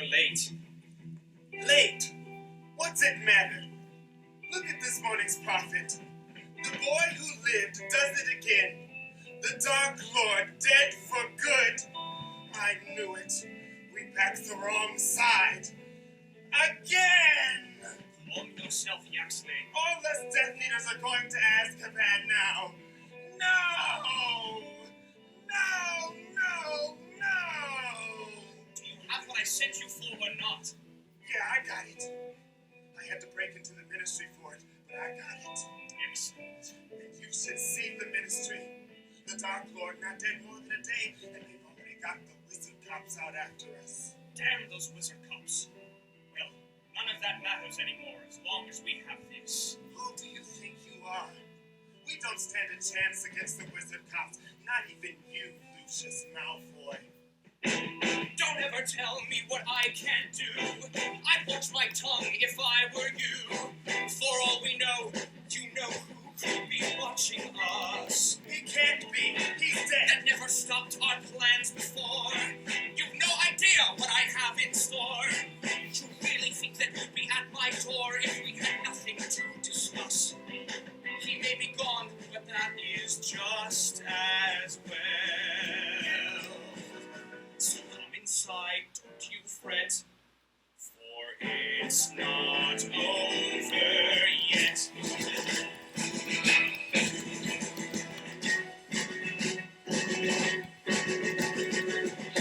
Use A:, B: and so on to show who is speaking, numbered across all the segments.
A: You're late.
B: Late? What's it matter? Look at this morning's prophet. The boy who lived does it again. The Dark Lord dead for good. I knew it. We backed the wrong side. Again!
A: Calm yourself, Yaxley.
B: All less Death Eaters are going to Azkaban now. No! No! No! No!
A: Do you have what I sent you for or not?
B: Yeah, I got it. I had to break into the ministry for it, but I got it.
A: Excellent.
B: And you should see the ministry. The Dark Lord not dead more than a day, and they've already got the wizard cops out after us.
A: Damn those wizard cops. Well, none of that matters anymore as long as we have this.
B: Who do you think you are? We don't stand a chance against the wizard cops. Not even you, Lucius Malfoy.
A: Don't ever tell me what I can't do. I'd watch my tongue if I were you. For all we know, you know who could be watching us.
B: He can't be. He's dead.
A: That never stopped our plans before. You've no idea what I have in store. You really think that you'd be at my door if we had nothing to discuss? He may be gone, but that is just as well. So come inside, don't you fret, for it's not over yet.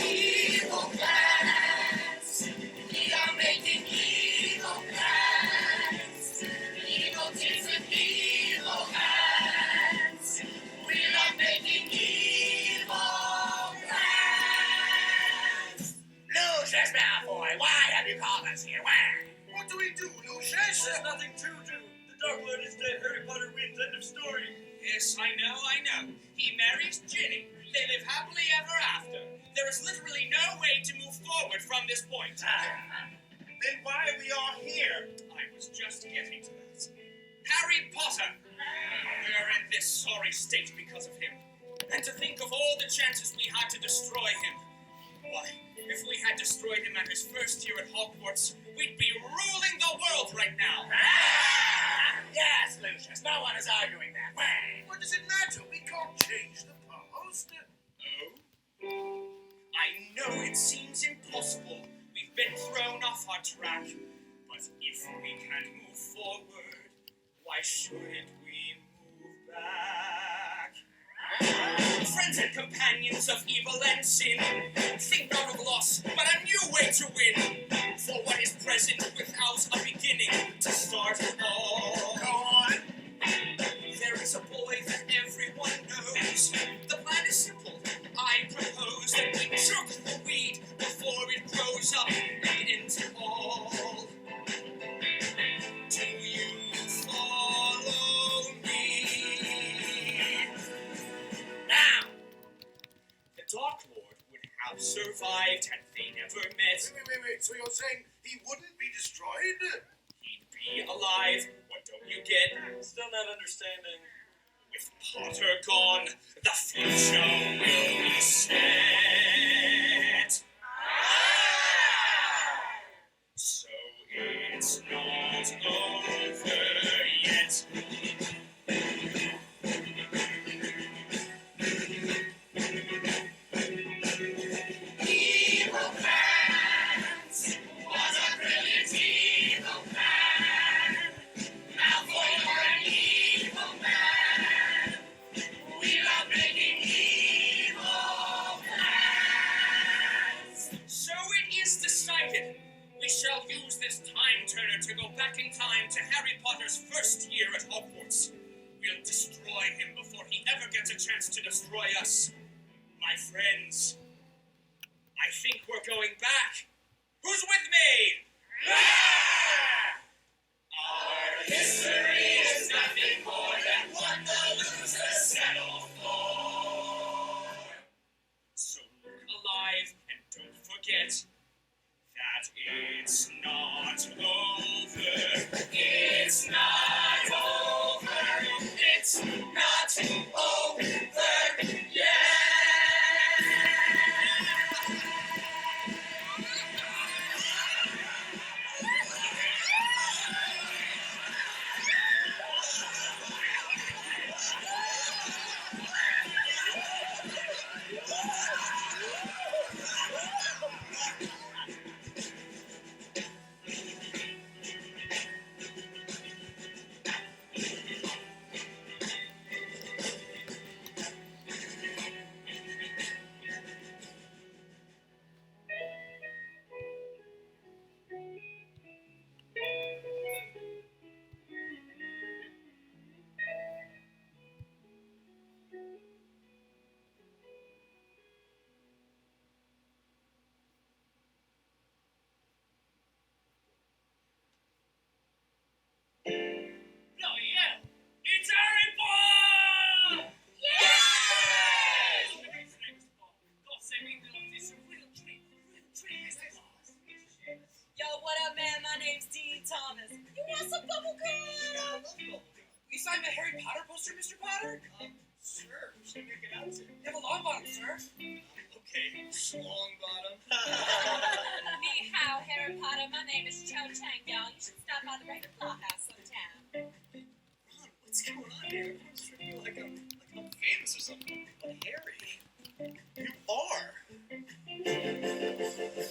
C: Evil plans, we are making evil plans, evil deeds with evil hands, we are making evil plans. Lucius Malfoy, why have you called us here? Why?
B: What do we do, Lucius?
D: There's nothing to do. The Dark Lord is dead. Harry Potter wins. End of story.
A: Yes, I know. He marries Ginny. They live happily ever after. There is literally no way to move forward from this point.
B: Then why are we all here?
A: I was just getting to that. Harry Potter! We're in this sorry state because of him. And to think of all the chances we had to destroy him. Why, if we had destroyed him at his first year at Hogwarts, we'd be ruling the world right now.
C: Yes, Lucius, no one is arguing that. Why?
B: What does it matter? We can't change the past.
A: Oh? I know it seems impossible. We've been thrown off our track. But if we can move forward, why shouldn't we move back? Friends and companions of evil and sin, think not of loss, but a new way to win. For what is present without a beginning to start all.
B: Go on.
A: There is a boy that everyone knows. The plan is simple. I propose that we choke the weed before it grows up and ends it all. Do you follow me? Now, the Dark Lord would have survived had they never met.
B: Wait. So you're saying he wouldn't be destroyed?
A: He'd be alive. What don't you get?
D: Still not understanding.
A: With Potter gone, the future will be set. So it's not over yet.
C: Evil plans, what a brilliant evil plan. Malfoy, you're an evil man. We are making evil plans.
A: So it is decided. We shall use this time turner to go back in time to Harry Potter's first year at Hogwarts. We'll destroy him before he ever gets a chance to destroy us. My friends, I think we're going back. Who's with me?
C: Our history is nothing more than what the losers settle for.
A: So look alive and don't forget that it's not over.
C: It's not over. It's not over yet.
A: I'm a Harry Potter poster, Mr. Potter? Sure. Should make it out to. You have a long bottom, sir. Okay, long bottom.
E: Ni hao, Harry Potter. My name is Cho Chang, y'all. You should stop by the Ravenclaw house sometime.
A: Ron, what's going on here? Everyone's treating me like I'm famous or something. But Harry, you are.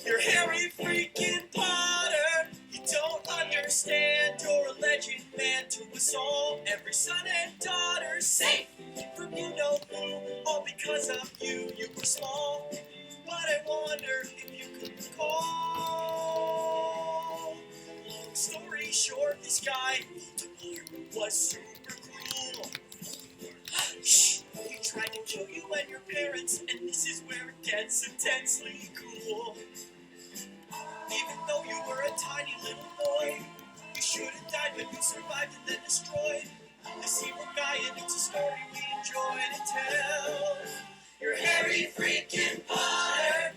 A: You're Harry freaking Potter. You don't understand. You're a legend man to us all. Every son and daughter safe from you know who. All because of you, you were small. But I wonder if you could recall. Long story short, this guy Voldemort was super cruel. Shh! He tried to kill you and your parents, and this is where it gets intensely cool. Even though you were a tiny little boy, you should have died, but you survived and then destroyed this evil guy, and it's a story we enjoy to tell. You're Harry freaking Potter.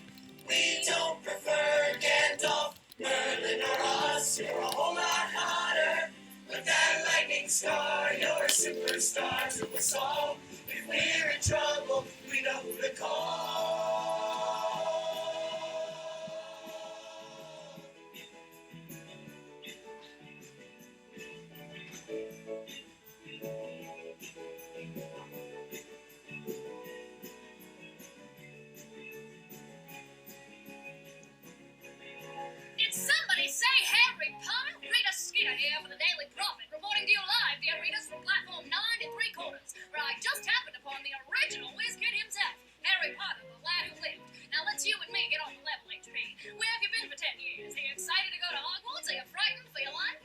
A: We don't prefer Gandalf, Merlin, or us. You're a whole lot hotter. With that lightning star, you're a superstar to us all. If we're in trouble, we know who to call.
E: Did somebody say Harry Potter? Rita Skeeter here for the Daily Prophet, reporting to you live, dear readers, from platform 9 3/4, where I just happened upon the original whiz kid himself, Harry Potter, the lad who lived. Now let's you and me get on the level, HP. Where have you been for 10 years? Are you excited to go to Hogwarts? Are you frightened for your life?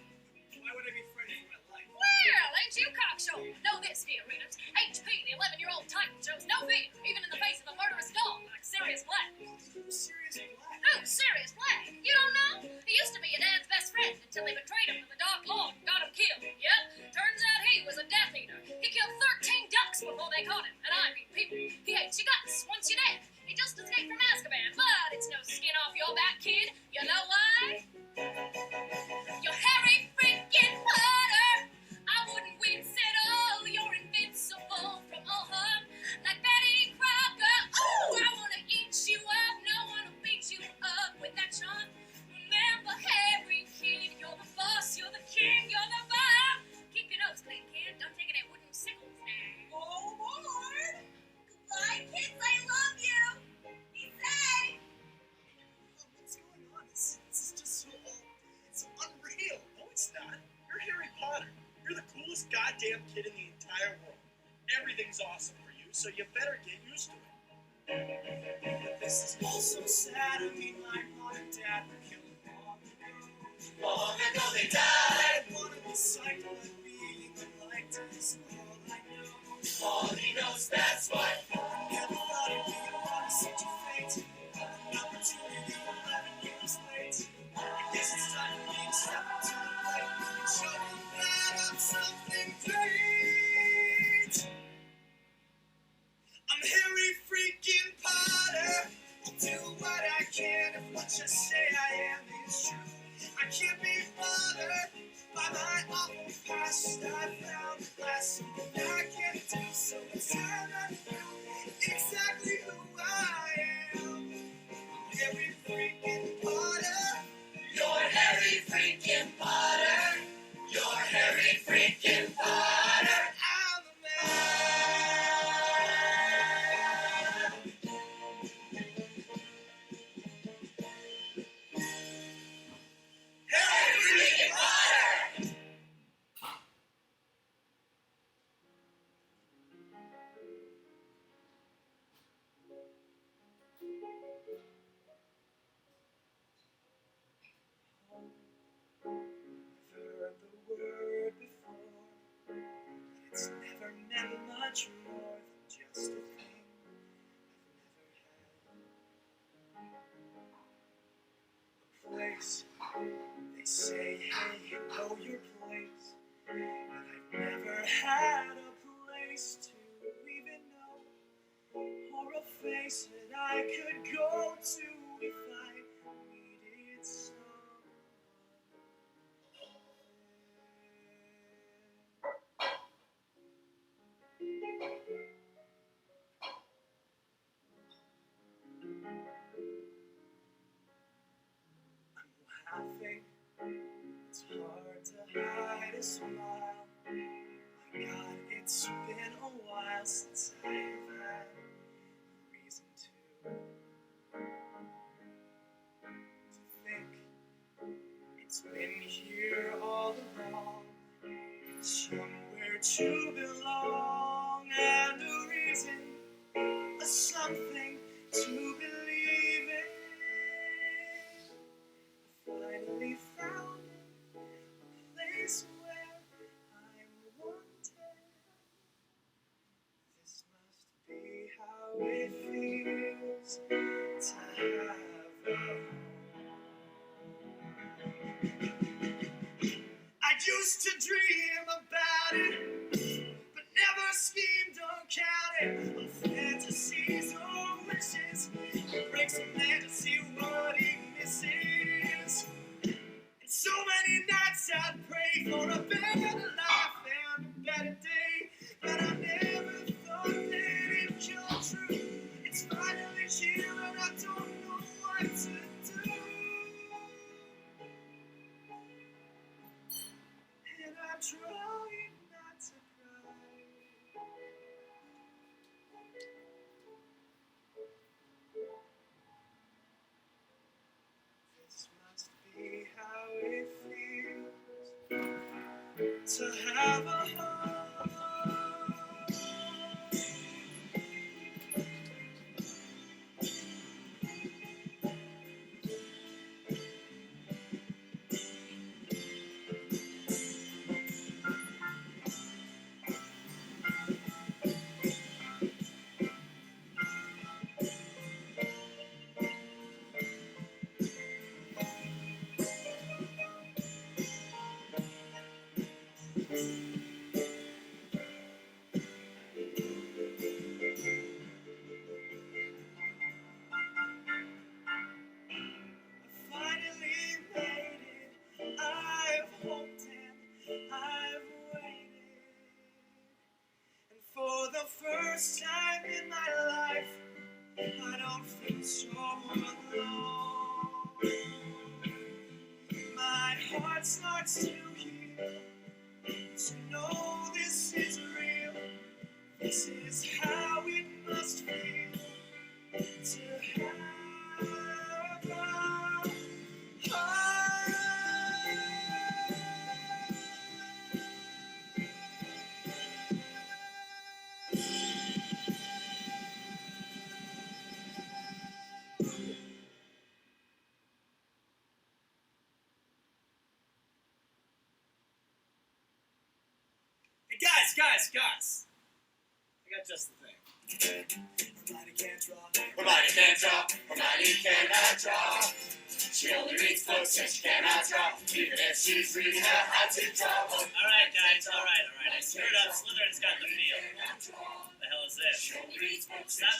A: Why would I be frightened for my life?
E: Well, ain't you cocksure? Know this, dear readers. HP, the 11-year-old Titan, shows no fear, even in the face of a murderous dog like Sirius Black.
A: Who's Sirius Black?
E: Who? Sirius Black? You don't know? He used to be your dad's best friend until he betrayed him to the Dark Lord and got him killed. Yep, turns out he was a Death Eater. He killed 13 ducks before they caught him, and I mean people. He hates your guts once you're dead. He just escaped from Azkaban, but it's no skin off your back, kid. You know why? You're Harry freaking Potter. I wouldn't wince at all. You're invincible from all harm. Like Betty Crocker. Oh, I wanna eat you up. No one will beat you up with that charm. Remember, Harry, kid, you're the boss, you're the king, you're the bar. Keep your nose clean, kid. Don't take it at wooden sickles now. Oh, Lord. Goodbye, kids. I love you. Be safe.
A: What's going on? This is just so it's unreal. No, it's not. You're Harry Potter. You're the coolest goddamn kid in the entire world. Everything's awesome for you, so you better get used to it. But this is all so sad. I mean, my mom and dad were killed long ago. Long ago they died. One of the cycle of being liked is all I know. All he knows, that's what. I never thought it'd be on such a fate. An opportunity 11 years late. I guess it's time for me to step into the light and show them that I'm something great. I'm Harry freaking Potter. I'll do what I can if what you say I am is true. I can't be bothered by my awful past. I found last something I can't do, so it's time I know exactly who I am. I'm Harry freaking Potter. You're Harry freaking Potter. You're Harry freaking Potter. I'm the man. Harry freaking Potter. Heard the word before. It's never meant much more than just a thing I've never had. A place. They say, hey, you know your place. But I've never had a place to even know. Or a face that I could go to if I needed someone.
F: a smile. My God, it's been a while since I've had reason to think. It's been here all along, somewhere to belong, and a reason, a something to believe in. Finally found a place where I'm wanted. This must be how it feels to have a home. I used to dream about it, but never schemed or counted on fantasies or wishes. It breaks a man to see what he misses. And so many nights I'd pray for a better life and a better day, but I never thought that it'd come true. It's finally here and I don't know what to do. And I'm trying not to cry. This must be how it feels to have a home. Finally made it. I've hoped and I've waited. And for the first time in my life, I don't feel so alone. My heart starts to heal, to know this is real. This is how it must feel to have a home.
A: Hey, guys! I got just the thing.
F: Hermione can't draw.
C: Hermione can't draw. Hermione cannot draw. She only reads books and she cannot draw. Even if she's reading out how to draw.
A: Alright, guys, alright. I screwed up. Slytherin's got the feel. What the hell is this? Stop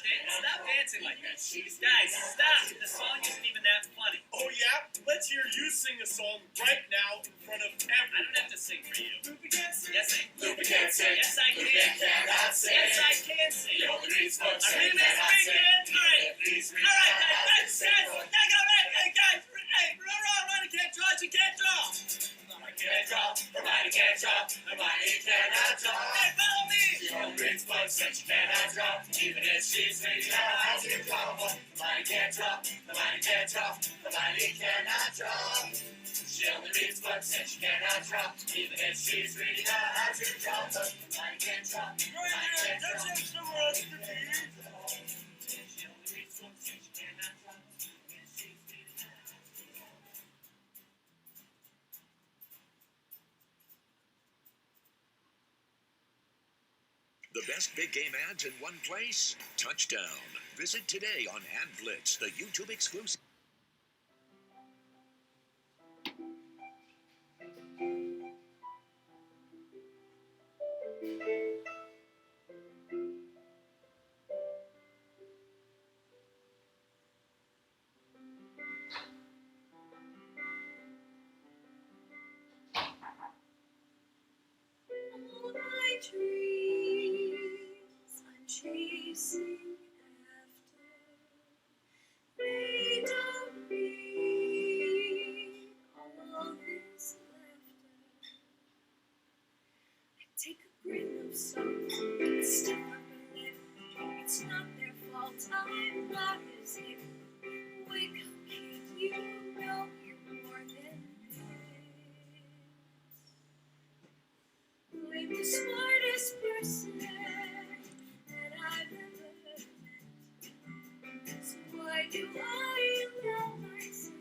A: dancing like that. Guys, stop! The song isn't even that funny.
B: Oh yeah? Let's hear you sing a song right now in front of
A: I
B: everyone.
A: don't have to sing for you.
F: Lupin can't sing.
A: Yes, I
C: Lupin can't sing.
A: Yes, I
C: Lupin
A: can.
C: cannot sing.
A: Yes, I can sing.
C: He only reads books
A: I
C: and
A: really
C: cannot
A: speak
C: sing.
A: it. Alright.
C: If he's reading
A: Alright,
C: out how to
A: guys,
C: sing.
A: hey, Ronnie can't draw, she can't draw.
C: Hermione can't draw. Hermione can't draw. Hermione cannot draw.
A: Hey, follow me.
C: She only reads books and she cannot draw. Even if she's reading out how to draw. Hermione can't draw. Hermione can't draw. Hermione cannot draw. She only reads books and she cannot draw. Even if she's reading out how to draw. Hermione can't draw. Hermione can't draw. She only reads books and she cannot draw.
G: The best big game ads in one place? Touchdown. Visit today on AdBlitz, the YouTube exclusive.
E: All my dreams I'm chasing after, they don't need all this laughter. all-time magazine. Wake up, kid, you know you're more than this. I'm the smartest person that I've ever met. So why do I allow myself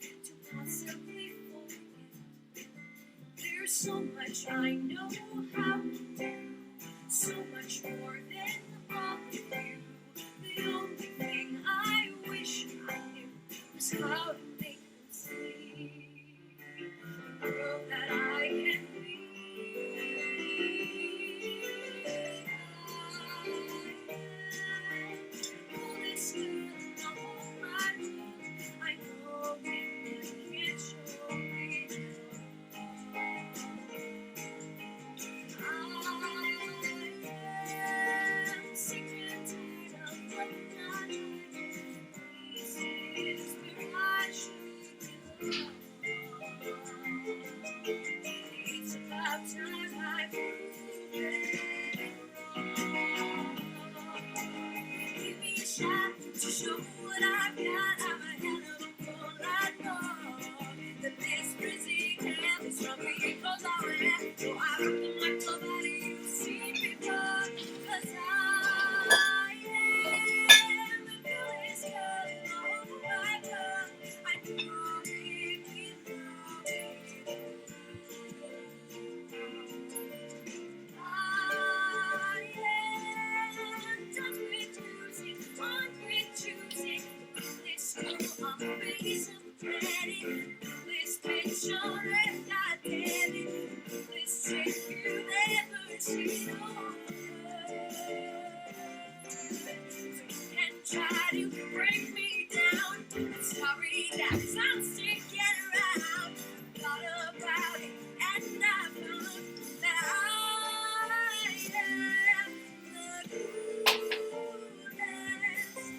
E: to possibly forget? There's so much I know how to do, so much more than all of you. The only thing I wish I knew was how to make them see the girl that I can be. All this girl in all my life, I know it can't show me. I am sick and tired of what I do. This is where I should belong. It's about time I prove it wrong. Give me a shot to show what I've got. I'm a hell of a fool, I know that this frizzy hair is from me because I am. So I don't put my club out of you, see me run. 'Cause I am the newest girl in all my world. I know it, we know it. I am done with losing, on with choosing. This girl on the face of credit. This picture and I did it. This chick you never seen on and try to break me down. I'm sorry that I'm sticking around. Thought about it and I found that I am the coolest.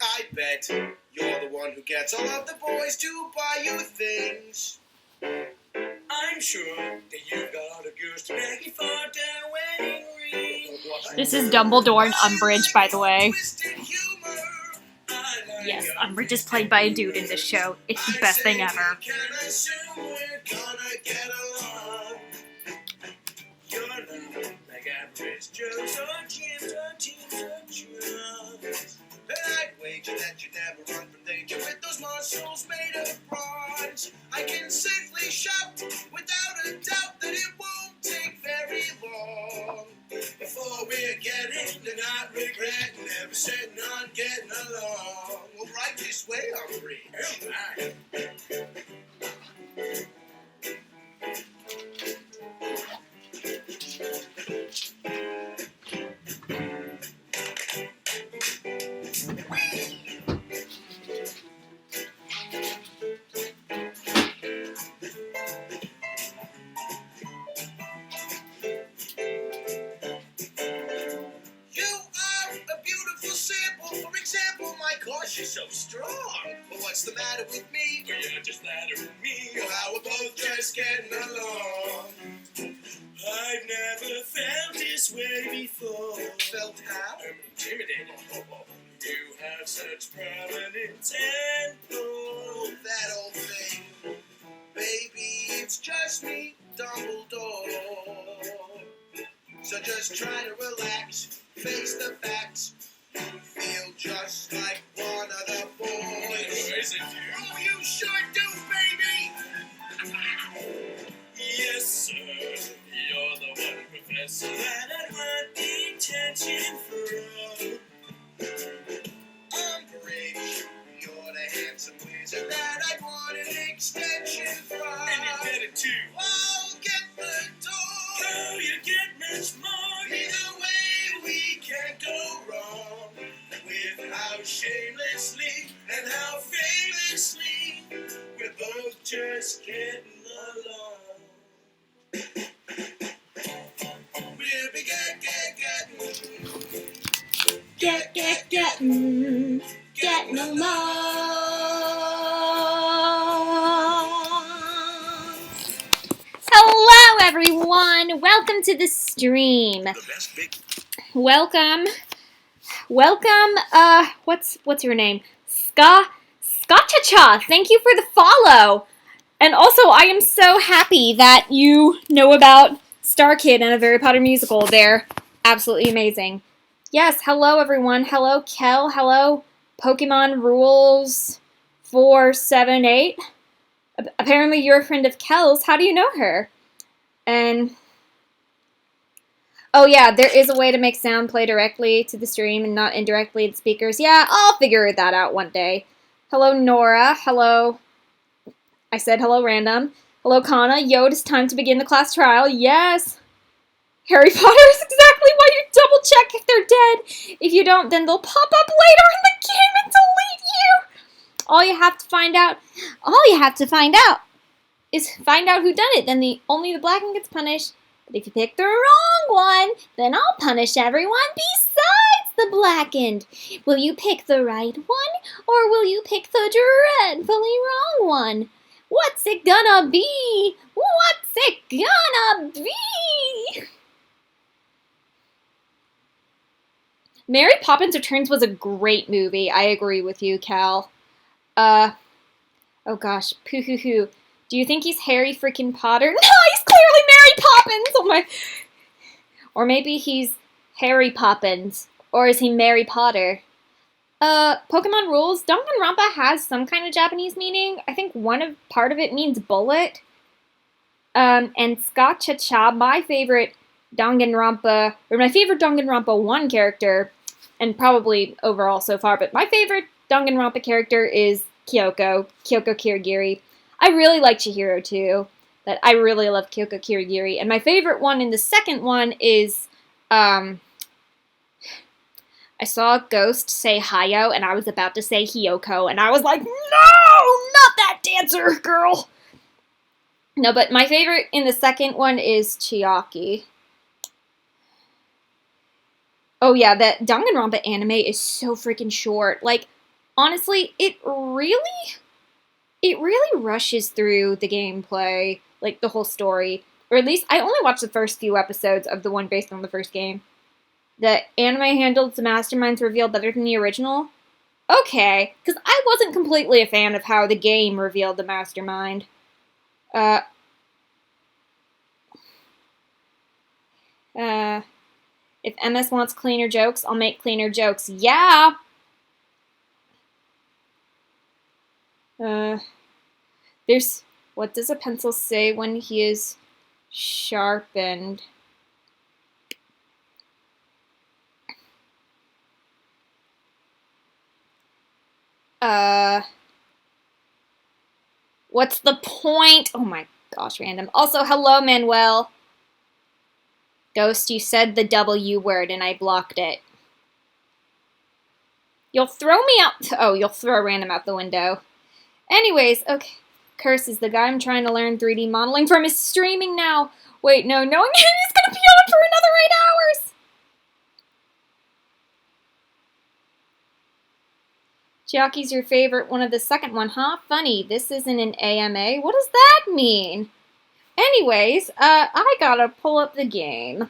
B: I bet you're the one who gets all of the boys to buy you things.
D: I'm sure that you've got a girl to make you for their wedding ring.
E: This is Dumbledore and Umbridge, by the way.
B: Twisted humor.
D: I like
E: Yes,
D: your
E: Umbridge is played by a dude in this show. It's the best thing ever.
B: Can assume we're gonna get along.
D: You're not like average Joe, so jeans,
B: And I'd wager that you never run from danger with those muscles made of bronze. I can safely shout without a doubt that it won't take very long before we're getting to not regret never sitting on getting along. Well, right this way, Umbridge. You are a beautiful sample. For example, my gosh, you're so strong. But what's the matter with me?
D: well, you're just flattering me.
B: How we're both just getting along.
D: I've never felt this way before.
B: Felt how?
D: I'm intimidated. You have such prominence and
B: Oh, that old thing. Baby, it's just me, Dumbledore. So just try to relax, face the facts. Feel just like one of the boys. Oh, you sure do, baby!
D: Yes, sir. You're the one professor that I want the attention from.
B: Umbridge, you're the handsome wizard that I want an extension from.
D: And you get it too.
B: I'll get the door.
D: Oh, you get much more.
B: Either way, we can't go wrong with how shamelessly and how famously we're both just getting along.
E: Get no more. Hello, everyone. Welcome to the stream.
G: The best big
E: Welcome. What's your name? Scotcha. Thank you for the follow. And also, I am so happy that you know about Star Kid and A Very Potter Musical. They're absolutely amazing. Yes, hello everyone. Hello Kel. Hello Pokemon Rules 478. Apparently you're a friend of Kel's. How do you know her? And oh yeah, there is a way to make sound play directly to the stream and not indirectly to speakers. Yeah, I'll figure that out one day. Hello Nora. Hello. I said hello random. Hello Kana. Yo, it's time to begin the class trial. Yes. Harry Potter is exactly why you double check if they're dead. If you don't, then they'll pop up later in the game and delete you. All you have to find out is find out who done it. Then only the blackened gets punished. But if you pick the wrong one, then I'll punish everyone besides the blackened. Will you pick the right one, or will you pick the dreadfully wrong one? What's it gonna be? What's it gonna be? Mary Poppins Returns was a great movie. I agree with you, Cal. Oh gosh, poo-hoo-hoo. Do you think he's Harry freaking Potter? No, he's clearly Mary Poppins! Oh my... Or maybe he's Harry Poppins. Or is he Mary Potter? Pokemon Rules. Danganronpa has some kind of Japanese meaning. I think part of it means bullet. And Scotcha, my favorite Danganronpa 1 character, and probably overall so far, but my favorite Danganronpa character is Kyoko Kirigiri. I really like Chihiro too, but I really love Kyoko Kirigiri. And my favorite one in the second one is, I saw a ghost say Hayo, and I was about to say Hiyoko, and I was like, no, not that dancer girl. No, but my favorite in the second one is Chiaki. Oh yeah, that Danganronpa anime is so freaking short. Like, honestly, it really rushes through the gameplay, like the whole story. Or at least, I only watched the first few episodes of the one based on the first game. The anime handled the masterminds revealed better than the original? Okay, because I wasn't completely a fan of how the game revealed the mastermind. If MS wants cleaner jokes, I'll make cleaner jokes. Yeah! What does a pencil say when he is sharpened? What's the point? Oh my gosh, random. Also, hello, Manuel. Ghost, you said the W word and I blocked it. You'll throw me out. Oh, you'll throw random out the window. Anyways, okay. Curse is the guy I'm trying to learn 3D modeling from is streaming now. Wait, no, knowing him, he's gonna be on for another 8 hours. Chiaki's your favorite one of the second one, huh? Funny, this isn't an AMA. What does that mean? Anyways, I gotta pull up the game.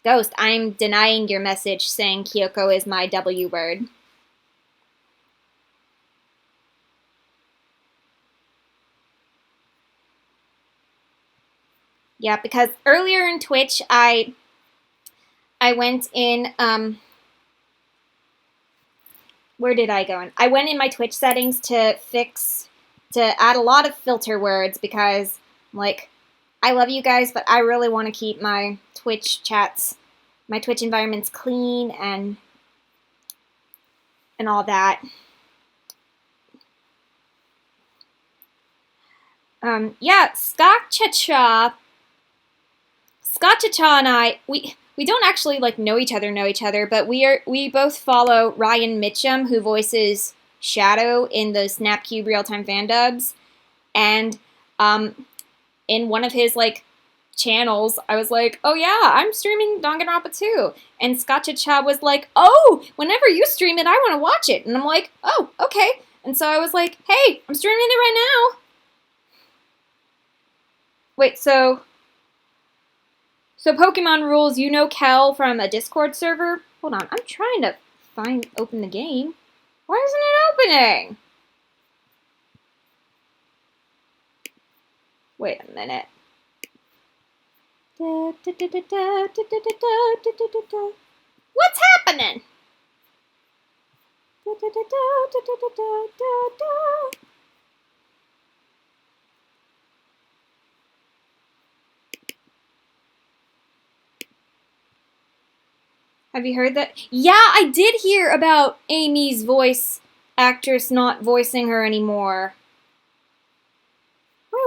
E: Ghost, I'm denying your message saying Kyoko is my W word. Yeah, because earlier in Twitch, I went in, where did I go in? I went in my Twitch settings to add a lot of filter words because, like, I love you guys, but I really want to keep my Twitch chats, my Twitch environments clean and all that. Yeah, Scotcha and I, we don't actually, like, know each other, but we both follow Ryan Mitchum, who voices Shadow in the Snapcube real-time fan dubs, and, in one of his, like,
H: channels, I was like, oh yeah, I'm streaming Danganronpa 2. And Scotcha was like, oh, whenever you stream it, I want to watch it. And I'm like, oh, okay. And so I was like, hey, I'm streaming it right now. Wait, so Pokemon rules, you know Kel from a Discord server? Hold on, I'm trying to open the game. Why isn't it opening? Wait a minute. What's happening? Have you heard that? Yeah, I did hear about Amy's voice actress not voicing her anymore. Wait,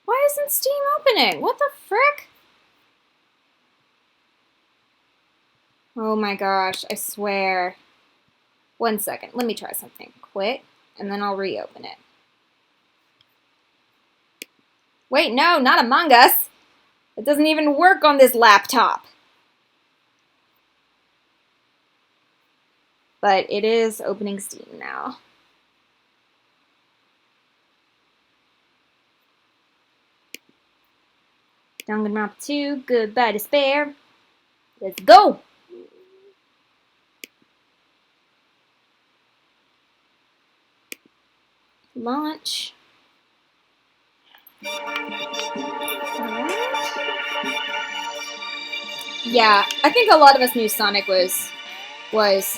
H: why isn't Steam opening? What the frick? Oh my gosh, I swear. 1 second, let me try something quick, and then I'll reopen it. Wait, no, not Among Us. It doesn't even work on this laptop. But it is opening Steam now. Danganronpa 2, Goodbye Despair. Let's go! Launch. Yeah, I think a lot of us knew Sonic was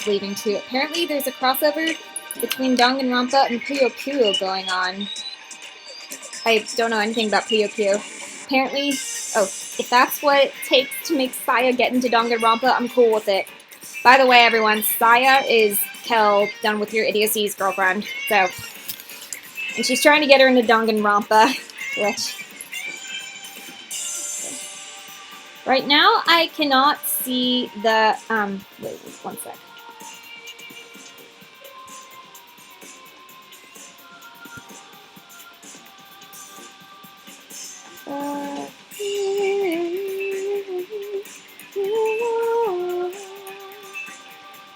H: leaving too. Apparently there's a crossover between Danganronpa and Puyo Puyo going on. I don't know anything about Puyo Puyo. Apparently, oh, if that's what it takes to make Saya get into Danganronpa, I'm cool with it. By the way, everyone, Saya is Kel done with your idiocy's girlfriend, so. And she's trying to get her into Danganronpa, which. Right now, I cannot see the, wait, 1 sec.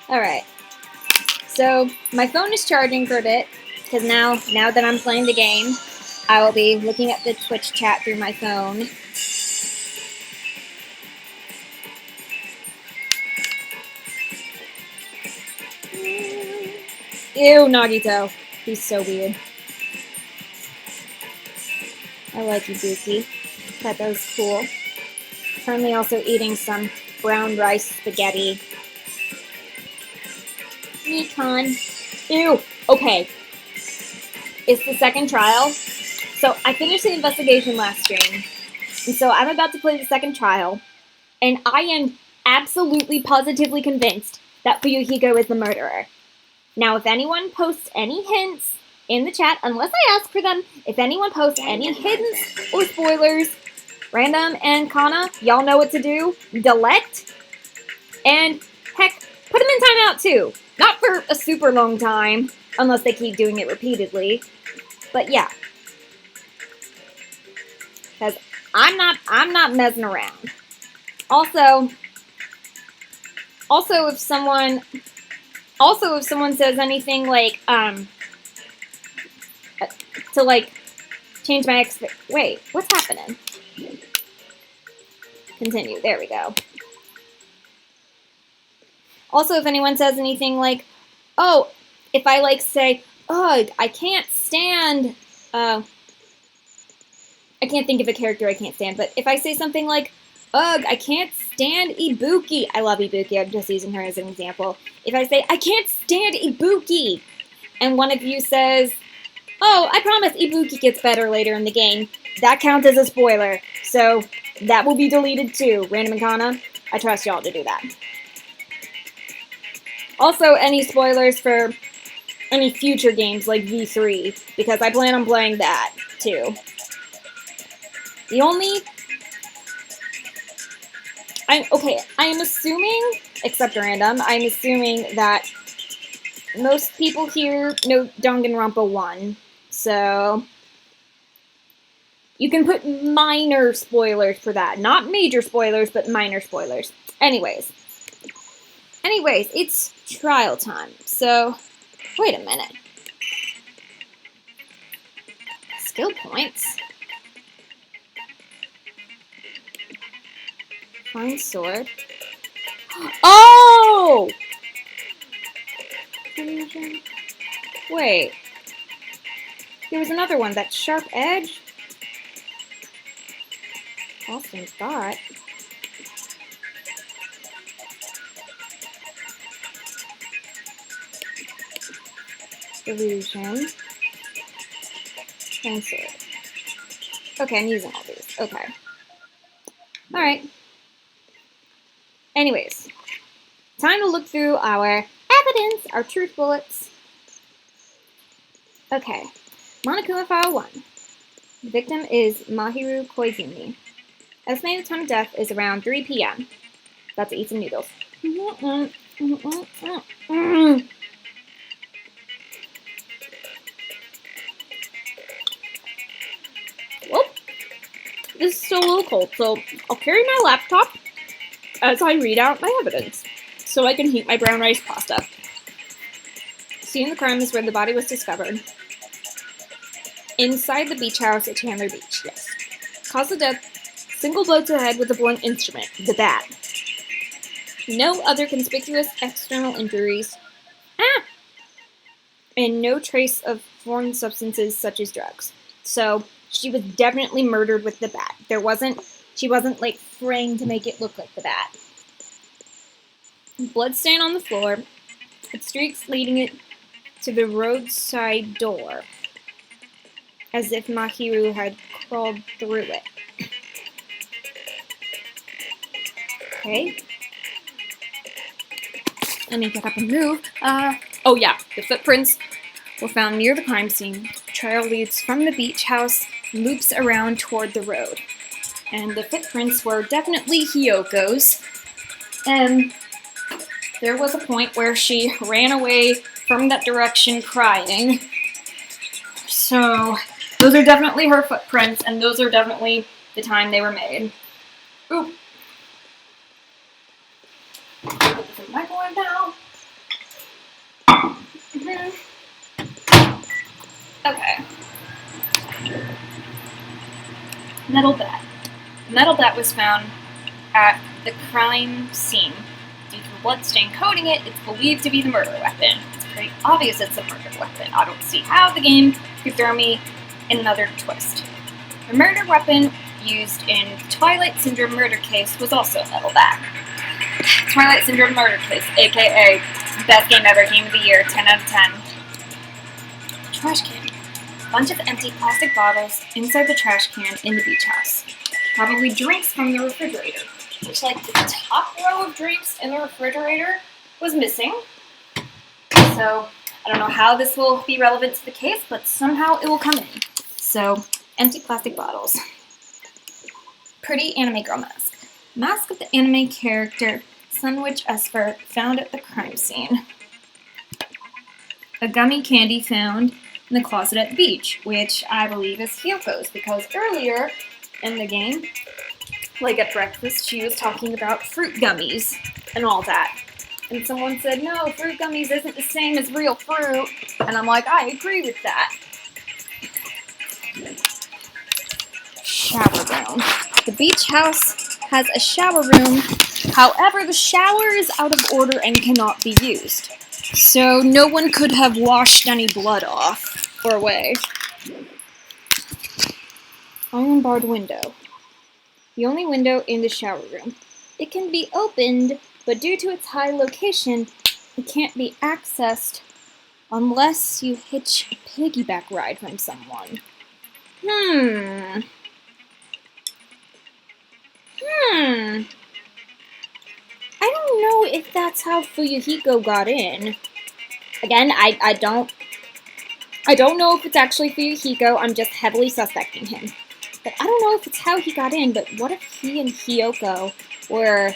H: Alright. So, my phone is charging for a bit, because now that I'm playing the game, I will be looking at the Twitch chat through my phone. Ew, Nagito. He's so weird. I like Ibuki. Thought that was cool. Currently also eating some brown rice spaghetti. Nikon. Ew. Okay. It's the second trial. So I finished the investigation last stream. And so I'm about to play the second trial. And I am absolutely positively convinced that Fuyuhiko is the murderer. Now, if anyone posts any hints in the chat, unless I ask for them, if anyone posts any hints or spoilers, Random and Kana, y'all know what to do. Delete. And, heck, put them in timeout too. Not for a super long time, unless they keep doing it repeatedly. But yeah. Because I'm not messing around. Also, if someone says anything like, to like, change my wait, what's happening? Continue, there we go. Also, if anyone says anything like, oh, if I like say, ugh, I can't stand, I can't think of a character I can't stand, but if I say something like, ugh, I can't stand Ibuki. I love Ibuki, I'm just using her as an example. If I say, I can't stand Ibuki, and one of you says, oh, I promise Ibuki gets better later in the game, that counts as a spoiler. So, that will be deleted too. Random and Kana, I trust y'all to do that. Also, any spoilers for any future games like V3, because I plan on playing that too. The only... I am assuming, except Random, I'm assuming that most people here know Danganronpa 1, so... You can put minor spoilers for that. Not major spoilers, but minor spoilers. Anyways, it's trial time. So, wait a minute. Skill points. Fine sword. Oh! Wait. There was another one, that sharp edge? Austin thought. Illusion. And sword. Okay, I'm using all these. Okay. Alright. Anyways. Time to look through our evidence, our truth bullets. Okay. Monokuma File 1. The victim is Mahiru Koizumi. Estimated time of death is around 3 p.m. About to eat some noodles. Well, this is still a little cold, so I'll carry my laptop as I read out my evidence, so I can heat my brown rice pasta. Scene of the crime is where the body was discovered. Inside the beach house at Chandler Beach, yes. Cause of death, single blow to the head with a blunt instrument, the bat. No other conspicuous external injuries. And no trace of foreign substances such as drugs. So, she was definitely murdered with the bat. She wasn't like framed to make it look like the bat. Blood stain on the floor, with streaks leading it to the roadside door, as if Mahiru had crawled through it. Okay. Let me get up and move. Oh yeah, the footprints were found near the crime scene. The trail leads from the beach house, loops around toward the road. And the footprints were definitely Hiyoko's. And there was a point where she ran away from that direction crying. So, those are definitely her footprints, and those are definitely the time they were made. Oop. Put the microwave down. Okay. Metal bat. The metal bat was found at the crime scene. Due to a bloodstain coating it, it's believed to be the murder weapon. It's pretty obvious it's a murder weapon. I don't see how the game could throw me in another twist. The murder weapon used in Twilight Syndrome murder case was also a metal bat. Twilight Syndrome murder case, aka best game ever, game of the year, 10 out of 10. Trash can. A bunch of empty plastic bottles inside the trash can in the beach house. Probably drinks from the refrigerator. Which, like, the top row of drinks in the refrigerator was missing. So, I don't know how this will be relevant to the case, but somehow it will come in. So, empty plastic bottles. Pretty anime girl mask. Mask of the anime character Sunwitch Esper found at the crime scene. A gummy candy found in the closet at the beach, which I believe is Hiyoko's, because earlier in the game, like at breakfast, she was talking about fruit gummies and all that. And someone said, no, fruit gummies isn't the same as real fruit. And I'm like, I agree with that. Shower room. The beach house has a shower room. However, the shower is out of order and cannot be used. So no one could have washed any blood off or away. Iron-barred window. The only window in the shower room. It can be opened, but due to its high location, it can't be accessed unless you hitch a piggyback ride from someone. I don't know if that's how Fuyuhiko got in. Again, I don't know if it's actually Fuyuhiko, I'm just heavily suspecting him. But I don't know if it's how he got in, but what if he and Hiyoko were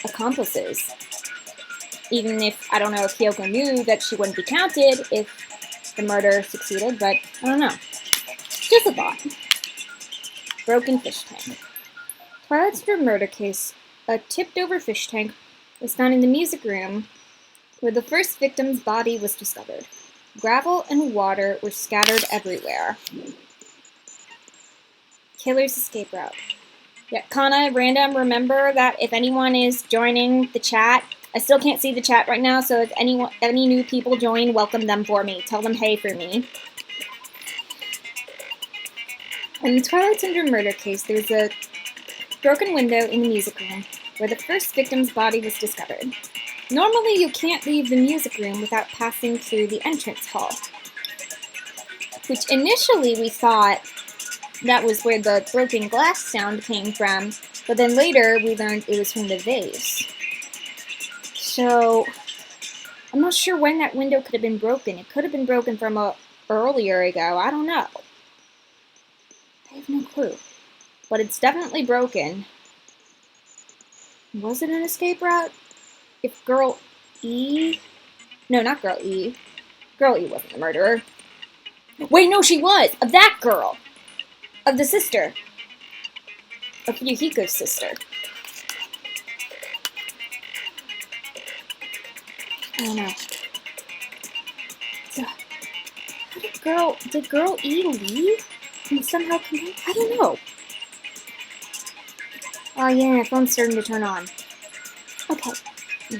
H: accomplices? Even if, I don't know if Hiyoko knew that she wouldn't be counted if the murder succeeded, but I don't know. Just a thought. Broken fish tank. Twilight Syndrome murder case. A tipped-over fish tank was found in the music room where the first victim's body was discovered. Gravel and water were scattered everywhere. Killer's escape route. Yeah, Kana, random, remember that if anyone is joining the chat, I still can't see the chat right now, so if any new people join, welcome them for me. Tell them hey for me. In the Twilight Syndrome murder case, there was a broken window in the music room where the first victim's body was discovered. Normally, you can't leave the music room without passing through the entrance hall, which initially we thought that was where the broken glass sound came from, but then later we learned it was from the vase. So, I'm not sure when that window could have been broken. It could have been broken from earlier ago. I don't know. I have no clue. But it's definitely broken. Was it an escape route? If Girl E... No, not Girl E. Girl E wasn't the murderer. Wait, no, she was! Of that girl! Of the sister. Of Yuhiko's sister. I don't know. So, how did Girl E leave? And somehow come back? I don't know. Oh yeah, my phone's starting to turn on. Okay.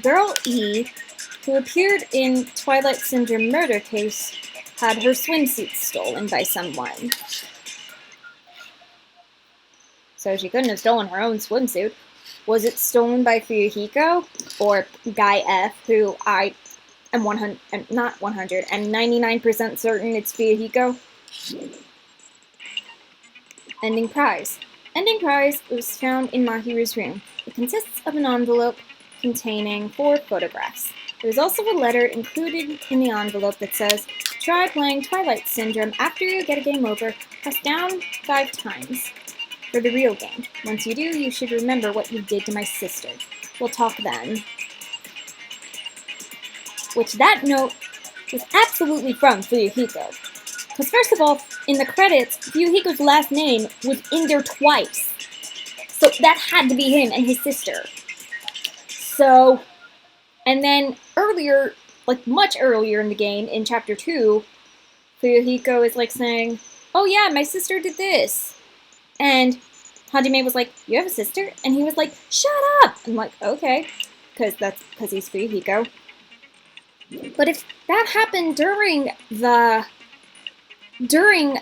H: Girl E, who appeared in Twilight Syndrome murder case, had her swimsuit stolen by someone. So she couldn't have stolen her own swimsuit. Was it stolen by Fuyuhiko? Or Guy F, who I am 99% certain it's Fuyuhiko? Ending prize. Ending prize was found in Mahiru's room. It consists of an envelope containing 4 photographs. There's also a letter included in the envelope that says, "Try playing Twilight Syndrome. After you get a game over, press down 5 times for the real game. Once you do, you should remember what you did to my sister. We'll talk then." Which that note was absolutely from Fuyuhiko. Because first of all, in the credits, Fuyuhiko's last name was in there twice. So that had to be him and his sister. So, and then earlier, like much earlier in the game, in Chapter 2, Fuyuhiko is like saying, "Oh yeah, my sister did this." And Hajime was like, "You have a sister?" And he was like, "Shut up!" I'm like, okay. Because he's Fuyuhiko. But if that happened during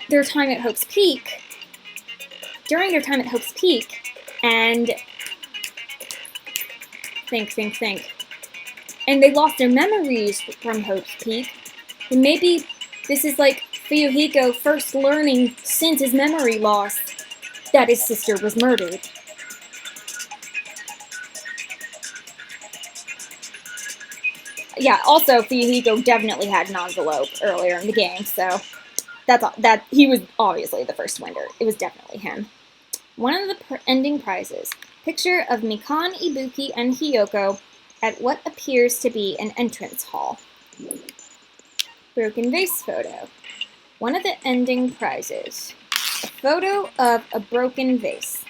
H: their time at Hope's Peak, and think, and they lost their memories from Hope's Peak, then maybe this is like Fuyuhiko first learning since his memory loss that his sister was murdered. Yeah, also Fuyuhiko definitely had an envelope earlier in the game, so that he was obviously the first winner. It was definitely him. One of the ending prizes. Picture of Mikan, Ibuki, and Hiyoko at what appears to be an entrance hall. Broken vase photo. One of the ending prizes. A photo of a broken vase.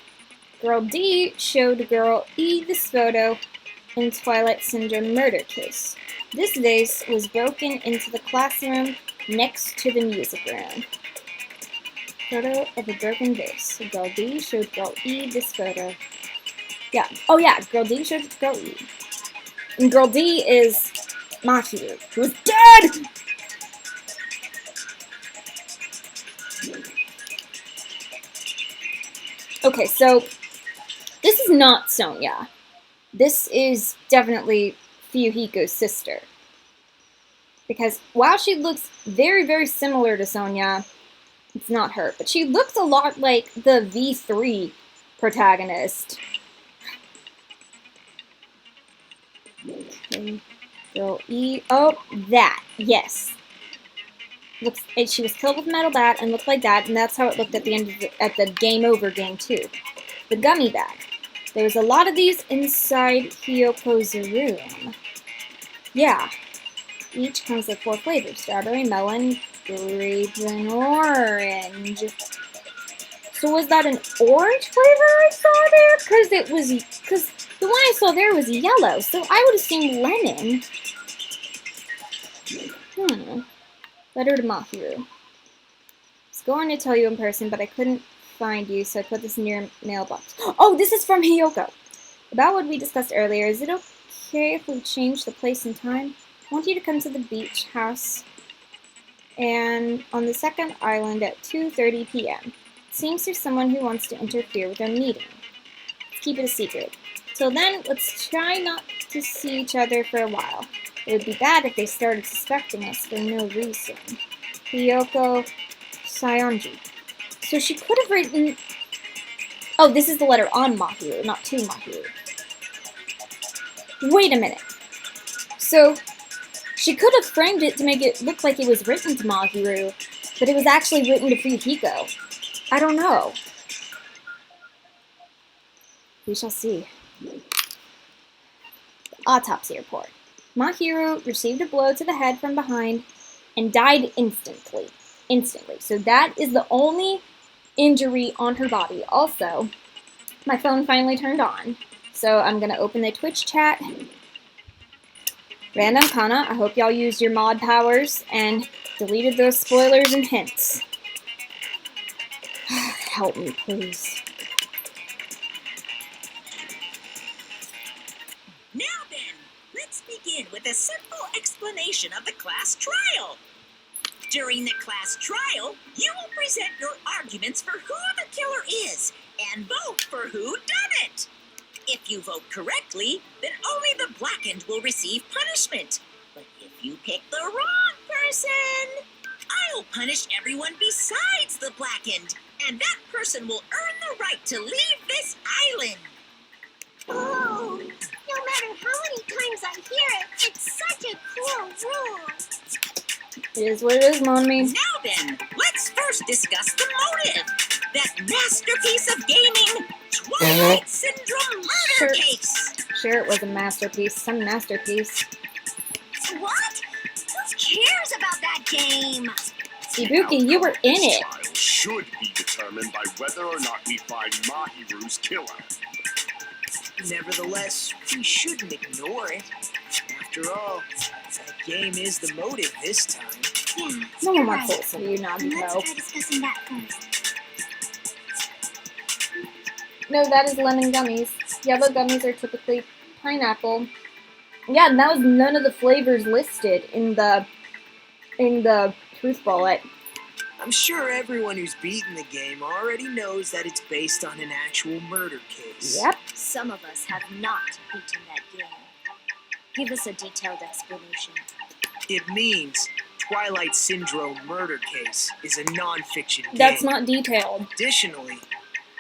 H: Girl D showed Girl E this photo in Twilight Syndrome murder case. This vase was broken into the classroom next to the music room. Photo of a broken vase. Girl D showed Girl E this photo. Yeah. Oh yeah, Girl D showed it to Girl E. And Girl D is Mahiru, who is dead! Okay, so this is not Sonia. This is definitely Fuyuhiko's sister. Because while she looks very, very similar to Sonia, it's not her. But she looks a lot like the V3 protagonist. Okay, Girl E. Oh, that. Yes. Looks. She was killed with a metal bat and looked like that, and that's how it looked at the end of at the Game Over game too. The gummy bag. There's a lot of these inside Hiyoko's room. Yeah. Each comes with 4 flavors: strawberry, melon, grape, and orange. So was that an orange flavor I saw there? Because the one I saw there was yellow, so I would assume lemon. Letter to Mahiru. I was going to tell you in person, but I couldn't find you, so I put this in your mailbox. Oh, this is from Hiyoko. About what we discussed earlier, is it okay if we change the place and time? I want you to come to the beach house and on the second island at 2:30 p.m. It seems there's someone who wants to interfere with our meeting. Let's keep it a secret. Till then, let's try not to see each other for a while. It would be bad if they started suspecting us for no reason. Hiyoko Sayonji. So she could have written... Oh, this is the letter on Mahiru, not to Mahiru. Wait a minute. So, she could have framed it to make it look like it was written to Mahiru, but it was actually written to Fuyuhiko. I don't know. We shall see. The autopsy report. Mahiru received a blow to the head from behind and died instantly. So that is the only injury on her body. Also, my phone finally turned on, so I'm going to open the Twitch chat. Random Kana, I hope y'all used your mod powers and deleted those spoilers and hints. Help me, please.
I: Now then, let's begin with a simple explanation of the class trial. During the class trial, you will present your arguments for who the killer is and vote for who done it. If you vote correctly, then only the blackened will receive punishment. But if you pick the wrong person, I'll punish everyone besides the blackened, and that person will earn the right to leave this island.
J: Oh, no matter how many times I hear it, it's such a cool rule.
H: It is what it is, Mommy.
I: Now then, let's first discuss the motive. That masterpiece of gaming, Twilight Syndrome murder case.
H: Sure, it was a masterpiece. Some masterpiece.
J: What? Who cares about that game?
H: Ibuki, you were in it.
K: Trial should be determined by whether or not we find Mahiru's killer.
F: Nevertheless, we shouldn't ignore it. After all, that game is the motive this time.
J: Yeah,
H: No one
J: you're
H: wants to
J: right.
H: listen to you,
J: Let's
H: Nagito.
J: try discussing that first.
H: No, that is lemon gummies. Yellow gummies are typically pineapple. Yeah, and that was none of the flavors listed in the truth bullet.
F: I'm sure everyone who's beaten the game already knows that it's based on an actual murder case.
H: Yep.
L: Some of us have not beaten that game. Give us a detailed explanation.
F: It means Twilight Syndrome murder case is a non-fiction game.
H: That's not detailed.
F: Additionally,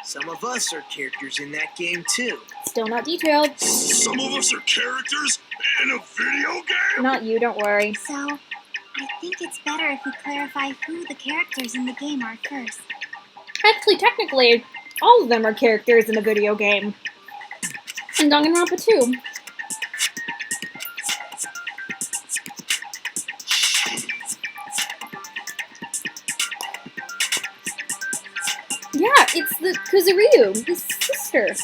F: some of us are characters in that game too.
H: Still not detailed.
K: Some of us are characters in a video game?
H: Not you, don't worry.
J: So, I think it's better if we clarify who the characters in the game are first.
H: Actually, technically, all of them are characters in a video game. And Danganronpa too. Yeah, it's the Kuzuryu, his sister.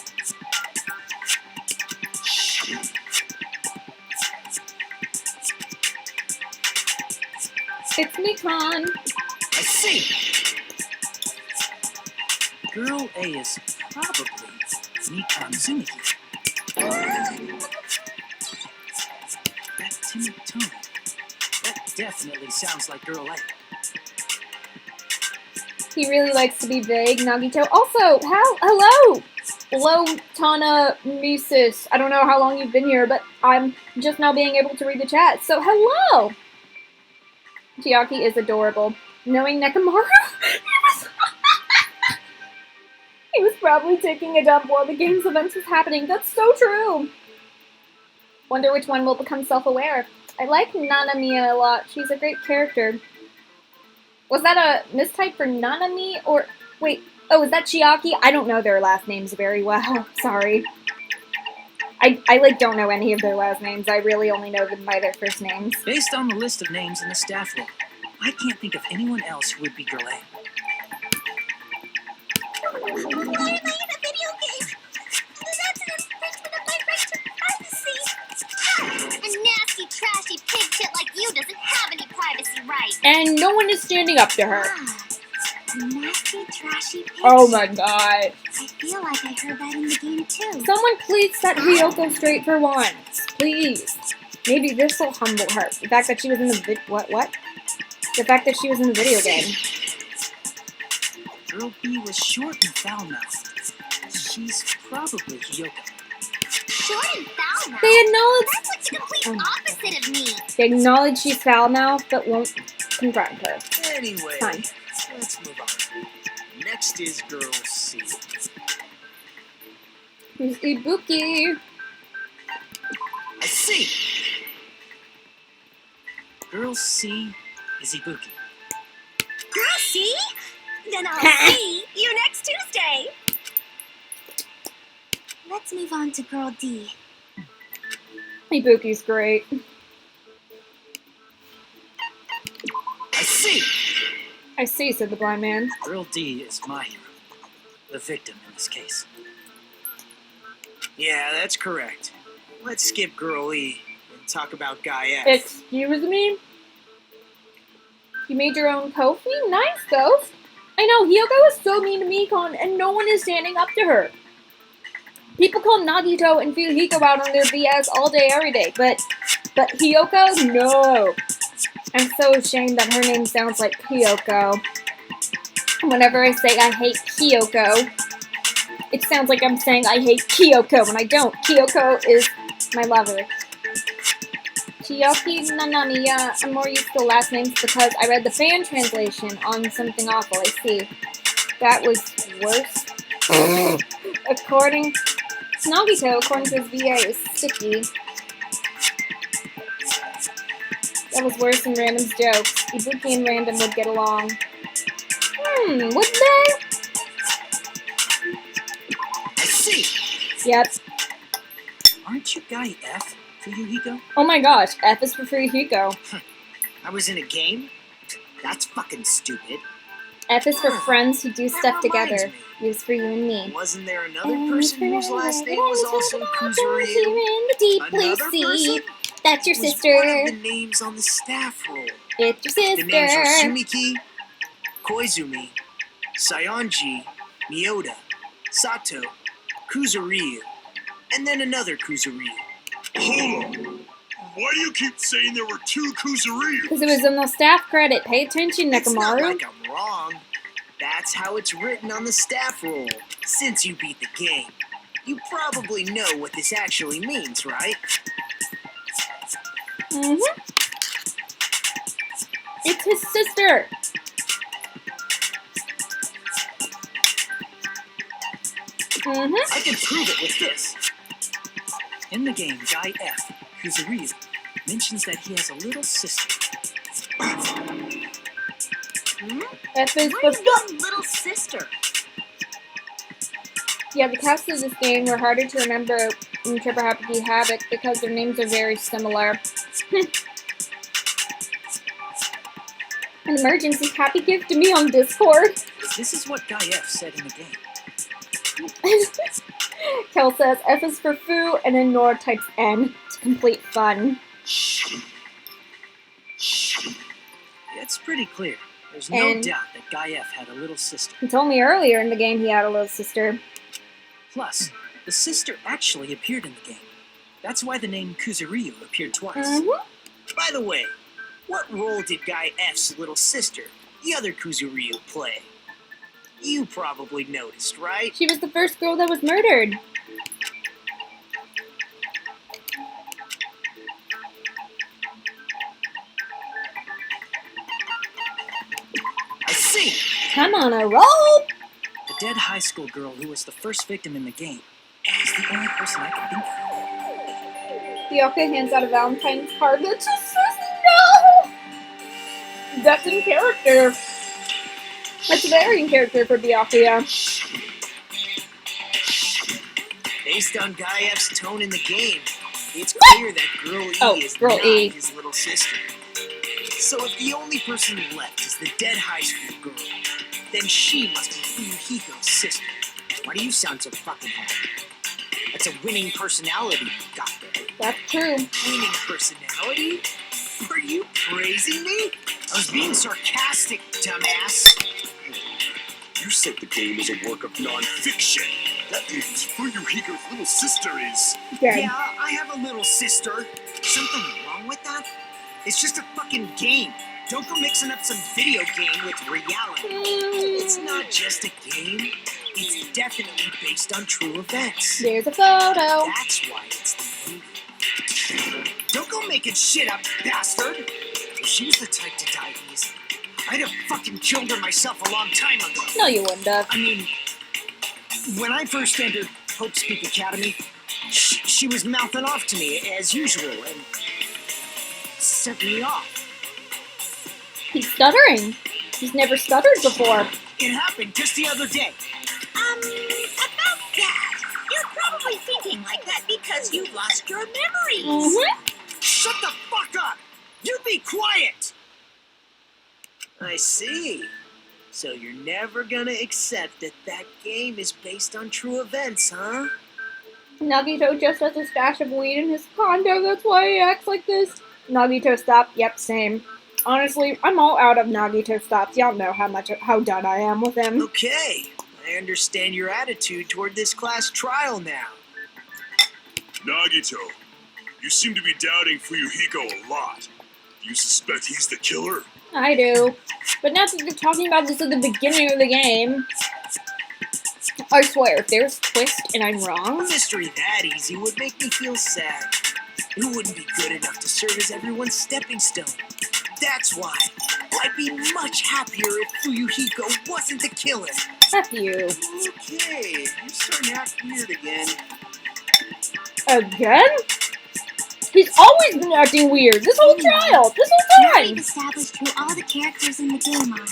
H: It's Nikon.
F: I see. Girl A is probably Nikon Zuniki. That timid tone. That definitely sounds like Girl A.
H: He really likes to be vague, Nagito. Also, hello! Hello, Tana Mises. I don't know how long you've been here, but I'm just now being able to read the chat. So, hello! Chiaki is adorable. Knowing Nekomaru, he was probably taking a dump while the game's events was happening. That's so true! Wonder which one will become self-aware. I like Nanamiya a lot. She's a great character. Was that a mistype for Nanami, or... Wait, oh, is that Chiaki? I don't know their last names very well. Sorry. I like don't know any of their last names. I really only know them by their first names.
F: Based on the list of names in the staff roll, I can't think of anyone else who would be girl A.
J: Why am I in a video game? That's an infringement of my right to privacy. A nasty, trashy pig shit like you doesn't have any privacy rights.
H: And no one is standing up to her.
J: A nasty, trashy pig
H: Oh my
J: shit.
H: god.
J: I feel like I heard that in the game too.
H: Someone please set Hiyoko straight for once. Please. Maybe this will humble her. The fact that she was in the what? The fact that she was in the video game.
F: Girl B was short and foul-mouthed. She's probably Hiyoko.
J: Short and foul-mouthed?
H: They acknowledge.
J: That's like the complete opposite of me.
H: They acknowledge she's foul-mouthed, but won't confront her.
F: Anyway,
H: Fine.
F: let's move on. Next is girl C.
H: Who's Ibuki?
F: I see. Girl C is Ibuki.
I: Girl, see? Then I'll see you next Tuesday.
J: Let's move on to girl D.
H: Ibuki's great.
F: I see.
H: I see, said the blind man.
F: Girl D is my hero. The victim in this case. Yeah, that's correct. Let's skip Girl E and talk about Guy F.
H: Excuse me? You made your own Kofi? Nice, Ghost. I know, Hiyoko is so mean to Mikon, and no one is standing up to her. People call Nagito and Fuyuhiko out on their BS all day, every day, but Hiyoko? No. I'm so ashamed that her name sounds like Hiyoko. Whenever I say I hate Hiyoko, it sounds like I'm saying I hate Kyoko, and I don't. Kyoko is my lover. Chiyoki Nanamiya. I'm more used to last names because I read the fan translation on Something Awful. I see. That was worse. According to Nagito, according to his VA, is sticky. That was worse than Random's jokes. Ibuki and Random would get along. Would they?
F: I see.
H: Yep.
F: Aren't you Guy F, Fuyuhiko?
H: Oh my gosh, F is for Fuyuhiko.
F: I was in a game? That's fucking stupid.
H: F is for friends who do stuff
F: reminds
H: together.
F: me.
H: It's for you and me.
F: Wasn't there another person whose last name was also Kuzuryu?
H: Here in the deep blue
F: Another
H: sea.
F: person?
H: That's your
F: It was
H: sister.
F: one of the names on the staff roll.
H: It's your
F: The names
H: sister.
F: are Sumiki, Koizumi, Sayonji, Miyoda, Sato, Kuzuryu, and then another Kuzuryu.
K: Hold on. Why do you keep saying there were two Kuzuryus?
H: Because it was in the staff credit. Pay attention,
F: It's not
H: Nekomaru.
F: like I'm wrong. That's how it's written on the staff roll. Since you beat the game, you probably know what this actually means, right?
H: It's his sister.
F: I can prove it with this. In the game, Guy F, Kuzuryu, mentions that he has a little sister.
H: F is
I: What
H: for...
I: do you mean, little sister?
H: Yeah, the cast of this game were harder to remember in Triple Happy Havoc because their names are very similar. An emergency happy gift to me on Discord.
F: This is what Guy F said in the game.
H: Kel says F is for foo, and then Nora types N to complete fun.
F: It's pretty clear. There's no
H: And-
F: doubt that Guy F had a little sister.
H: He told me earlier in the game he had a little sister.
F: Plus, the sister actually appeared in the game. That's why the name Kuzuryu appeared twice. By the way, what role did Guy F's little sister, the other Kuzuryu, play? You probably noticed, right?
H: She was the first girl that was murdered.
F: I see!
H: Come on a roll!
F: The dead high school girl who was the first victim in the game is the only person I can think of.
H: Byakuya hands out a Valentine's card that just says no! That's in character. That's very in character for Byakuya.
F: Based on Guy F's tone in the game, it's clear that Girl E is
H: Girl
F: not
H: E.
F: his little sister. So if the only person left is the dead high school girl, then she must be Fuyuhiko's sister. Why do you sound so fucking happy? That's a winning personality you got there.
H: That's true.
F: Winning personality? Were you praising me? I was being sarcastic, dumbass.
K: You said the game is a work of non-fiction. That means Fuyuhiko's little sister is...
H: Dead.
F: Yeah, I have a little sister. Something wrong with that? It's just a fucking game. Don't go mixing up some video game with reality. It's not just a game. It's definitely based on true events.
H: There's a photo.
F: That's why it's the movie. Don't go making shit up, bastard. If she was the type to die easy, I'd have fucking killed her myself a long time ago.
H: No, you wouldn't have.
F: I mean, when I first entered Hope Speak Academy, she was mouthing off to me as usual and set me off.
H: He's stuttering. He's never stuttered before.
F: It happened just the other day.
I: About that, you're probably thinking like that because you lost your memories.
H: Mm-hmm.
F: Shut the fuck up! You be quiet! I see. So you're never gonna accept that that game is based on true events, huh?
H: Nagito just has a stash of weed in his condo. That's why he acts like this. Nagito stop. Yep, same. Honestly, I'm all out of Nagito stops. Y'all know how done I am with him.
F: Okay, I understand your attitude toward this class trial now.
K: Nagito, you seem to be doubting Fuyuhiko a lot. Do you suspect he's the killer?
H: I do. But now that you're talking about this at the beginning of the game, I swear, if there's a twist and I'm
F: A
H: wrong...
F: mystery that easy would make me feel sad. It wouldn't be good enough to serve as everyone's stepping stone. That's why I'd be much happier if Fuyuhiko wasn't the killer.
H: F you.
F: Okay, you're starting to act weird again.
H: Again? He's always been acting weird. This whole trial. This whole
J: Now we've
H: time.
J: established who all the characters in the game are.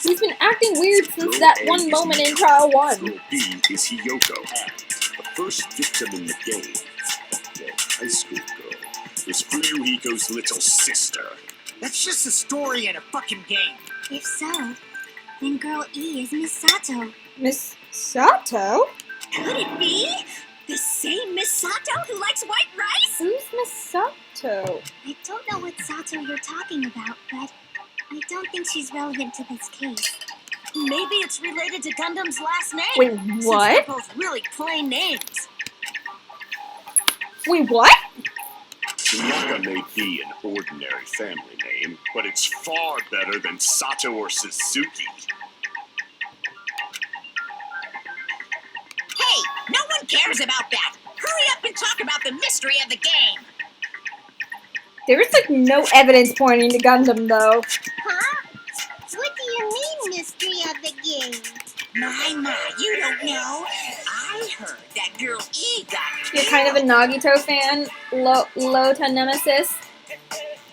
H: He's been acting weird since that one moment in trial 1.
K: Girl B is Hiyoko, and the first victim in the game, the high school girl, is Fuyuhiko's little sister.
F: That's just a story in a fucking game.
J: If so, then Girl E is Miss Sato.
H: Miss Sato?
I: Could it be the same Miss Sato who likes white rice?
H: Who's Miss Sato?
J: I don't know what Sato you're talking about, but I don't think she's relevant to this case.
I: Maybe it's related to Gundam's last name.
H: Wait,
I: Since
H: what?
I: they're both really plain names.
H: Wait, what?
K: Tanaka may be an ordinary family name, but it's far better than Sato or Suzuki.
I: Hey, no one cares about that. Hurry up and talk about the mystery of the game.
H: There's like no evidence pointing to Gundam though.
J: Huh? What do you mean, mystery of the game?
I: My, you don't know. I heard that Girl E got
H: You're kind of a Nagito fan, Lota Nemesis.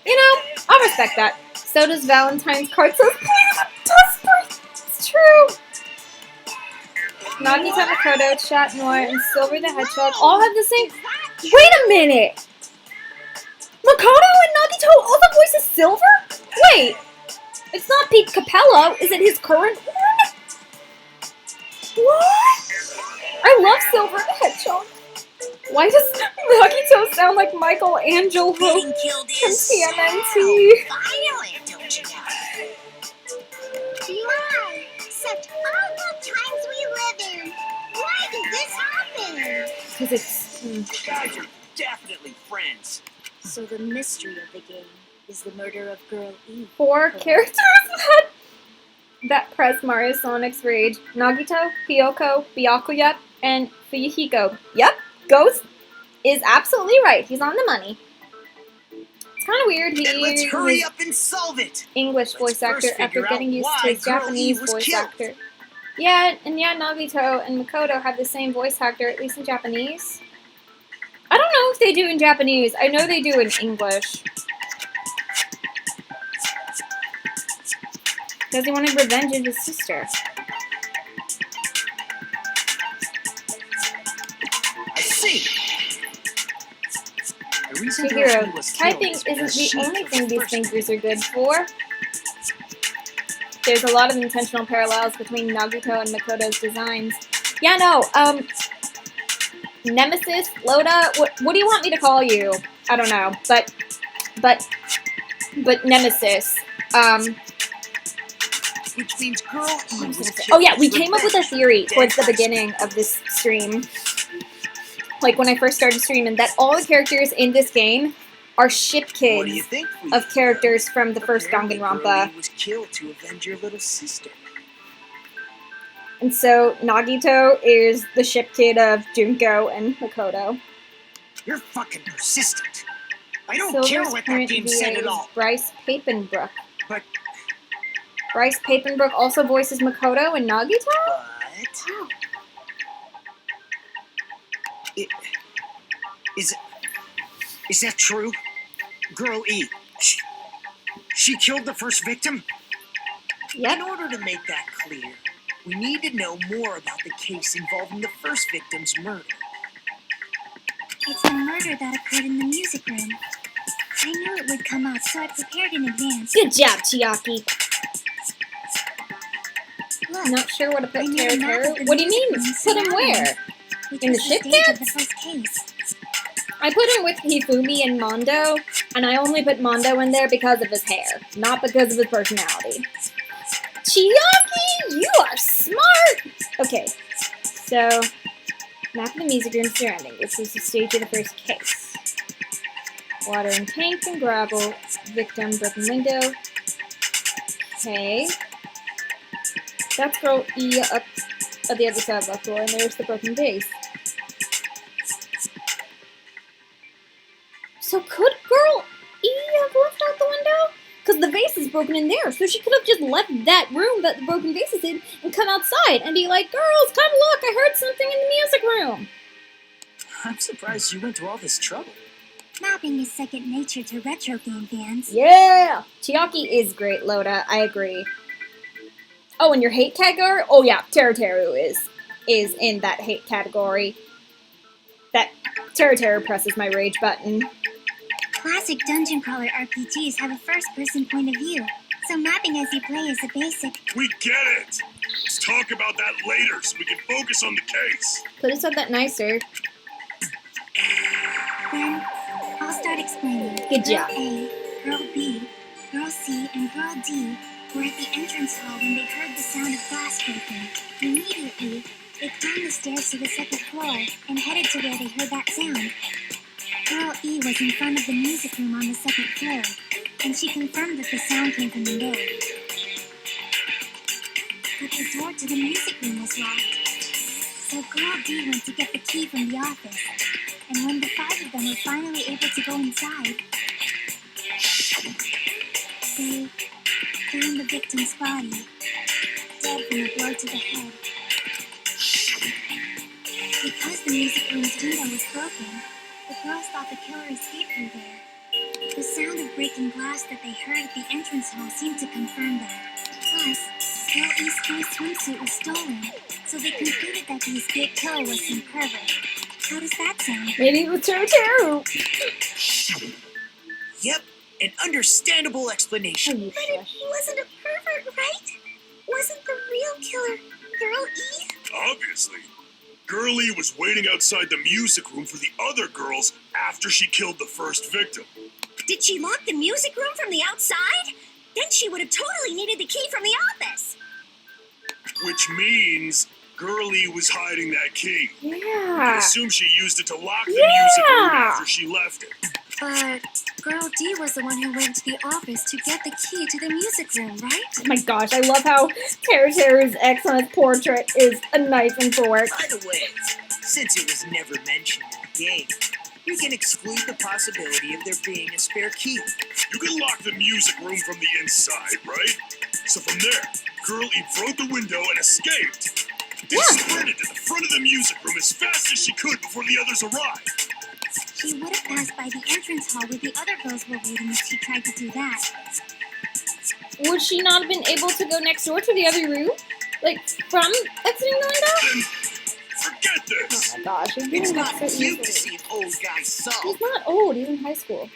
H: You know, I'll respect that. So does Valentine's card. So please, I'm desperate. It's true. Nagito, Makoto, Chat Noir, and Silver the Hedgehog all have the same... Wait a minute! Makoto and Nagito also voices Silver? Wait, it's not Pete Capello. Is it his current one? What? I love Silver the Hedgehog. Why does Nagito sound like Michelangelo from
I: Getting killed is
H: TMNT?
I: violent, don't you know?
J: Mom, such awful times we live in. Why did this happen?
H: Because it's...
F: You guys are definitely friends.
L: So the mystery of the game is the murder of Girl E.
H: 4 characters that press Mario Sonic's rage. Nagito, Hiyoko, Byakuya, and Fuyuhiko. Yep, Ghost is absolutely right. He's on the money. It's kind of weird.
F: Then let's hurry
H: He's
F: up and solve it.
H: English voice
F: Let's
H: actor
F: first
H: after
F: figure
H: getting
F: out
H: used to
F: why
H: his
F: Girl E
H: Japanese
F: was
H: voice
F: killed.
H: actor. Yeah, Nagito and Makoto have the same voice actor, at least in Japanese. I don't know if they do in Japanese. I know they do in English. Because he wanted revenge of his sister. Chihiro, typing isn't the only thing these thinkers are good for. There's a lot of intentional parallels between Nagito and Makoto's designs. Yeah, no, Nemesis, Loda, what do you want me to call you? I don't know, but Nemesis,
I: Which means Girl E was killed.
H: oh yeah, we came up with a theory towards the beginning of this stream, like when I first started streaming, that all the characters in this game are ship
I: What do you
H: kids
I: think?
H: of characters from the first
I: Apparently, Girl
H: Danganronpa.
I: E was killed to avenge your little sister.
H: And so Nagito is the ship kid of Junko and Makoto.
I: You're fucking persistent. I don't
H: Silver's
I: care what that
H: current
I: game
H: VA
I: said at
H: is
I: all.
H: Bryce Papenbrook.
I: But-
H: Bryce Papenbrook also voices Makoto and Nagito?
I: What?
H: Wow.
I: Is that true? Girl E, she killed the first victim?
H: Yep.
I: In order to make that clear, we need to know more about the case involving the first victim's murder.
J: It's the murder that occurred in the music room. I knew it would come out, so I prepared in advance.
H: Good job, Chiaki.
J: Look,
H: Not sure what to put
J: I made a map
H: Teru.
J: of the
H: What do you mean?
J: music room
H: Put him
J: surrounding
H: where?
J: it, which
H: In the
J: was
H: ship
J: stage of
H: kids?
J: the first case.
H: I put him with Hifumi and Mondo, and I only put Mondo in there because of his hair, not because of his personality. Chiaki, you are smart! Okay, so, map of the music room surrounding. This is the stage of the first case. Water and tank and gravel. Victim, broken window. Okay. That's Girl E up at the other side of the floor, and there's the broken vase. So could Girl E have left out the window? Because the vase is broken in there, so she could have just left that room that the broken vase is in and come outside and be like, girls, come look, I heard something in the music room.
I: I'm surprised you went to all this trouble.
J: Mapping is second nature to retro game fans.
H: Yeah! Chiaki is great, Loda, I agree. Oh, and your hate category? Oh yeah, Teru is in that hate category. That Teru presses my rage button.
J: Classic dungeon crawler RPGs have a first-person point of view, so mapping as you play is a basic.
K: We get it. Let's talk about that later so we can focus on the case.
H: Could have said that nicer.
J: Then, I'll start explaining.
H: Good job.
J: Girl A, Girl B, Girl C, and Girl D were at the entrance hall when they heard the sound of glass breaking. Immediately, they climbed the stairs to the second floor and headed to where they heard that sound. Girl E was in front of the music room on the second floor, and she confirmed that the sound came from the door. But the door to the music room was locked. So Girl D went to get the key from the office, and when the five of them were finally able to go inside, they found the victim's body, dead from a blow to the head. Because the music room's window was broken, the girls thought the killer escaped through there. The sound of breaking glass that they heard at the entrance hall seemed to confirm that. Plus, Girl E's gray swimsuit was stolen, so they concluded that the escaped killer was some pervert. How does that sound?
H: Maybe it was Teru.
I: Yep, an understandable explanation.
H: Oh,
J: But it wasn't a pervert, right? Wasn't the real killer Girl E?
K: Obviously. Girlie was waiting outside the music room for the other girls after she killed the first victim.
I: Did she lock the music room from the outside? Then she would have totally needed the key from the office.
K: Which means Girlie was hiding that key. I
H: Yeah.
K: assume she used it to lock the music room
H: Yeah.
K: after she left it.
J: But Girl D was the one who went to the office to get the key to the music room, right?
H: Oh my gosh, I love how Teru's ex on his portrait is a knife and fork.
I: By the way, since it was never mentioned in the game, we can exclude the possibility of there being a spare key.
K: You can lock the music room from the inside, right? So from there, Girlie broke the window and escaped. They sprinted to the front of the music room as fast as she could before the others arrived.
J: She would have passed by the entrance hall where the other girls were waiting if she tried to do that.
H: Would she not have been able to go next door to the other room? Like, from exiting the window?
K: Then forget Get this!
H: Oh my gosh, he's doing
F: It's
H: that
F: not
H: so
F: cute to
H: easily.
F: see an old guy sulk.
H: He's not old, he's in high school.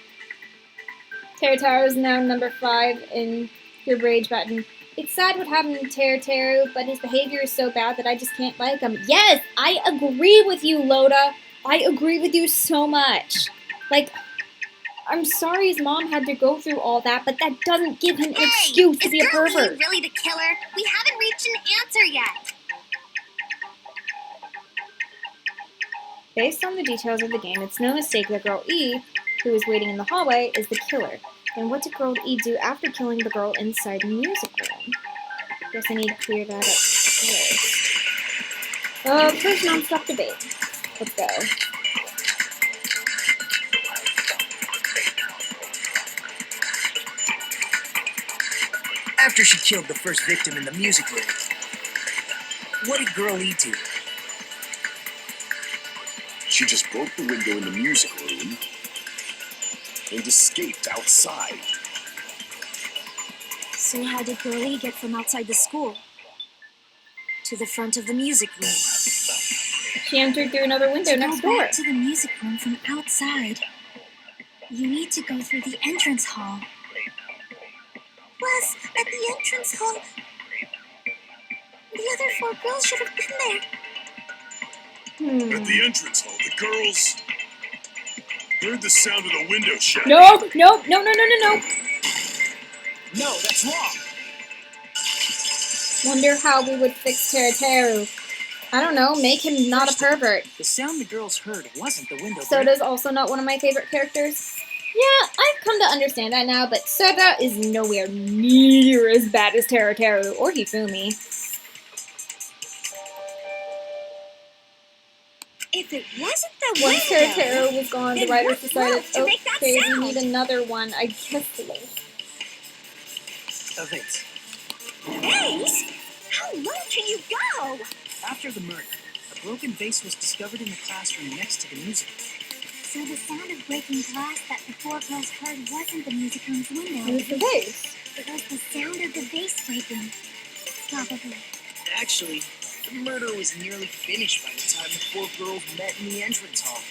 H: Teru is now number 5 in your rage button. It's sad what happened to Teru, but his behavior is so bad that I just can't like him. Yes, I agree with you, Loda. I agree with you so much. Like, I'm sorry his mom had to go through all that, but that doesn't give him an excuse to be a
J: Girl E
H: pervert.
J: really the killer? We haven't reached an answer yet.
H: Based on the details of the game, it's no mistake that Girl E, who is waiting in the hallway, is the killer. Then what did Girl E do after killing the girl inside the music room? Guess I need to clear that up first. First non-stop debate. Let's go.
I: After she killed the first victim in the music room, what did Girl E do?
K: She just broke the window in the music room and escaped outside.
L: So how did Girl E get from outside the school to the front of the music room?
H: She entered through another window next
J: To go
H: door.
J: back to the music room from outside, you need to go through the entrance hall. Plus, at the entrance hall, the other 4 girls should have been there.
K: At the entrance hall, the girls heard the sound of the window shut.
H: No.
I: No, that's wrong.
H: Wonder how we would fix Teru. I don't know, make him not a pervert.
I: The sound the girls heard wasn't the window.
H: Soda's also not one of my favorite characters. Yeah, I've come to understand that now, but Soda is nowhere near as bad as Teru or Hifumi.
J: If it wasn't the
H: Once
J: window,
H: Teru was gone, the
J: then
H: writers
J: what
H: decided,
J: broke to make that
H: okay, we
J: sound?
H: need another one. I guess so.
I: A vase.
J: Ace? How low can you go?
I: After the murder, a broken vase was discovered in the classroom next to the music room.
J: So the sound of breaking glass that the 4 girls heard wasn't the music room's window.
H: It was the vase.
J: It was the sound of the vase breaking. Probably.
I: Actually, the murder was nearly finished by the time the 4 girls met in the entrance hall.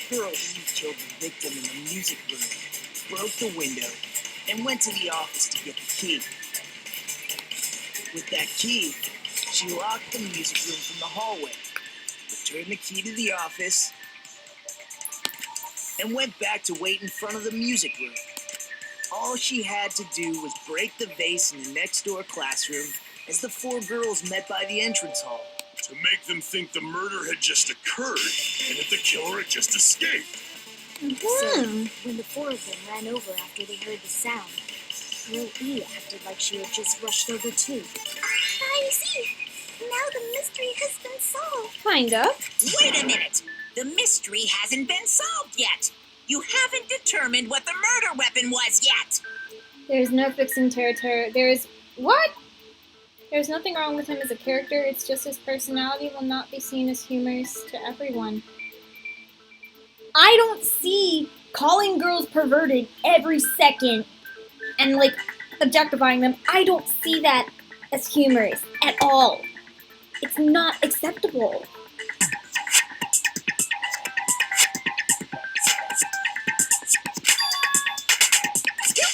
I: Girl E killed the victim in the music room, broke the window, and went to the office to get the key. With that key, she locked the music room from the hallway, returned the key to the office, and went back to wait in front of the music room. All she had to do was break the vase in the next door classroom as the 4 girls met by the entrance hall.
K: To make them think the murder had just occurred and that the killer had just escaped.
L: So, when the 4 of them ran over after they heard the sound, Girl E acted like she had just rushed over too.
J: I see. Now the mystery has been solved.
H: Kind of.
I: Wait a minute! The mystery hasn't been solved yet! You haven't determined what the murder weapon was yet!
H: There's no fixing Teru. There's... What? There's nothing wrong with him as a character, it's just his personality will not be seen as humorous to everyone. I don't see calling girls perverted every second and, like, objectifying them. I don't see that as humorous at all. It's not acceptable.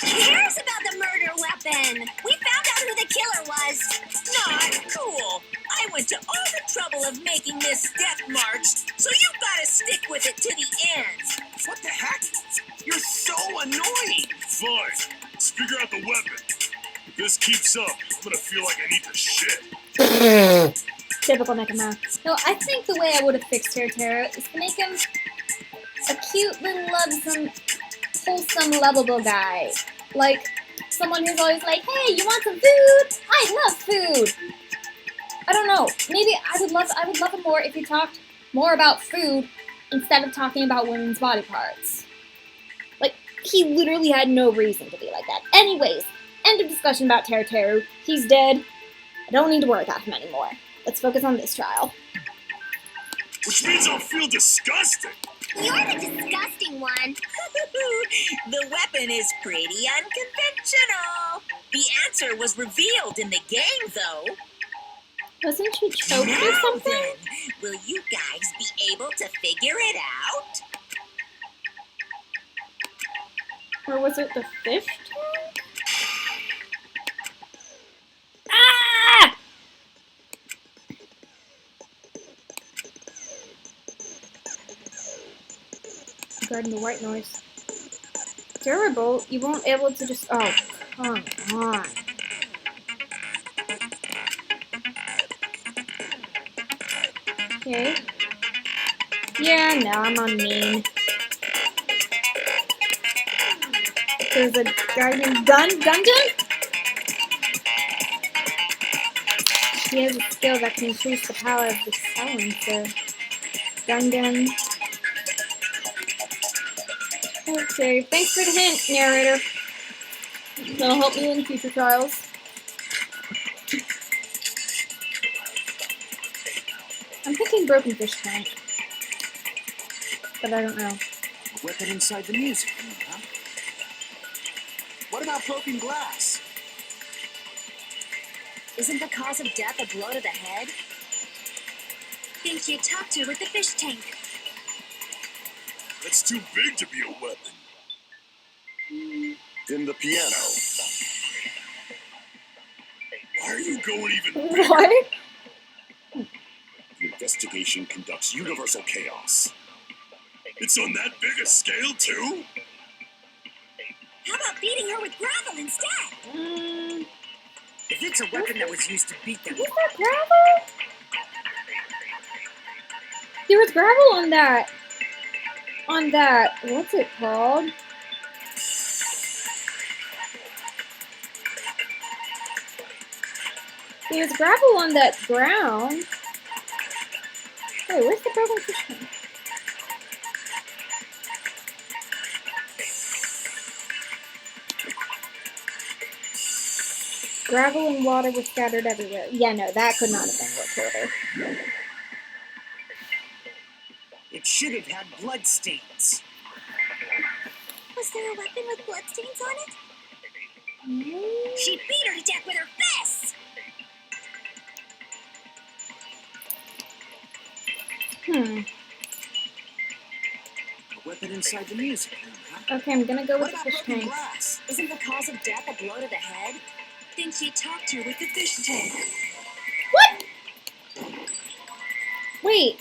J: Who cares about the murder weapon? We found out who the killer was.
I: Not cool! I went to all the trouble of making this death march, so you've gotta stick with it to the end! What the heck? You're so annoying!
K: Fine. Let's figure out the weapon. If this keeps up, I'm gonna feel like I need to shit.
H: Typical Nekama. No, I think the way I would have fixed Teru is to make him a cute little lovesome, wholesome, lovable guy. Like, someone who's always like, hey, you want some food? I love food. I don't know. Maybe I would love it more if he talked more about food instead of talking about women's body parts. Like, he literally had no reason to be like that. Anyways, end of discussion about Teru. He's dead. I don't need to worry about him anymore. Let's focus on this trial.
K: Which means I'll feel disgusting.
J: You're the disgusting one.
I: The weapon is pretty unconventional. The answer was revealed in the game, though.
H: Wasn't she choked or
I: Now
H: something?
I: then, will you guys be able to figure it out?
H: Or was it the fish tank? Ah! Regarding the white noise. Durable? You won't be able to just... Oh, come on. Okay. Yeah, no, I'm on mean. There's a guardian Gundam? He has a skill that can increase the power of the silencer. Gundam. Okay, thanks for the hint, narrator. That'll help me in future trials. I'm thinking broken fish tank. But I don't know.
F: A weapon inside the music room, huh? What about broken glass?
L: Isn't the cause of death a blow to the head? Think you talked her with the fish tank.
K: That's too big to be a weapon. Then the piano. Why are you going even bigger?
H: What?
K: The investigation conducts universal chaos. It's on that big a scale, too?
I: How about beating her with gravel instead?
F: If it's a weapon that was used to beat them,
H: Is that gravel? There was gravel on that. What's it called? There's gravel on that ground. Wait, where's the broken fish tank? Gravel and water were scattered everywhere. Yeah, no, that could not have been what killed her.
F: it should have had blood stains.
J: Was there a weapon with bloodstains on it?
I: She beat her to death with her fists!
F: A weapon inside the music room, huh?
H: Okay, I'm gonna go with
F: What
H: the
F: about
H: fish
F: broken
H: tank.
F: glass?
I: Isn't the cause of death a blow to the head?
L: Think you talked her with the fish tank.
H: What? Wait.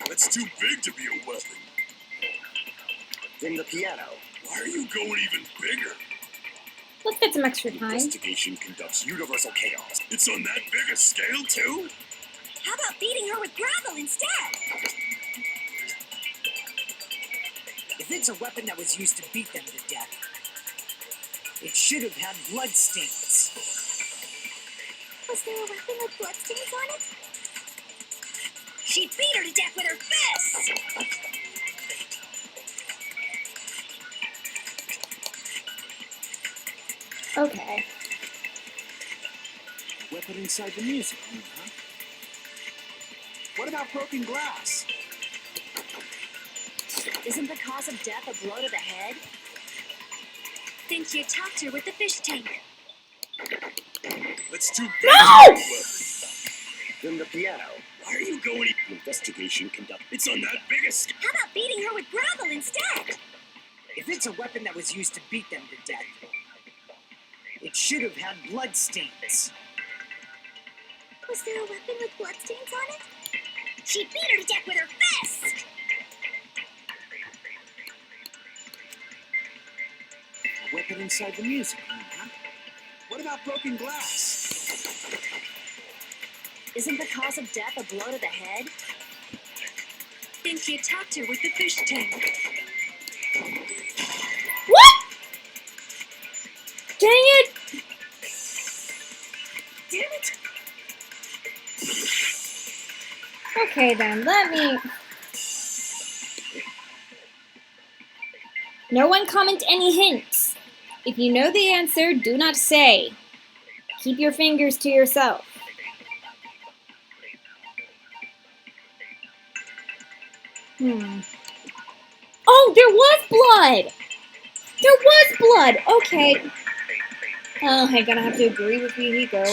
K: That's too big to be a weapon.
F: Then the piano.
K: Why are you going even bigger?
H: Let's get some extra time.
K: Investigation conducts universal chaos. It's on that big a scale, too?
I: How about beating her with gravel instead?
F: If it's a weapon that was used to beat them to death, it should have had blood stains.
J: Was there a weapon with bloodstains on it?
I: She beat her to death with her fists!
H: Okay.
F: A weapon inside the music room, huh? What about broken glass?
L: Isn't the cause of death a blow to the head? Think you talked her with the fish tank.
K: That's too big
H: No!
K: to be a weapon.
F: Then the piano.
K: Why are you going
F: Investigation conduct.
K: It's on that big a scale.
I: How about beating her with gravel instead?
F: If it's a weapon that was used to beat them to death, it should have had blood stains.
J: Was there a weapon with bloodstains on it?
I: She beat her to death with her fists!
F: A weapon inside the music room, huh? What about broken glass?
L: Isn't the cause of death a blow to the head? Think you talked her with the fish tank.
H: What? Dang it!
I: Damn it!
H: Okay then, let me... No one comment any hints. If you know the answer, do not say. Keep your fingers to yourself. Oh, there was blood! There was blood! Okay. Oh, I'm gonna have to agree with you, Hiko.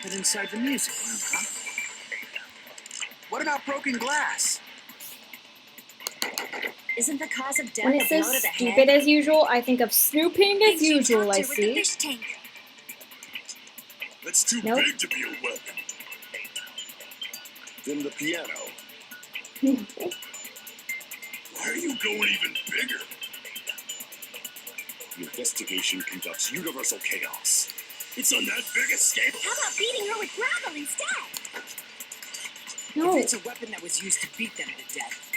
M: weapon inside the music room, huh? What about broken glass?
I: Isn't the cause of death
H: When
I: a
H: it says
I: blow to the
H: stupid
I: head?
H: as usual, I think of snooping as usual, I
I: With the
H: see.
I: fish tank.
K: That's too
H: Nope.
K: big to be a weapon. Then the piano. Why are you going even bigger? The investigation conducts universal chaos. It's on that big a scale.
I: How about beating her with gravel instead?
H: No.
M: If it's a weapon that was used to beat them to death,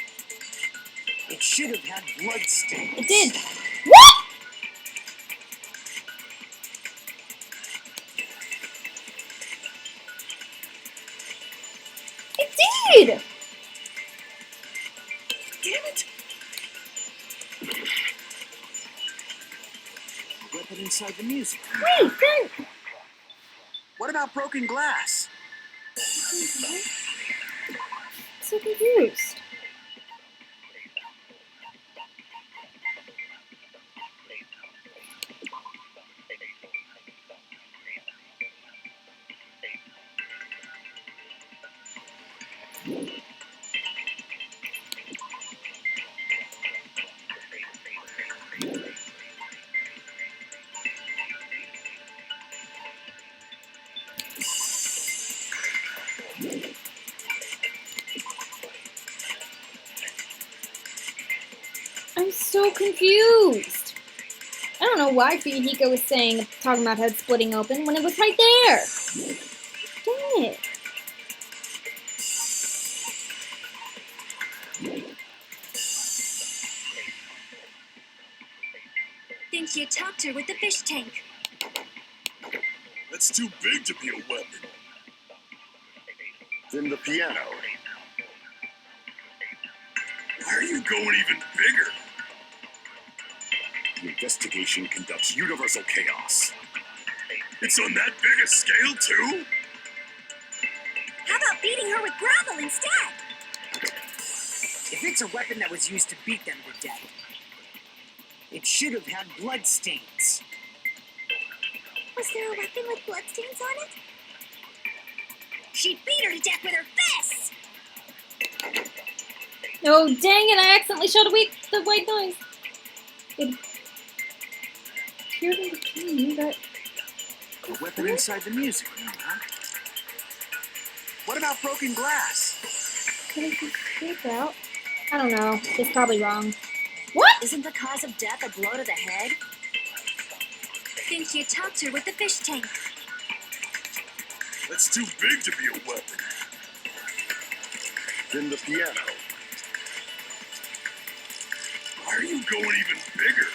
M: it should have had blood stains.
H: It did. What? It did!
M: Damn it! A weapon inside the music.
H: Wait, then.
M: What about broken glass?
H: So confused. I'm so confused. I don't know why Fuyuhiko was talking about head splitting open when it was right there. Dang it.
J: Think you topped her with the fish tank.
K: That's too big to be a weapon. Then the piano. Why are you going even bigger? The investigation conducts universal chaos. It's on that big a scale, too?
I: How about beating her with gravel instead?
M: If it's a weapon that was used to beat them to death, it should have had blood stains.
J: Was there a weapon with bloodstains on it?
I: She beat her to death with her fists!
H: Oh, dang it, I accidentally showed the white noise. It appeared in between, but...
M: A weapon inside the music room, huh? What about broken glass?
H: Could it be escape out? I don't know. It's probably wrong. What?
I: Isn't the cause of death a blow to the head?
J: Think you topped her with the fish tank.
K: That's too big to be a weapon. Then the piano. Why are you going even bigger?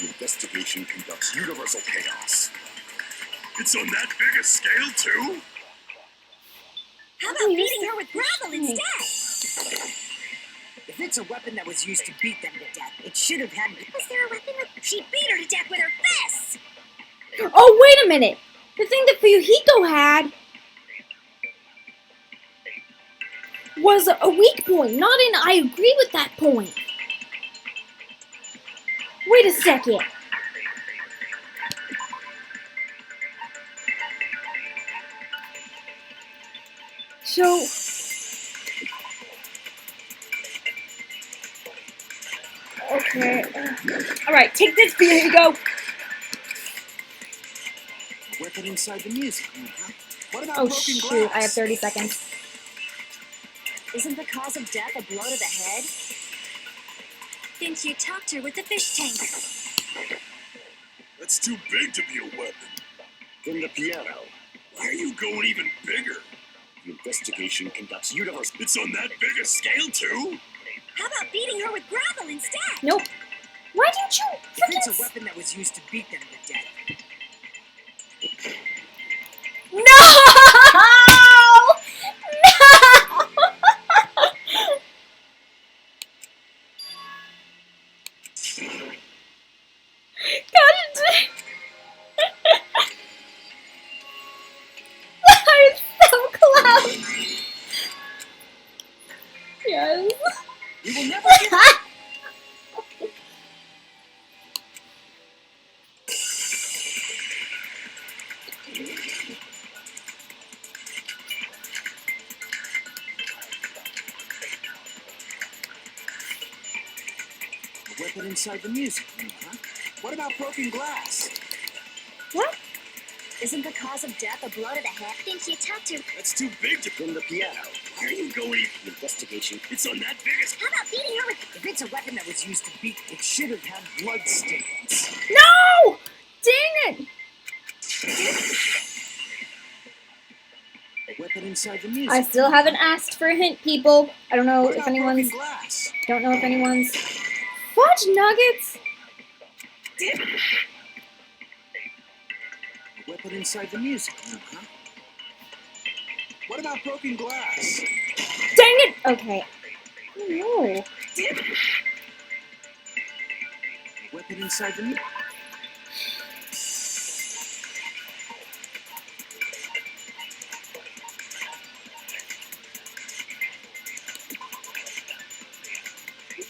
K: The investigation conducts universal chaos. It's on that big a scale, too?
I: How about beating her with gravel instead?
M: If it's a weapon that was used to beat them to death, it should have had...
I: Was there a weapon with... She beat her to death with her fists!
H: Oh, wait a minute! The thing that Fuyuhiko had was a weak point, not an I agree with that point. Wait a second. So... Okay. Alright, take this, Fuyuhiko.
M: A weapon inside the music room, huh? What about
H: Oh,
M: broken
H: shoot,
M: glass?
H: I have 30 seconds.
I: Isn't the cause of death a blow to the head?
J: Think you topped her with the fish tank.
K: That's too big to be a weapon. Then the piano. Why are you going even bigger? The investigation conducts universe. It's on that big a scale, too?
I: How about beating her with gravel instead?
H: Nope. Why didn't you
M: If it's
H: freaking...
M: a weapon that was used to beat them to death,
H: No! No! God, that is so close. Yes.
M: we will never give inside the music room, huh? What about broken glass?
H: What?
L: Isn't the cause of death a blow to the head?
J: Think you talked to...
K: That's too big to
M: From the piano.
K: Why are you going?
M: Investigation.
K: It's on that biggest.
J: How about beating her with...
M: If it's a weapon that was used to beat, it should have had blood stains.
H: No! Dang it!
M: A weapon inside the music.
H: I still haven't asked for a hint, people. I don't know
M: What
H: if
M: about
H: anyone's...
M: broken glass?
H: Don't know if anyone's... Fudge nuggets?
M: A weapon inside the music room, huh? What about broken glass?
H: Dang it! Okay. Oh, no.
M: A weapon inside the music.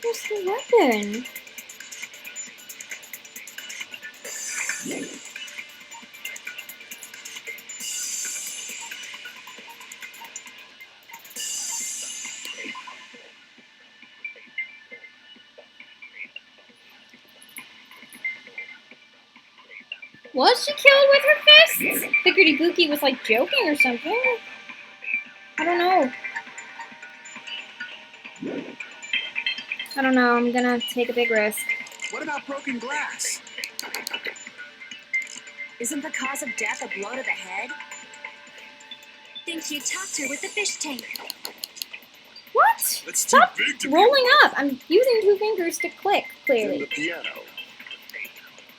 H: Where's the weapon? Was she killed with her fists? Figured Ibuki was like joking or something. I don't know. I don't know. I'm gonna take a big risk.
M: What about broken glass?
I: Isn't the cause of death a blow to the head?
J: Think you talked her with the fish tank.
H: What?
K: That's too
H: Stop
K: big to
H: rolling up. I'm using 2 fingers to click,
K: From
H: clearly.
K: the piano.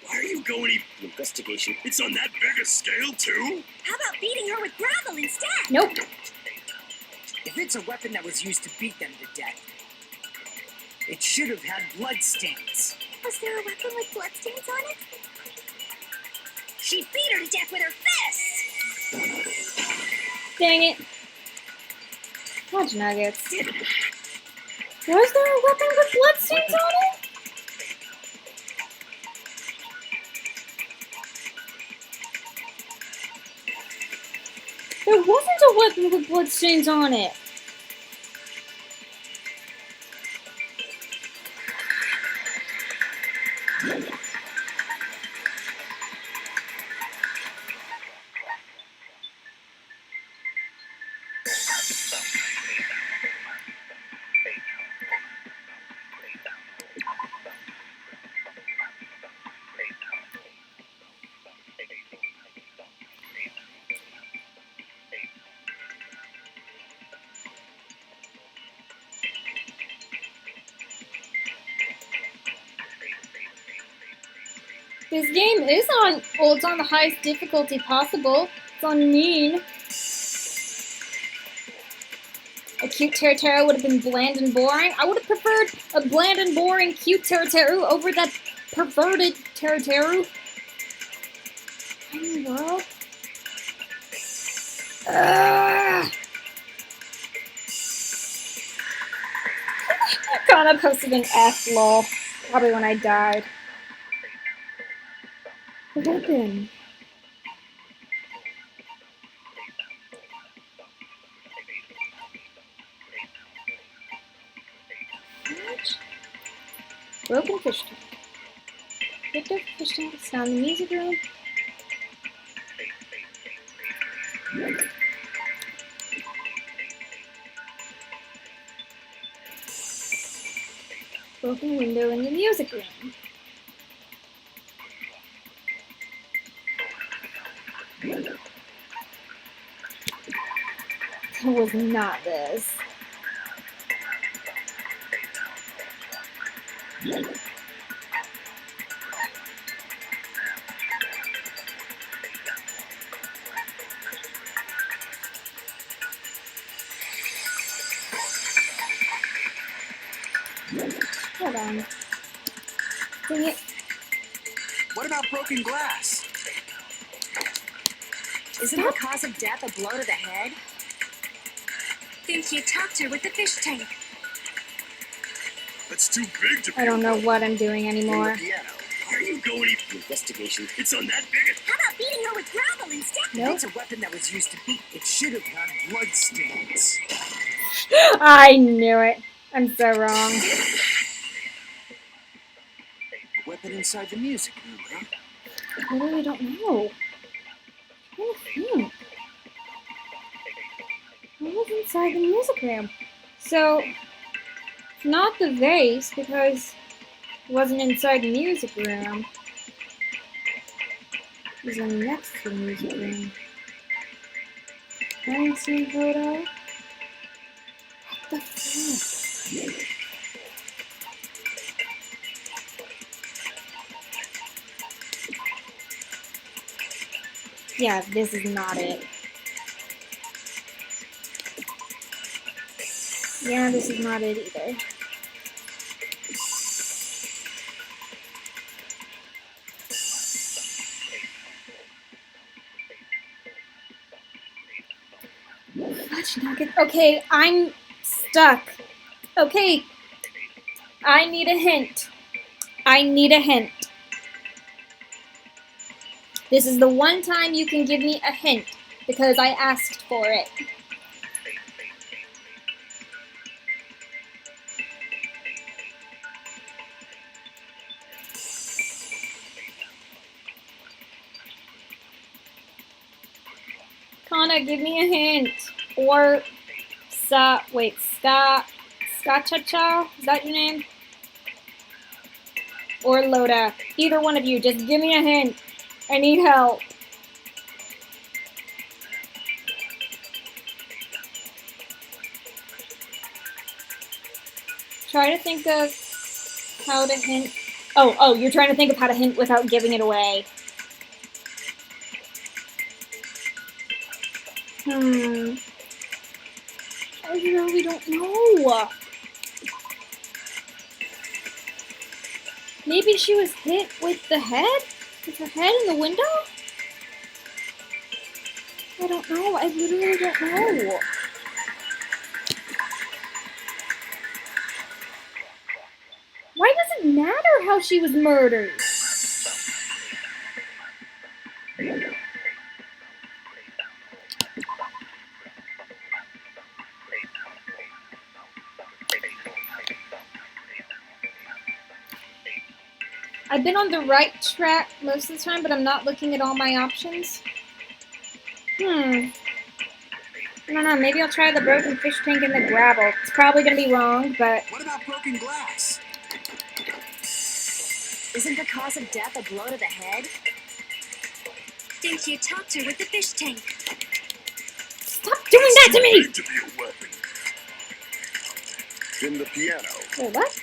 K: Why are you going?
M: Investigation.
K: It's on that big a scale too.
I: How about beating her with gravel instead?
H: Nope.
M: If it's a weapon that was used to beat them to death, it should have had blood stains.
J: Was there a weapon with bloodstains on it?
I: She beat her to death with her fists!
H: Dang it. Fudge nuggets. Was there a weapon with bloodstains on it? There wasn't a weapon with bloodstains on it. This game is on, well, it's on the highest difficulty possible. It's on mean. A cute Teru would have been bland and boring. I would have preferred a bland and boring cute Teru over that perverted Teru. What in the world? Kana posted an F, lol. Probably when I died. What happened? What? Broken fish tank. Picked up fish tank, found the music room. Broken window in the music room. It was not this. Hold on. Dang it.
M: What about broken glass?
I: Isn't the cause of death a blow to the head?
J: Think you talked her with the fish tank.
K: That's too big to
H: I don't know what I'm doing
M: From
H: anymore.
M: the piano.
K: Why are you going?
M: Investigation.
K: It's on that big.
I: How about beating her with gravel instead?
M: If
H: Nope.
M: it's a weapon that was used to beat, it should have had blood stains.
H: I knew it. I'm so wrong.
M: A weapon inside the music room, huh?
H: I literally don't know. I'm trying to think. What was inside the music room? So, not the vase, because it wasn't inside the music room. It was in next to the music room. Crime scene photo? What the fuck? Yeah, this is not it. Yeah, this is not it either. Fudge nugget. Okay, I'm stuck. Okay, I need a hint. I need a hint. This is the one time you can give me a hint, because I asked for it. Kana, give me a hint. Or Ska-cha-cha? Is that your name? Or Loda. Either one of you, just give me a hint. I need help. Try to think of how to hint. Oh, you're trying to think of how to hint without giving it away. I really don't know. Maybe she was hit with the head? With her head in the window? I don't know. I literally don't know. Why does it matter how she was murdered? I've been on the right track most of the time, but I'm not looking at all my options. I don't know, maybe I'll try the broken fish tank and the gravel. It's probably gonna be wrong, but...
M: What about broken glass? Isn't the cause of death a blow to the head?
J: Think you topped her with the fish tank.
H: Stop doing that to me!
K: To be a weapon. Then the piano.
H: Wait, what?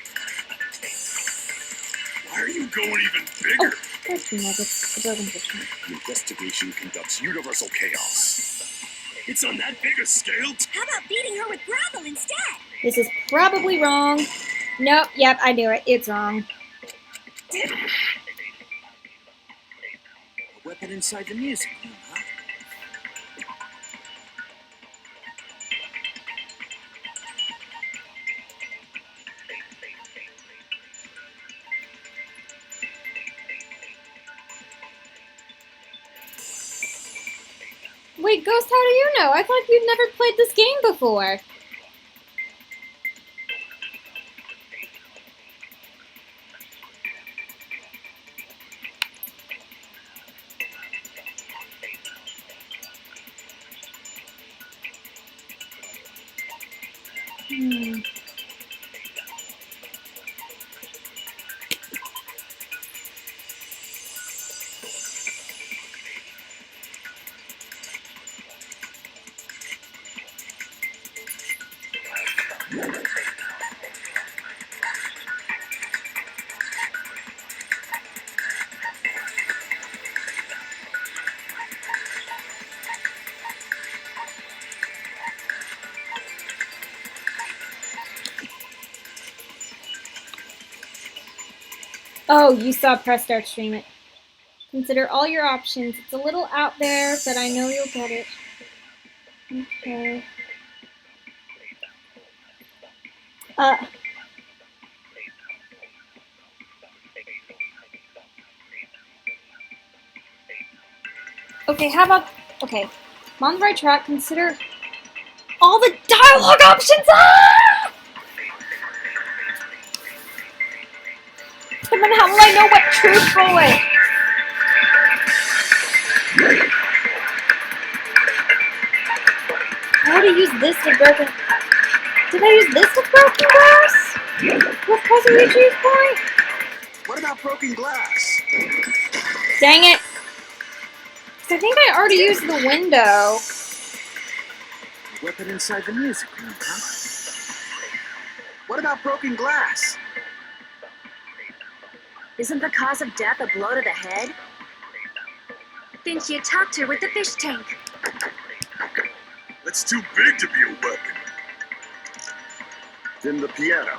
K: Why are you going even bigger?
H: There's the nuggets. The broken fish tank.
K: The investigation conducts universal chaos. It's on that big a scale?
I: How about beating her with gravel instead?
H: This is probably wrong. Nope, yep, I knew it. It's wrong.
M: A weapon inside the music room, huh?
H: Wait, Ghost, how do you know? I thought you'd never played this game before. Oh, you saw Press Start stream it. Consider all your options. It's a little out there, but I know you'll get it. Okay. Okay, how about... Okay. I'm on the right track. Consider all the dialogue options! Ah! But then how will I know what truthful is? I already used this with broken... Did I use this with broken glass? With causing me choose point?
M: What about broken glass?
H: Dang it. I think I already used the window.
M: A weapon inside the music room, huh? What about broken glass?
L: Isn't the cause of death a blow to the head? Then she attacked her with the fish tank.
K: That's too big to be a weapon. Then the piano.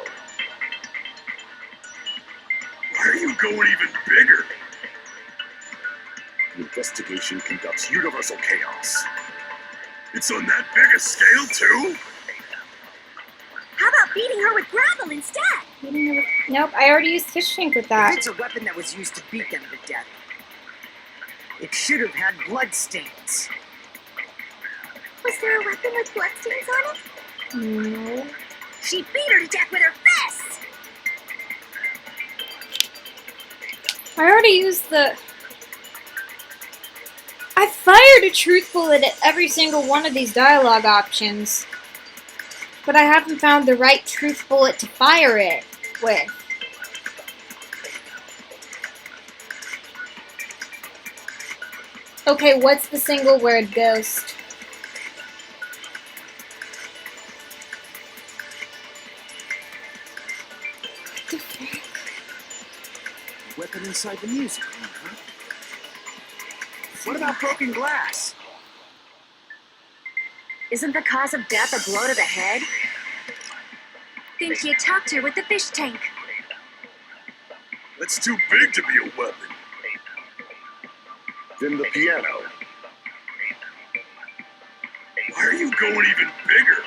K: Why are you going even bigger? The investigation conducts universal chaos. It's on that big a scale, too?
I: How about beating her with gravel instead?
H: Nope, I already used fish tank with
M: If
H: that.
M: it's a weapon that was used to beat them to death, it should have had blood stains.
J: Was there a weapon with bloodstains on it?
H: No.
I: She beat her to death with her fists!
H: I already used the... I fired a truth bullet at every single one of these dialogue options. But I haven't found the right truth bullet to fire it with. Okay, what's the single word ghost?
M: Weapon inside the music room, huh? What about broken glass?
L: Isn't the cause of death a blow to the head? Then she attacked her with the fish tank.
K: That's too big to be a weapon. Then the piano. Why are you going even bigger?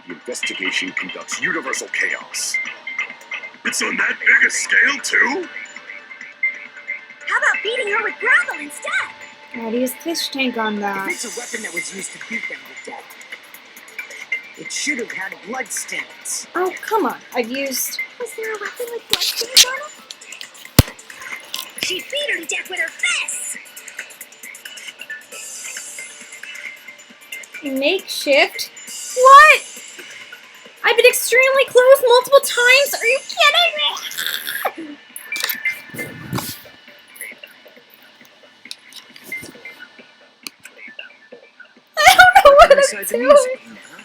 K: The investigation conducts universal chaos. It's on that big a scale, too?
I: How about beating her with gravel instead?
H: I already used fish tank on
M: If
H: that.
M: it's a weapon that was used to beat them to death, it should have had blood stains.
H: Oh, come on. I've used...
J: Was there a weapon with bloodstains on it?
I: She beat her to death with her fists!
H: Makeshift? What? I've been extremely close multiple times. Are you kidding me? I don't know what
M: Inside
H: I'm
M: the
H: doing.
M: music room, huh?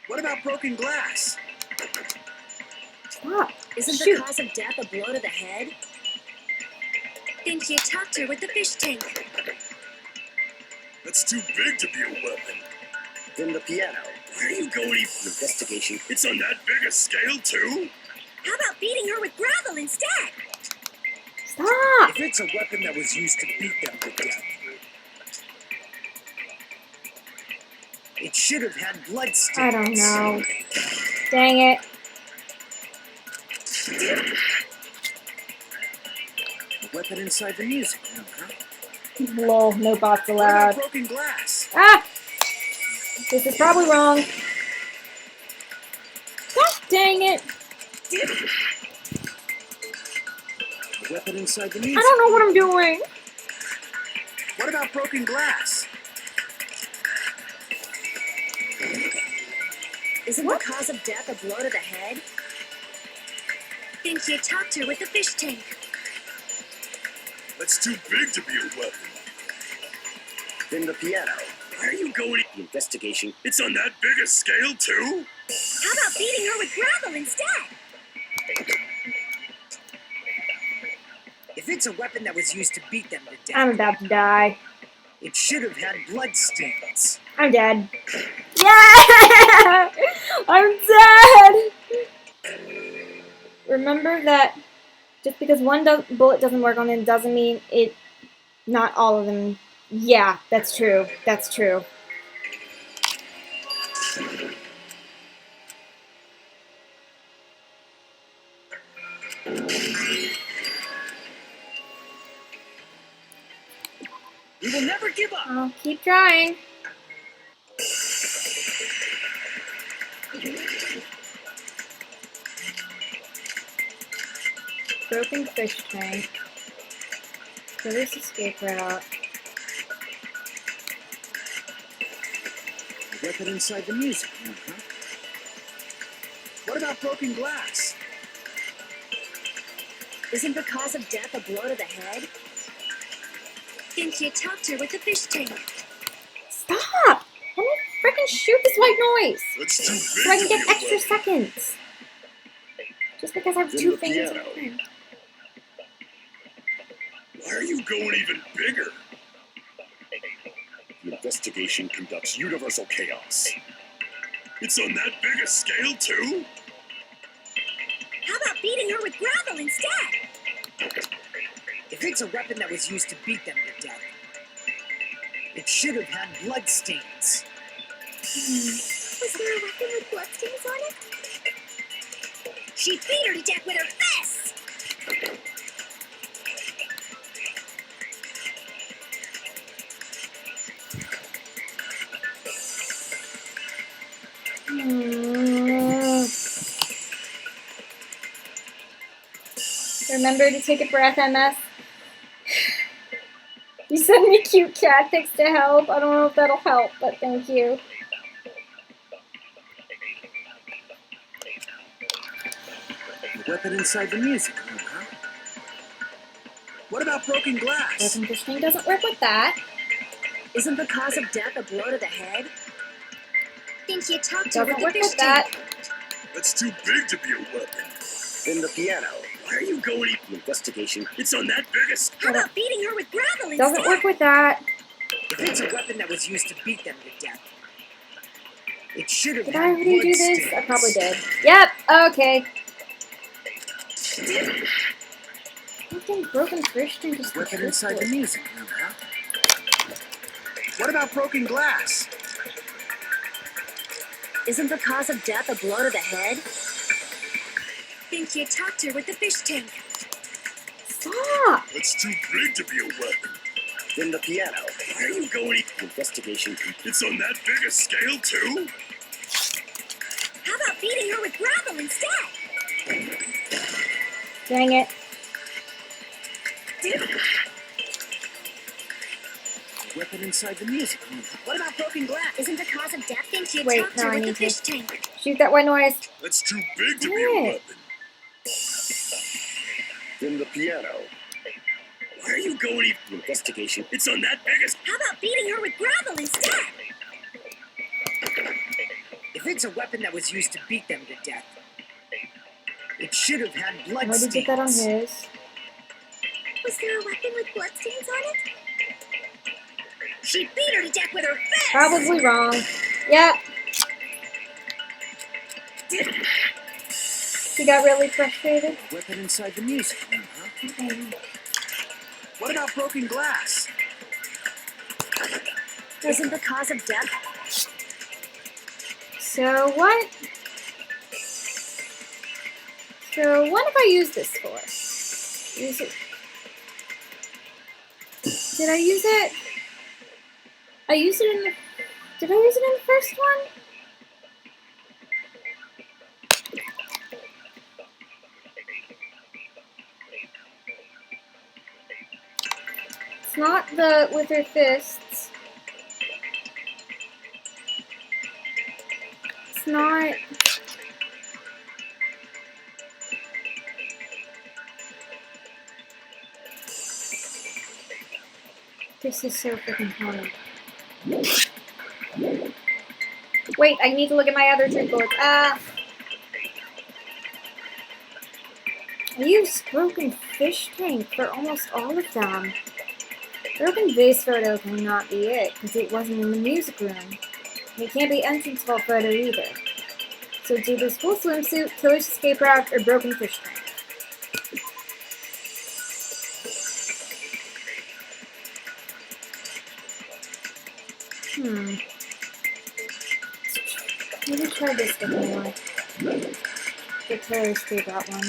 M: What about broken glass?
H: Stop.
L: Isn't
H: Shoot.
L: the cause of death a blow to the head? Then she attacked her with the fish tank.
K: That's too big to be a weapon.
M: Then the piano.
K: Why are you going even...
M: Investigation.
K: It's on that big a scale, too?
I: How about beating her with gravel instead?
H: Stop.
M: If it's a weapon that was used to beat them to death, it should have had blood stains.
H: I don't know. Dang it.
M: A weapon inside the music room, huh?
H: Lol, no bots
M: What about
H: allowed.
M: broken glass?
H: Ah! This is probably wrong. God dang it.
M: A weapon inside the
H: I
M: music
H: don't know what
M: room.
H: I'm doing.
M: What about broken glass?
L: Isn't the cause of death a blow to the head? Then she attacked her with the fish tank.
K: That's too big to be a weapon.
M: Then the piano.
K: Why are you going...
M: The investigation.
K: It's on that big a scale, too?
I: How about beating her with gravel instead?
M: If it's a weapon that was used to beat them to death,
H: I'm about to die.
M: it should have had blood stains.
H: I'm dead. Yeah! I'm dead! Remember that just because one bullet doesn't work on it doesn't mean it... Not all of them... Yeah, that's true. That's true.
M: We will never give up.
H: I'll keep trying. broken fish tank. Killer's escape route.
M: A weapon inside the music room, huh? What about broken glass?
L: Isn't the cause of death a blow to the head?
J: Think you topped her with the fish tank.
H: Stop! Let me freaking shoot this white noise!
K: That's too
H: So I
K: big
H: can
K: to
H: get
K: be a
H: extra
K: weapon.
H: seconds. Just because I have
K: Then
H: 2
K: the
H: fingers
K: piano.
H: on time.
K: Why are you going even bigger? The investigation conducts universal chaos. It's on that big a scale, too?
I: How about beating her with gravel instead?
M: If it's a weapon that was used to beat them to death, it should have had blood stains.
J: Was there a weapon with bloodstains on it?
I: She beat her to death with her fists!
H: Remember to take a breath, MS. You send me cute cat pics to help. I don't know if that'll help, but thank you.
M: A weapon inside the music room, huh? What about broken glass?
H: Broken fish tank doesn't work with that.
L: Isn't the cause of death a blow to the head?
J: Think you topped her
H: Doesn't
J: with the
H: work
J: fish
H: with that.
J: tank.
K: That's too big to be a weapon.
M: Then the piano.
K: Why are you going even?
M: Investigation.
K: It's on that big a scale.
I: How about beating her with gravel instead?
H: Doesn't work with that.
M: If it's a weapon that was used to beat them to death, it should have
H: Did
M: had
H: I already
M: blood
H: do this?
M: stains.
H: I probably did. Yep, okay. Fucking broken fish tank is
M: Weapon inside the
H: ridiculous.
M: music room, huh? What about broken glass?
L: Isn't the cause of death a blow to the head?
J: Think you topped her with the fish tank.
H: Stop!
K: That's too big to be a weapon.
M: Then the piano.
K: Why are you going even?
M: Investigation.
K: It's on that big a scale, too?
I: How about beating her with gravel instead?
H: Dang it.
M: A weapon inside the music room. What about broken glass?
J: Isn't the cause of death? Think you
H: Wait,
J: topped
H: no,
J: her
H: I
J: with the
H: need
J: fish
H: to.
J: tank.
H: Shoot that white noise.
K: That's too big to be
H: Yeah.
K: a weapon.
M: Then the piano.
K: Why are you going even?
M: Investigation.
K: It's on that big a...
I: How about beating her with gravel instead?
M: If it's a weapon that was used to beat them to death, it should have had
H: I
M: blood
H: already
M: stains.
H: did that on his.
J: Was there a weapon with bloodstains on it?
I: She beat her to death with her fists!
H: Probably wrong. Yep. He got really frustrated.
M: A weapon inside the music room, huh? What about broken glass?
L: Isn't the cause of death?
H: So what? So what have I used this for? Use it. Did I use it? I used it in the... Did I use it in the first one? It's not the with her fists. It's not... This is so freaking hard. Wait, I need to look at my other 3 bullets. Ah! I used broken fish tank for almost all of them. Broken vase photo cannot be it, because it wasn't in the music room. It can't be entrance vault photo either. So it's either school swimsuit, killer's escape route, or broken fish tank. Maybe try this one more. The killer's escape route one.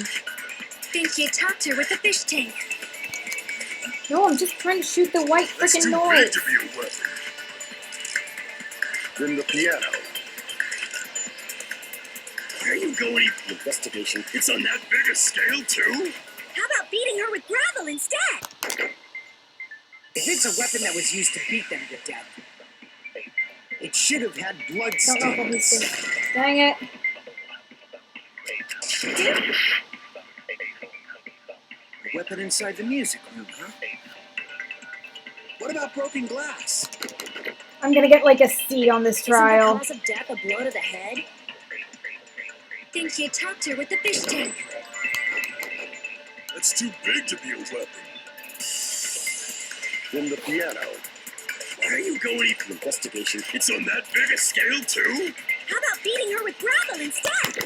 J: Think you topped her with the fish tank.
H: No, I'm just trying to shoot the white
K: That's
H: freaking
K: too
H: noise.
K: big to be a weapon.
M: Then the piano.
K: Why are you going even?
M: Investigation.
K: It's on that big a scale, too?
I: How about beating her with gravel instead?
M: If it's a weapon that was used to beat them to death, it should have had blood
H: Don't know what he's
M: stains.
H: doing. Dang it.
M: A weapon inside the music room, huh? What about broken glass?
H: I'm gonna get like a C on this trial.
I: Isn't the cause of death a blow to the head? Think you talked her with the fish tank.
K: That's too big to be a weapon. Then the piano. Why are you going even investigation? It's on that big a scale too?
I: How about beating her with gravel instead?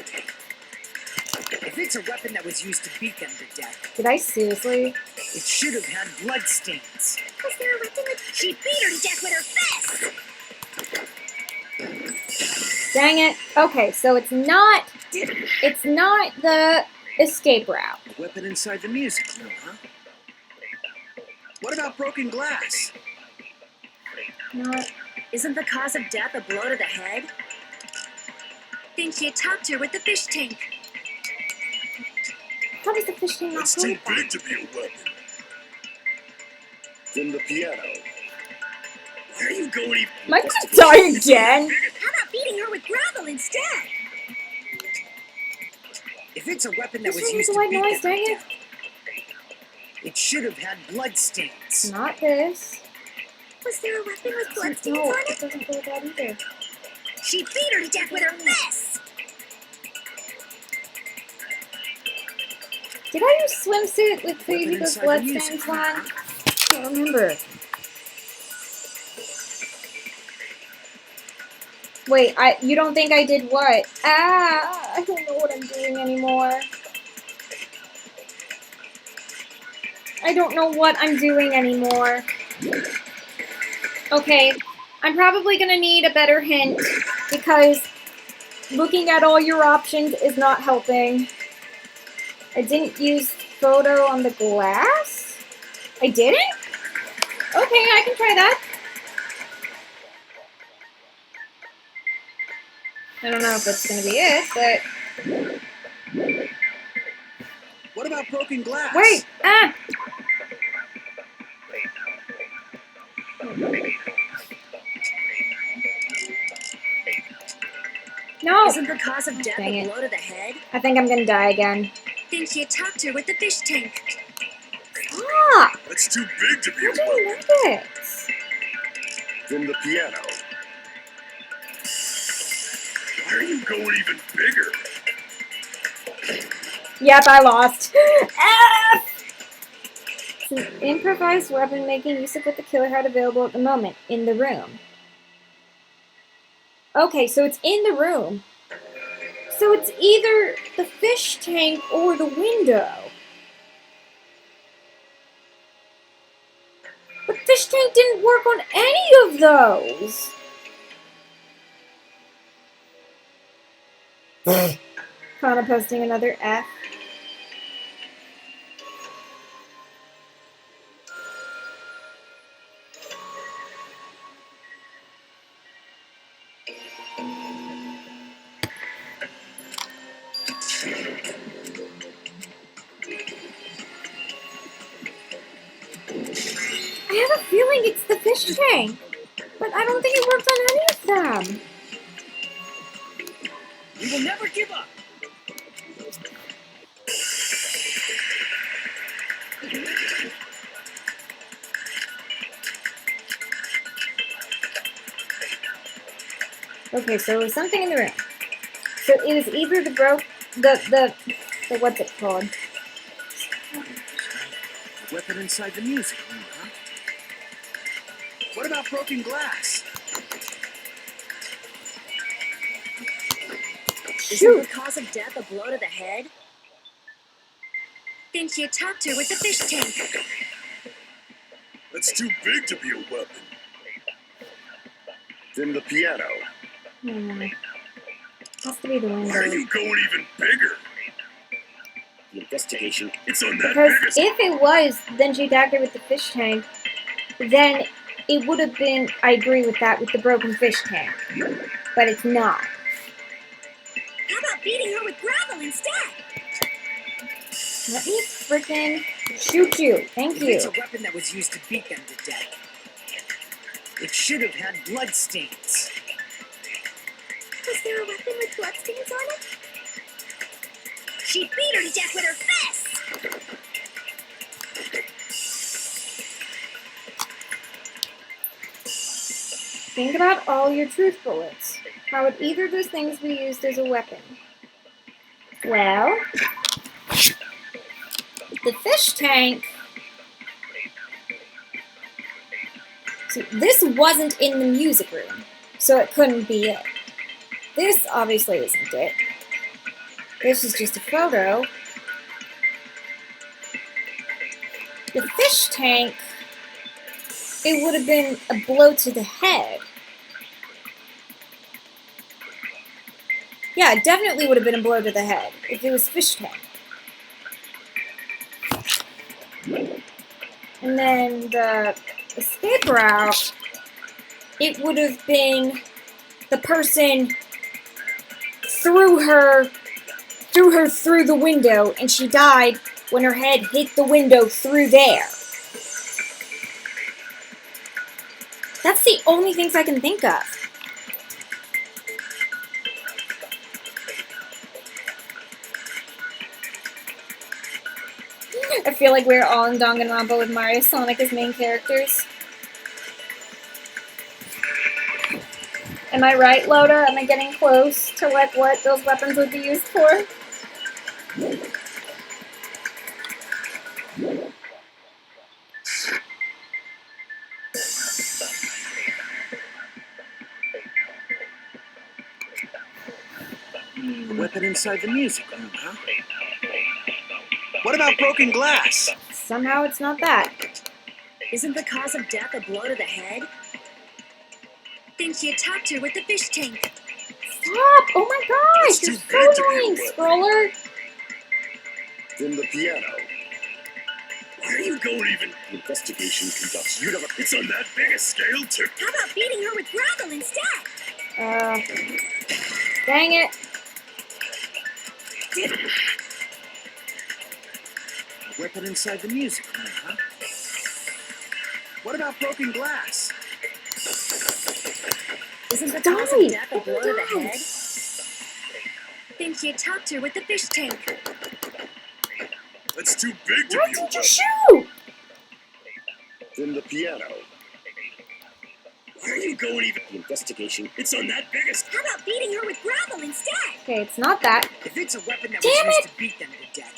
M: If it's a weapon that was used to beat them to death,
H: Did I seriously?
M: it should have had blood stains.
I: Was there a weapon with... She beat her to death with her fist!
H: Dang it. Okay, so it's not the escape route.
M: A weapon inside the music room, huh? What about broken glass?
H: Not.
I: Isn't the cause of death a blow to the head? Think you talked her with the fish tank.
H: How does the fish tank not
K: That's
H: go
K: too
H: with that?
K: big to be a weapon. Then the piano. Why are you going even...
H: Am I gonna die again?
I: How about beating her with gravel instead?
M: If it's a weapon that
H: This
M: was
H: one
M: used
H: is
M: to
H: white
M: beat
H: noise,
M: them
H: dang
M: to
H: it.
M: death, it should have had blood stains.
H: Not this.
I: Was there a weapon with bloodstains
H: No,
I: on
H: it
I: it?
H: doesn't go with that either.
I: She beat her to death with her fist!
H: Did I use swimsuit with
M: Weapon
H: the
M: inside the
H: bloodstains
M: music
H: one?
M: room,
H: I can't remember. Wait, you don't think I did what? Ah, I don't know what I'm doing anymore. I don't know what I'm doing anymore. Okay, I'm probably gonna need a better hint because looking at all your options is not helping. I didn't use photo on the glass? I didn't? Okay, I can try that. I don't know if that's gonna be it, but...
M: What about broken glass?
H: Wait! Ah! No!
I: Isn't the cause of death
H: Dang
I: a
H: it.
I: blow to the head?
H: I think I'm gonna die again.
I: Think you talked her with the fish tank.
H: Ah!
K: That's too big to be a
H: How do you
K: weapon.
H: know it?
K: Then the piano. Why are you going even bigger?
H: Yep, I lost. F! It's an improvised weapon making use of what the killer had available at the moment in the room. Okay, so it's in the room. So it's either the fish tank or the window. But fish tank didn't work on any of those. Connor posting another F. I have a feeling it's the fish tank, but I don't think it works on any of them.
M: We will never give up.
H: Okay, so there was something in the room. So it was either the what's it called?
M: A weapon inside the music room, huh? What about broken glass?
I: Isn't the cause of death a blow to the head? Think you talked her with the fish tank.
K: That's too big to be a weapon. Then the piano.
H: Has to be the
K: Why are
H: window.
K: you going even bigger? The investigation. It's on that
H: Because
K: big a
H: if it was, then she attacked her with the fish tank, then it would have been, I agree with that, with the broken fish tank. But it's not.
I: How about beating her with gravel instead?
H: Let me freaking shoot you. Thank
M: If
H: you.
M: it's a weapon that was used to beat them to death, it should have had bloodstains.
J: Was there a weapon with bloodstains on it?
I: She beat her to death with her fists!
H: Think about all your truth bullets. How would either of those things be used as a weapon? Well, the fish tank. See, this wasn't in the music room, so it couldn't be it. This obviously isn't it. This is just a photo. The fish tank, it would have been a blow to the head. Yeah, it definitely would have been a blow to the head if it was fish tank. And then the escape route, it would have been the person threw her through the window, and she died when her head hit the window through there. That's the only things I can think of. I feel like we're all in Danganronpa with Mario Sonic as main characters. Am I right, Loda? Am I getting close to like what those weapons would be used for?
M: A weapon inside the music room, huh? What about broken glass?
H: Somehow it's not that.
I: Isn't the cause of death a blow to the head?
J: Then she attacked her with the fish tank.
H: Stop! Oh my gosh! You're so annoying, Scroller!
K: Then the piano. Why are you going even? Investigation conducts. You never. It's on that big a scale, too.
I: How about beating her with gravel instead?
H: Dang it.
M: A weapon inside the music room, huh? What about broken glass?
I: Isn't the cause of death a blow to the head?
J: Then she attacked her with the fish tank.
K: That's too big to
H: Why
K: be a
H: didn't you
K: weapon.
H: shoot?
K: Then the piano. Why are you going even? Investigation. It's on that big a
I: How about beating her with gravel instead?
H: Okay, it's not that.
M: If it's a weapon that
H: Damn
M: was used
H: it!
M: to beat them to death,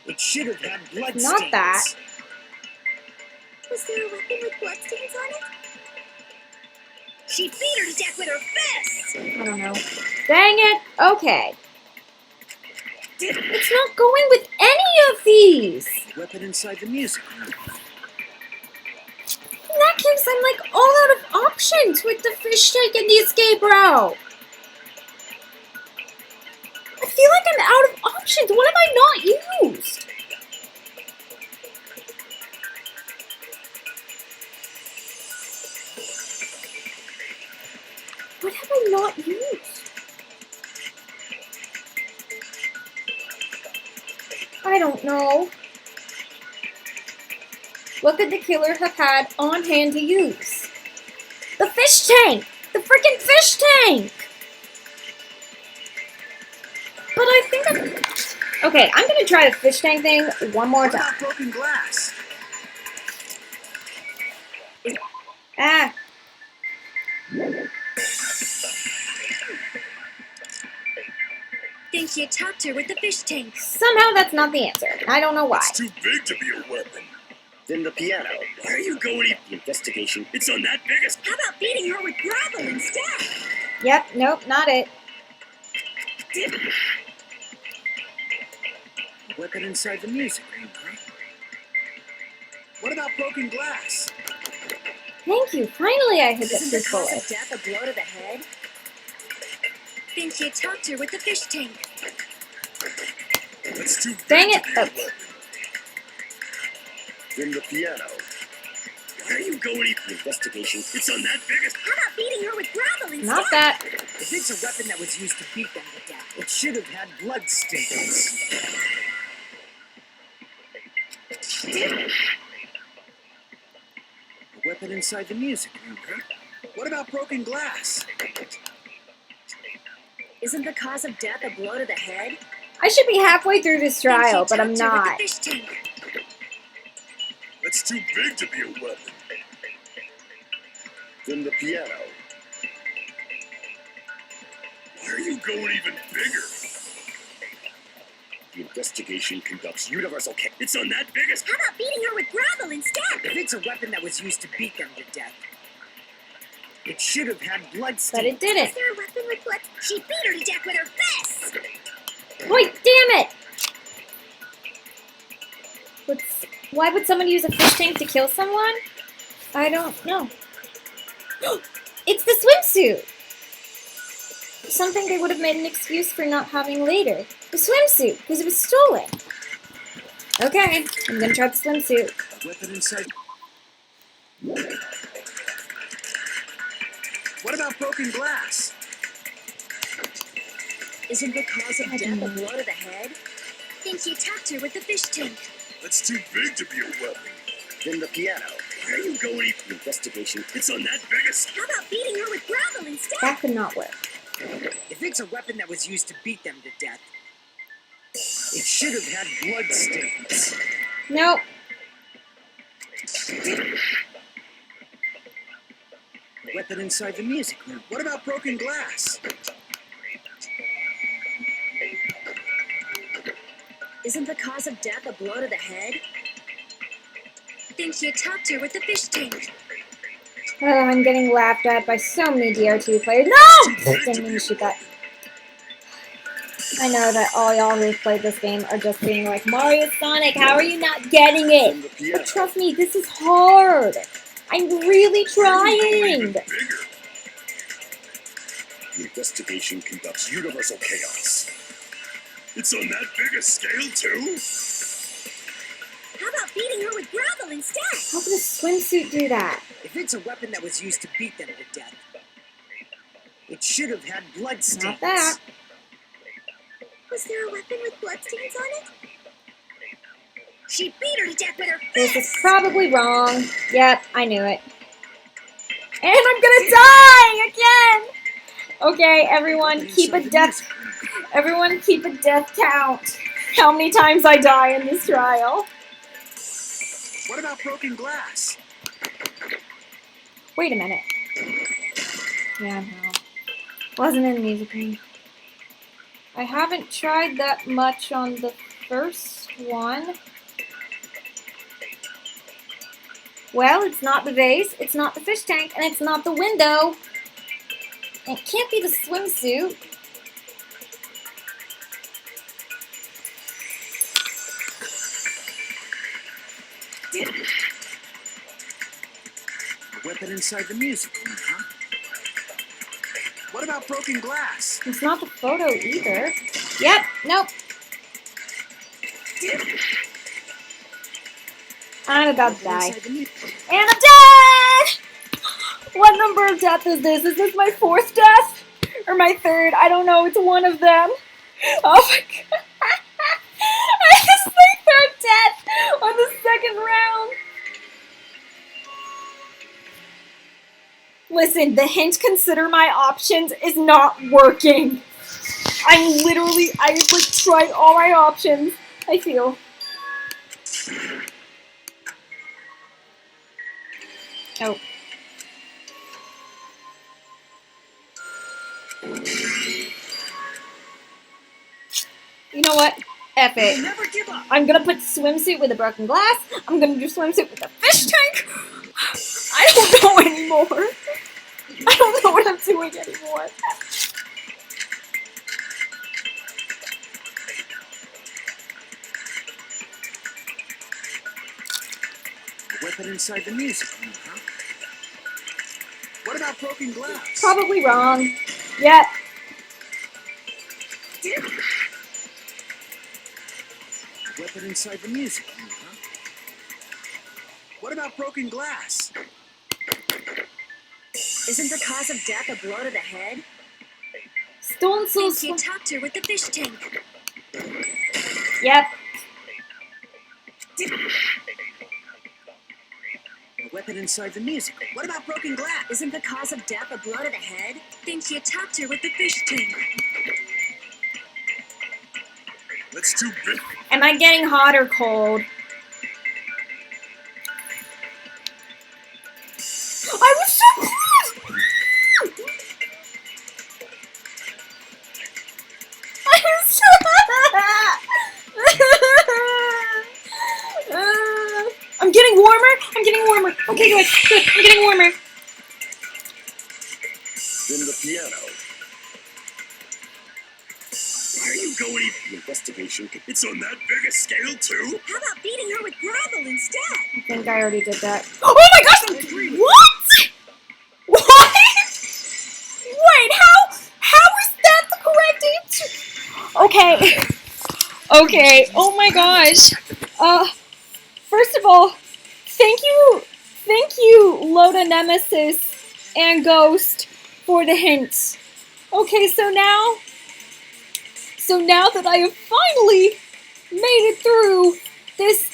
M: it should have had bloodstains.
H: Not that.
J: Was there a weapon with bloodstains on it?
I: She beat her to death with her fists!
H: I don't know. Dang it. Okay. It's not going with any of these.
M: A weapon inside the music room.
H: In that case, I'm like all out of options with the fish tank and the escape route. I feel like I'm out of options. What have I not used? What have I not used? I don't know. What could the killer have had on hand to use? The fish tank! The freaking fish tank! But I think I'm... Okay, I'm gonna try the fish tank thing one more
M: What
H: time.
M: about broken glass?
H: Ah.
J: Then she attacked her with the fish tank.
H: Somehow that's not the answer. I don't know why.
K: It's too big to be a weapon. Then the piano. Why are you going even? Investigation. It's on that big a
I: How about beating her with gravel instead?
H: Yep, nope, not it.
M: A weapon inside the music room, huh? What about broken glass?
H: Thank you. Finally I hit the
I: Isn't the
H: truth
I: cause
H: bullet.
I: of death a blow to the head?
J: Then she attacked her with the fish tank.
K: That's too big
H: Dang
K: to
H: it.
K: be a weapon. Then the piano. Why are you going even? Investigation. It's on that big a
I: How about beating her with gravel instead?
H: Not that.
M: If it's a weapon that was used to beat them to death, it should have had bloodstains. A weapon inside the music room, huh? What about broken glass?
I: Isn't the cause of death a blow to the head?
H: I should be halfway through this trial, but I'm not.
K: That's too big to be a weapon. Then the piano. Why are you going even bigger? The investigation conducts universal care. It's on that biggest.
I: How about beating her with gravel instead?
M: If it's a weapon that was used to beat them to death, it should have had blood stains.
H: But it didn't.
I: Is there a weapon with blood? She beat her to death with her fist!
H: Wait, damn it! Why would someone use a fish tank to kill someone? I don't know. It's the swimsuit! Something they would have made an excuse for not having later. The swimsuit, because it was stolen. Okay, I'm gonna try the swimsuit.
M: A weapon inside. What about broken glass?
I: Isn't the cause of death a blow to the head?
J: Think you tapped her with the fish tank.
K: That's too big to be a weapon.
M: Then the piano.
K: Why are you going even?
M: The investigation.
K: It's on that biggest.
I: How about beating her with gravel instead?
H: That could not work.
M: If it's a weapon that was used to beat them to death, it should have had blood stains.
H: Nope.
M: A weapon inside the music room. What about broken glass?
I: Isn't the cause of death a blow to the head?
J: Think you tapped her with the fish tank.
H: Oh, I'm getting laughed at by so many DRT players. No! Didn't mean to shoot that. I know that all y'all who've played this game are just being like, Mario Sonic, how are you not getting it? But trust me, this is hard. I'm really trying.
K: The investigation conducts universal chaos. It's on that big a scale, too?
I: How about beating her with gravel instead?
H: How could a swimsuit do that?
M: If it's a weapon that was used to beat them to death, it should have had blood stains.
H: Not that.
I: Was there a weapon with bloodstains on it? She beat her to death with her
H: This
I: fist!
H: is probably wrong. Yep, I knew it. And I'm gonna die again! Okay, everyone, keep a death count. How many times I die in this trial?
M: What about broken glass?
H: Wait a minute. Yeah, no. Wasn't in the music room. I haven't tried that much on the first one. Well, it's not the vase, it's not the fish tank, and it's not the window. And it can't be the swimsuit.
M: A weapon inside the music room, huh? What about broken glass?
H: It's not the photo either. Yep, nope. I'm about to die. And I'm dead! What number of death is this? Is this my fourth death? Or my third? I don't know. It's one of them. Oh my god. This is my third death on the second round. Listen, the hint consider my options is not working. I like tried all my options, I feel. Oh. You know what? F it.
M: Never give up.
H: I'm gonna put swimsuit with a broken glass. I'm gonna do swimsuit with a fish tank. I don't know anymore. I don't know what I'm doing anymore.
M: A weapon inside the music room, huh? What about broken glass?
H: Probably wrong. Yep.
M: A weapon inside the music room, huh? What about broken glass?
I: Isn't the cause of death a blow to the head?
H: Stolen soul.
J: Think you tapped her with the fish tank.
H: Yep.
M: weapon inside the musical. What about broken glass?
I: Isn't the cause of death a blow to the head?
L: Think she attacked her with the fish tank.
K: That's too big.
H: Am I getting hot or cold? I was so close! I was so I'm getting warmer. I'm getting warmer. Okay, good. Good. I'm getting warmer.
K: Then the piano. Why are you going? The investigation. It's on that big a scale too.
I: How about beating her with gravel instead?
H: I think I already did that. Oh my gosh! What? What? Wait, how is that the correct answer? Okay. Okay. Oh my gosh. First of all, thank you, Loda Nemesis and Ghost for the hints. Okay, so now that I have finally made it through this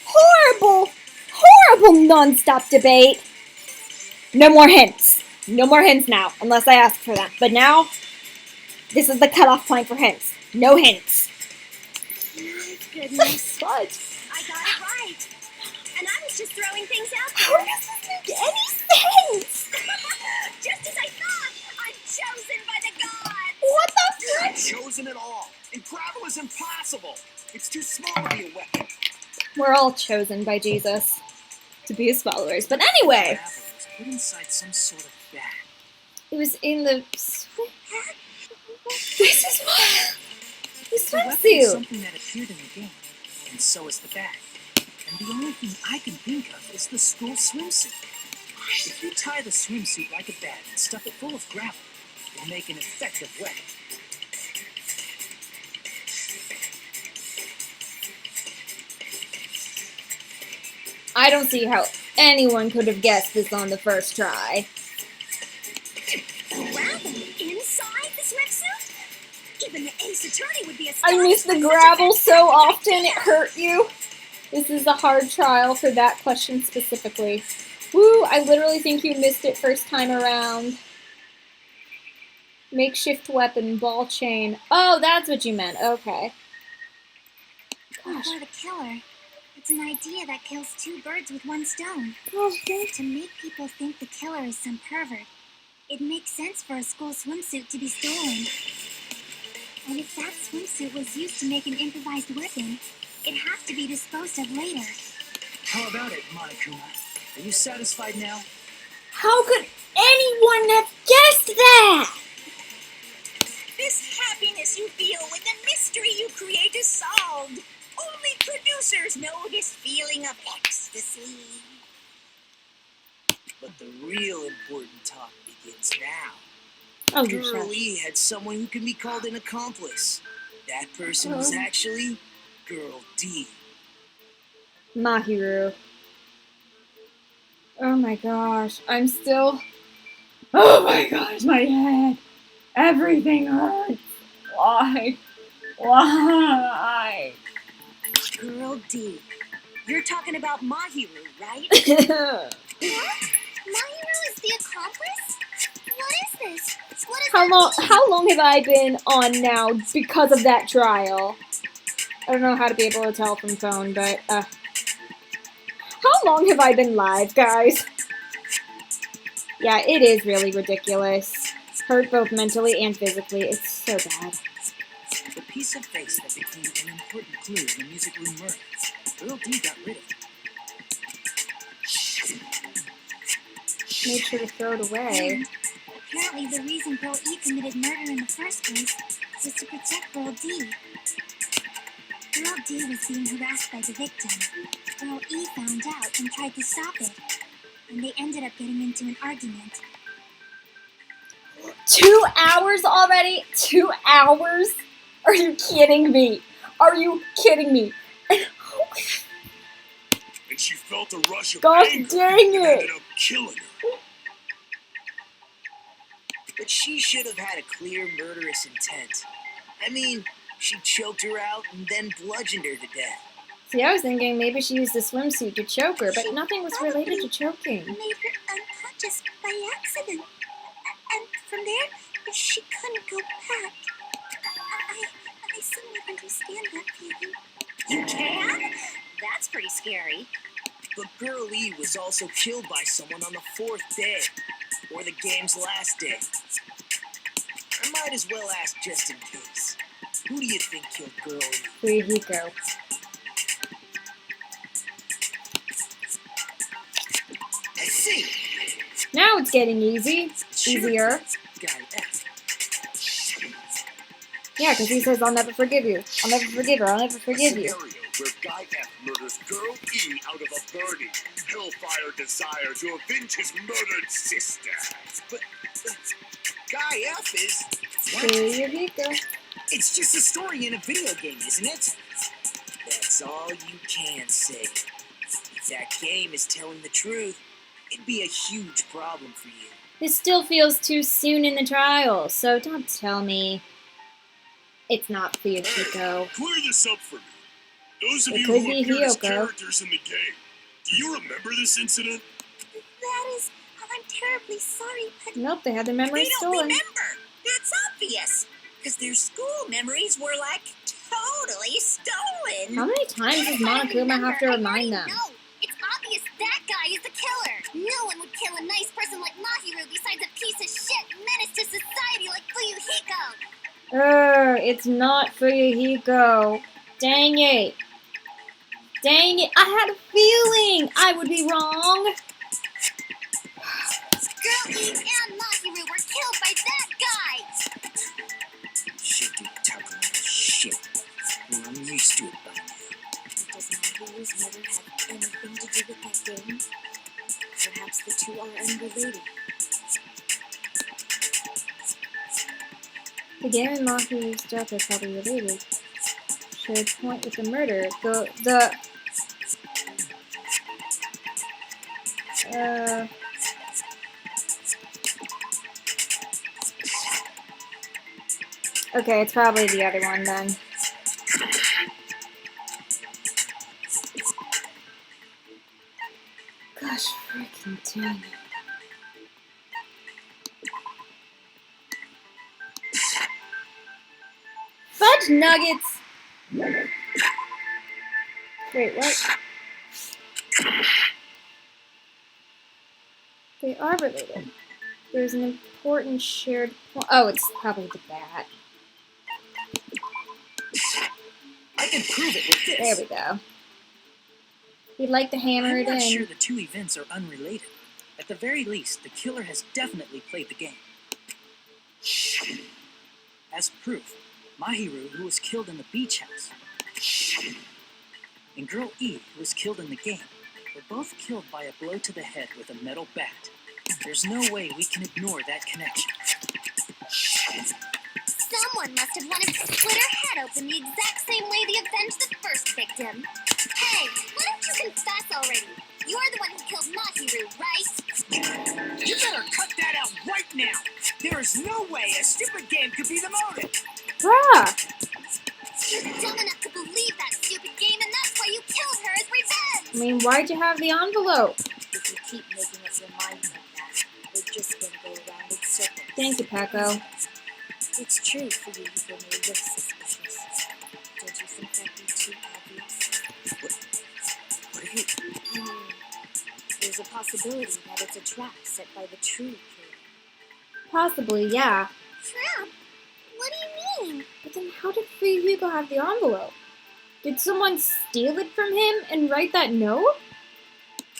H: horrible non-stop debate, no more hints. No more hints now, unless I ask for them. But now, this is the cutoff point for hints. No hints.
L: My goodness.
H: What?
L: I got it right. And I was just throwing things out
H: How
L: there.
H: does this make any sense?
L: Just as I thought, I'm chosen by the gods.
H: What the
M: You're not
H: frick?
M: chosen at all. And gravel is impossible. It's too small to be a weapon.
H: We're all chosen by Jesus to be his followers. But anyway,
M: Gravel was put inside some sort of bag.
H: it was in the... This is what... The
M: The weapon is
H: swimsuit.
M: something that appeared in the game, and so is the bag. And the only thing I can think of is the school swimsuit. If you tie the swimsuit like a bag and stuff it full of gravel, it'll make an effective weapon.
H: I don't see how anyone could have guessed this on the first try.
L: Gravel inside the swimsuit? Even the ace attorney would be
H: I
L: astonished.
H: miss the
L: by such
H: gravel
L: a
H: so often it hurt you. This is a hard trial for that question specifically. Woo, I literally think you missed it first time around. Makeshift weapon, ball chain. Oh, that's what you meant. Okay. Gosh.
J: For the killer, it's an idea that kills two birds with one stone.
H: Okay.
J: To make people think the killer is some pervert, it makes sense for a school swimsuit to be stolen. And if that swimsuit was used to make an improvised weapon, it'd have to be disposed of later.
M: How about it, Monokuma? Are you satisfied now?
H: How could anyone have guessed that?
I: This happiness you feel when the mystery you create is solved. Only producers know this feeling of ecstasy.
M: But the real important talk begins now.
H: Oh, you
M: Girl
H: shut.
M: E had someone who can be called an accomplice. That person was actually Girl D.
H: Mahiru. Oh my gosh, I'm still... Oh my gosh, my head. Everything hurts. Why? Why?
I: Girl D. You're talking about Mahiru, right?
J: What? Mahiru is the accomplice? What is this? What is
H: How long have I been on now because of that trial? I don't know how to be able to tell from phone, but how long have I been live, guys? Yeah, it is really ridiculous. Hurt both mentally and physically. It's so bad.
M: The piece of face that became an important clue in the music room murder. Girl D got rid of it.
H: Made sure to throw it away.
J: Apparently the reason Girl E committed murder in the first place was to protect Girl D. Girl D was being harassed by the victim. Girl E found out and tried to stop it. And they ended up getting into an argument.
H: 2 hours already? 2 hours? Are you kidding me? Are you kidding me?
K: And she felt a rush of
H: Gosh
K: anger
H: dang
K: and
H: it.
K: ended up killing her.
M: But she should have had a clear murderous intent. I mean, she choked her out and then bludgeoned her to death.
H: See, I was thinking maybe she used the swimsuit to choke her, but nothing was related to choking.
J: Made her unconscious by accident. And from there, she couldn't go back. I somewhat understand that feeling.
I: You can? That's pretty scary.
M: But Girl E was also killed by someone on the 4th day, or the game's last day. I might as well ask just in case. Who do you think killed Girl E?
H: Fuyuhiko.
M: I see.
H: Now it's getting easy. Easier.
M: Guy F.
H: Yeah, because he says, I'll never forgive you. I'll never forgive her. I'll never forgive you.
K: Scenario where Guy F murders Girl E out of a burning, hellfire desire to avenge his murdered sister.
M: But Guy F is...
H: Fuyuhiko.
M: It's just a story in a video game, isn't it? That's all you can say. If that game is telling the truth, it'd be a huge problem for you.
H: This still feels too soon in the trial, so don't tell me it's not Fuyuhiko.
K: Clear this up for me. Those of
H: It
K: you
H: could
K: who
H: be
K: appeared as
H: Hiyoko.
K: characters in the game, do you remember this incident?
J: That is, I'm terribly sorry, but
H: Nope, they had their memories
I: They don't
H: stolen.
I: remember. That's obvious. Because their school memories were like totally stolen.
H: How many times does Monokuma have to remind them?
J: no, it's obvious that guy is the killer. No one would kill a nice person like Mahiru besides a piece of shit menace to society like Fuyuhiko.
H: It's not Fuyuhiko. Dang it. Dang it. I had a feeling I would be wrong.
J: Girl E and Mahiru were killed by that guy.
M: Shit, dude, talking like shit. Well, I'm used to it by now.
L: Does Mahiru's murder have anything to do with that game? Perhaps the two are unrelated.
H: The game and Mahiru's death are probably related. Shared point with the murder. Okay, it's probably the other one then. Gosh, freaking dang it. Fudge nuggets! Wait, what? They are related. There's an important shared point. Oh, it's probably the bat.
M: I can prove it with this.
H: There we go. He'd like to hammer
M: I'm
H: it
M: not
H: in.
M: sure the two events are unrelated. At the very least, the killer has definitely played the game. As proof, Mahiru, who was killed in the beach house, and Girl E, who was killed in the game, were both killed by a blow to the head with a metal bat. There's no way we can ignore that connection.
J: Someone must have wanted to split her head open the exact same way they avenged the first victim. Hey, why don't you confess already? You're the one who killed Mahiru, right?
M: You better cut that out right now! There is no way a stupid game could be the motive!
H: Bruh!
J: You're dumb enough to believe that stupid game, and that's why you killed her as revenge!
H: I mean, why'd you have the envelope?
L: If you keep making up your mind like that, we're just gonna go around in circles.
H: Thank you, Peko.
L: It's true for you people may look suspicious. Don't you think that'd be too obvious?
M: What have you...
L: There's a possibility that it's a trap set by the true killer.
H: Possibly, yeah.
J: Trap? What do you mean?
H: But then how did Fuyuhiko have the envelope? Did someone steal it from him and write that note?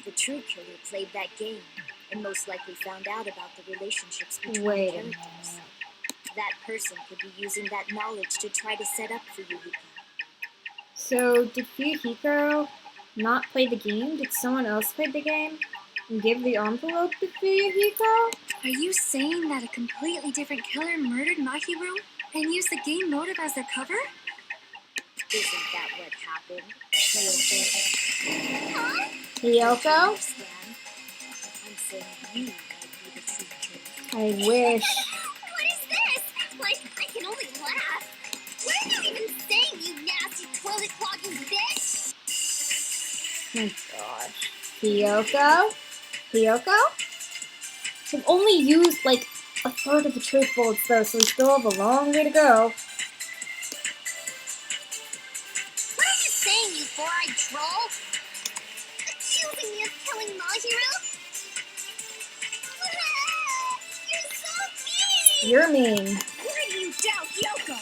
L: The true killer played that game, and most likely found out about the relationships between
H: Wait a
L: characters. That person could be using that knowledge to try to set up Fuyuhiko.
H: So, did Fuyuhiko not play the game? Did someone else play the game and give the envelope to Fuyuhiko?
J: Are you saying that a completely different killer murdered Mahiru and used the game motive as their cover?
L: Isn't that what happened, Hiyoko?
J: Huh?
H: Hiyoko?
L: Understand? I'm saying you might be the true killer.
H: I wish.
J: What is this? Like, I can only laugh. What are you even saying, you nasty toilet clogging bitch?
H: My gosh. Hiyoko? Hiyoko? We've only used like a third of the truth bullets though, so we still have a long way to go.
J: What are you saying, you four-eyed troll? Accusing me of killing Mahiro? You're so mean!
H: You're mean.
I: Why do you doubt Yoko?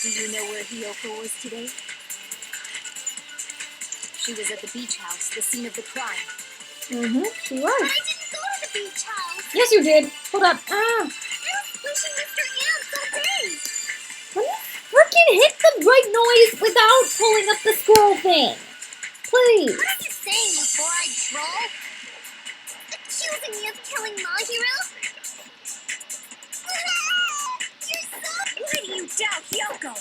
I: Do you know where Hiyoko was today? She was at the beach house, the scene of the crime.
H: Mm-hmm, she was.
J: But I didn't go to the beach house.
H: Yes, you did. Hold up. Ah.
J: I was pushing Mr. Ants all day.
H: Can you freaking hit the right noise without pulling up the scroll thing? Please.
J: What are you saying, you four-eyed troll? Accusing me of killing Mahiro? You're so...
I: Why do you doubt Hiyoko?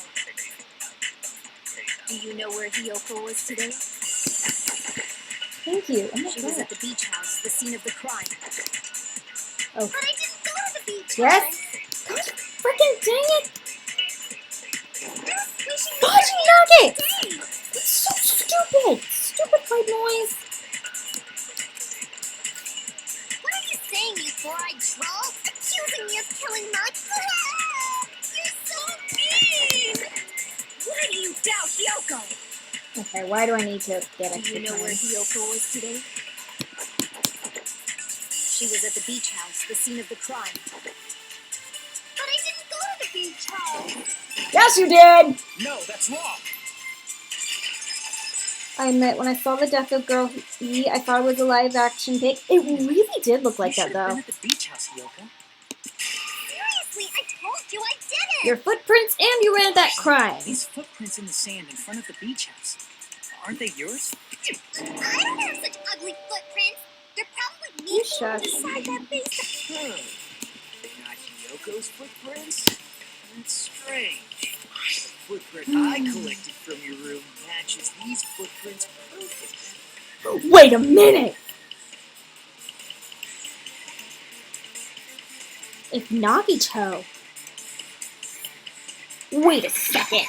I: Do you know where Hiyoko was today?
H: Thank you. Oh my
I: She was
H: God.
I: at the beach house, the scene of the crime.
H: Oh.
J: But I didn't go to the beach
H: Yes?
J: house.
H: Gosh, freaking dang it.
J: I was pushing
H: Gosh,
J: Mr.
H: knock
J: Ants all
H: it.
J: day.
H: It's so stupid. Stupid white noise.
J: What are you saying, you four-eyed troll? Accusing me of killing Mahiro? You're so mean!
I: Why do you doubt Hiyoko?
H: Okay, why do I need to get
I: Do
H: extra
I: you know where
H: time?
I: Hiyoko was today? She was at the beach house, the scene of the crime.
J: But I didn't go to the beach house.
H: Yes, you did.
M: No, that's wrong.
H: I admit, when I saw the death of Girl E, I thought it was a live-action pic. It really did look like
M: You
H: that,
M: should have
H: though.
M: been at the beach house, Hiyoko.
J: Seriously, I told you I did it.
H: Your footprints and you ran that crime.
M: These footprints in the sand in front of the beach house. Aren't they yours?
J: I don't have such ugly footprints. They're probably
H: You
J: me
H: shush.
J: inside that base.
M: Not Hiyoko's footprints? That's strange. The footprint I collected from your room matches these footprints perfectly.
H: Wait a minute! If Nagito... Wait a second.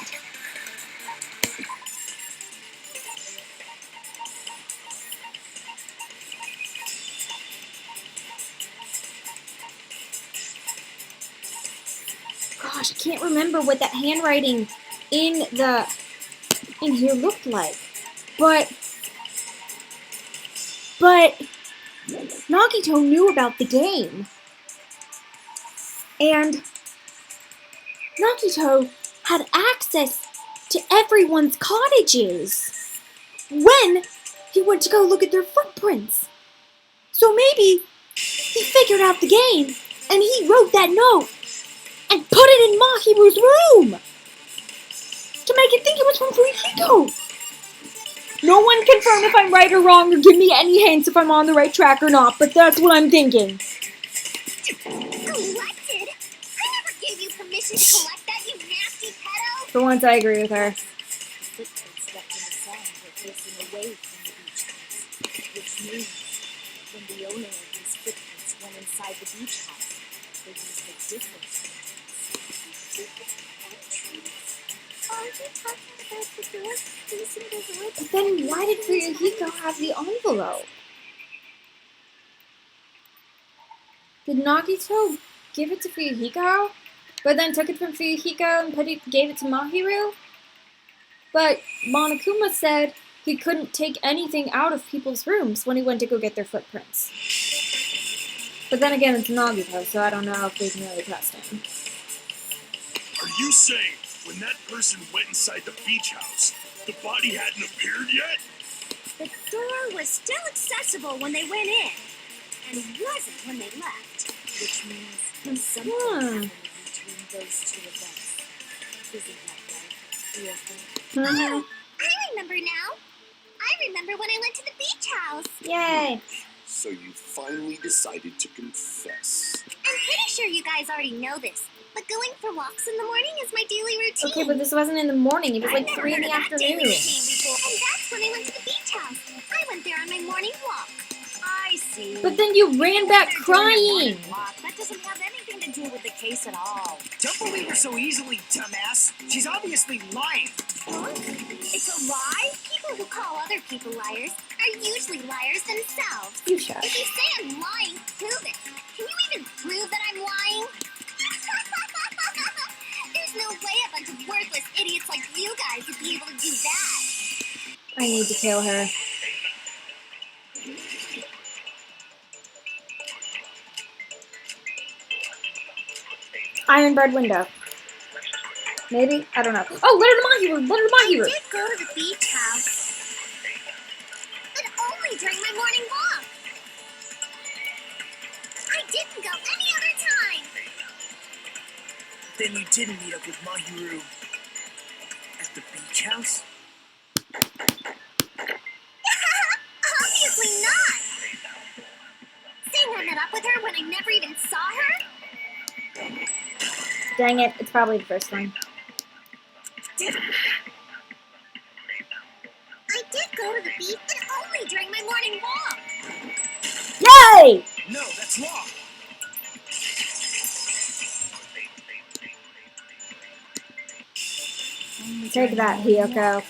H: Gosh, I can't remember what that handwriting in here looked like. But Nagito knew about the game. And Nagito had access to everyone's cottages when he went to go look at their footprints. So maybe he figured out the game and he wrote that note and put it in Mahiru's room to make it think it was from Fujiko. No one confirm if I'm right or wrong or give me any hints if I'm on the right track or not, but that's what I'm thinking.
J: Collected? I never gave you permission to collect that, you nasty pedo.
H: For once, I agree with her.
I: Footprints left in the sand were facing away from the beach house, which means when the owner of these footprints went inside the beach house, they used a different
J: Are you talking about the door facing the woods?
H: But then why did Fuyuhiko have the envelope? Did Nagito give it to Fuyuhiko, but then took it from Fuyuhiko and gave it to Mahiru? But Monokuma said he couldn't take anything out of people's rooms when he went to go get their footprints. But then again, it's Nagito, so I don't know if we can really trust him.
K: Are you saying when that person went inside the beach house, the body hadn't appeared yet?
I: The door was still accessible when they went in, and wasn't when they left, which means something happened between those two events. Isn't that right, Ryoko?
J: Oh, I remember now. I remember when I went to the beach house.
H: Yay!
N: So you finally decided to confess.
J: I'm pretty sure you guys already know this, but going for walks in the morning is my daily routine.
H: Okay, but this wasn't in the morning. It was like 3 in the afternoon.
J: And that's when I went to the beach house. I went there on my morning walk.
I: I see.
H: But then you ran back crying.
I: That doesn't have anything to do with the case at all.
M: Don't believe her so easily, dumbass. She's obviously lying.
I: Huh? It's a lie?
J: People who call people liars are usually liars themselves.
H: You shut.
J: If you say I'm lying, prove it. Can you even prove that I'm lying? There's no way a bunch of worthless idiots like you guys would be able to do that.
H: I need to kill her. Iron barred window. Maybe? I don't know. Oh, letter to my hero! Letter to my hero!
J: I did go to the beach house. But only during my morning walk. I didn't go any other time.
M: Then you didn't meet up with Mahiru at the beach house?
J: Obviously not. Saying I met up with her when I never even saw her?
H: Dang it, it's probably the first one.
J: I did go to the beach, but only during my morning walk.
H: Yay!
M: No, that's wrong.
H: Take that, Hiyoko.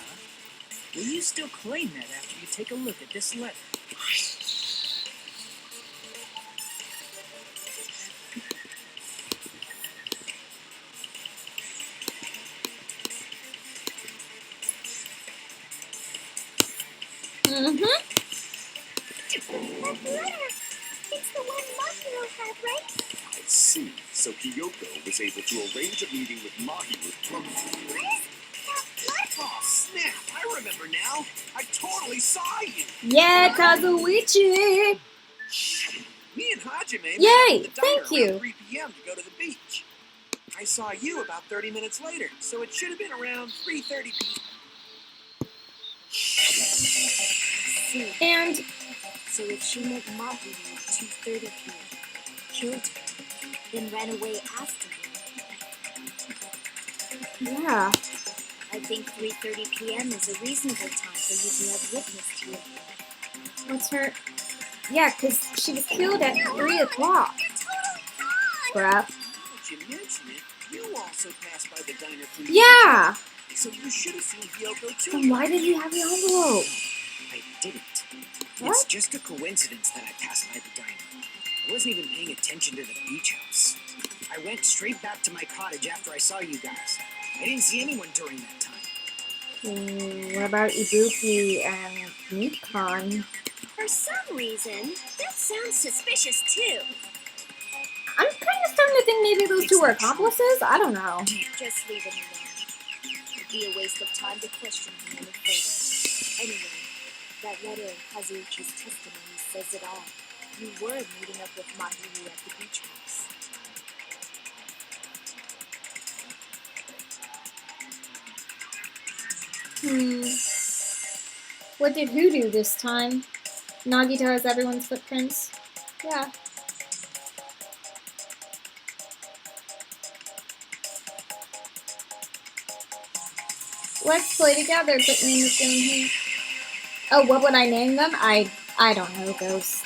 M: Will you still claim that after you take a look at this letter?
J: That letter. It's the one Mahiro had, right?
N: I see. So Hiyoko was able to arrange a meeting with Mahiru.
J: What? That letter?
M: Oh, snap. I remember now. I totally saw you.
H: Yeah, Kazuichi!
M: Me and Hajime
H: Yay,
M: met up in the diner
H: thank you.
M: around 3 p.m. to go to the beach. I saw you about 30 minutes later, so it should have been around 3:30 p.m.
H: And
L: So if she met Mahiru at 2:30 p.m., killed her, then ran away after her,
H: yeah,
L: I think 3:30 p.m. is a reasonable time for you to have witnessed here.
H: what's her? Yeah, because she was killed at 3 o'clock. Crap.
M: Now that you mention it, you also passed by the diner.
H: Yeah!
M: So you should have seen Hiyoko too.
H: Then why did you have the envelope?
M: I didn't.
H: What?
M: It's just a coincidence that I passed by the diner. I wasn't even paying attention to the beach house. I went straight back to my cottage after I saw you guys. I didn't see anyone during that time.
H: What about Ibuki and Nikon?
J: For some reason, that sounds suspicious too.
H: I'm kind of starting to think maybe those two were accomplices. I don't know.
L: Just leave him alone. It'd be a waste of time to question him any further. Anyway, that letter in Kazuichi's testimony says it all. You were meeting up with Mahiru at the beach house.
H: What did who do this time? Nagito has everyone's footprints. Yeah. Let's play together. Put me in the same here. Oh, what would I name them? I don't know, Ghost.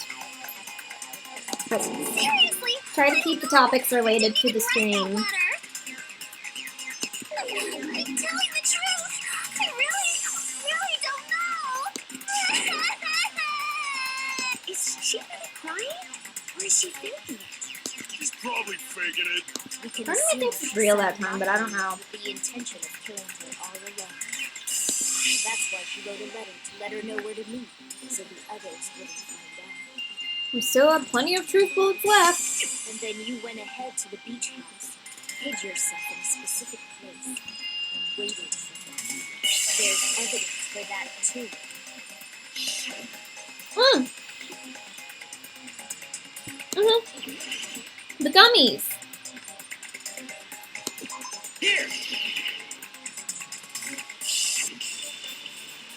H: But
J: Seriously?
H: try to keep the topics related to the stream.
J: I'm telling the truth. I really don't know. Is she really crying? Or is she faking it?
K: She's probably faking it.
L: We can
H: Part of me
L: assume
H: thinks it's real that time, but I don't know.
L: with the intention of killing her all along. That's why she wrote a letter to let her know where to meet, so the others wouldn't find out.
H: We still have plenty of truth bullets left.
L: And then you went ahead to the beach house, hid yourself in a specific place, and waited for them. There's evidence for that too.
H: The gummies.
M: Here!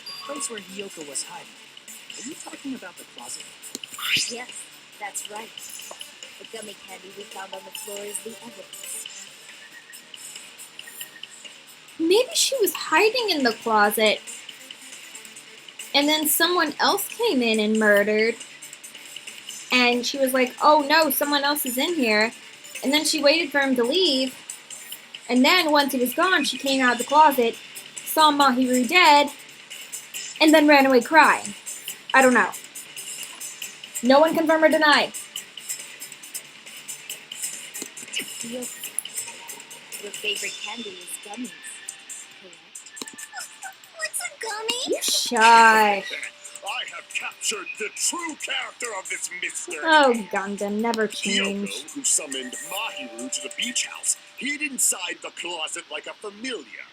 M: The place where Hiyoko was hiding. Are you talking about the closet?
L: Yes, that's right. The gummy candy we found on the floor is the evidence.
H: Maybe she was hiding in the closet. And then someone else came in and murdered. And she was like, oh no, someone else is in here. And then she waited for him to leave. And then once he was gone, she came out of the closet, saw Mahiru dead, and then ran away crying. I don't know. No one confirm or deny.
L: Your favorite candy is gummies, correct? What's a gummy?
H: Shush.
K: I have captured the true character of this mystery.
H: Oh, Gundam, never change.
K: Kyoko, who summoned Mahiru to the beach house, hid inside the closet like a familiar.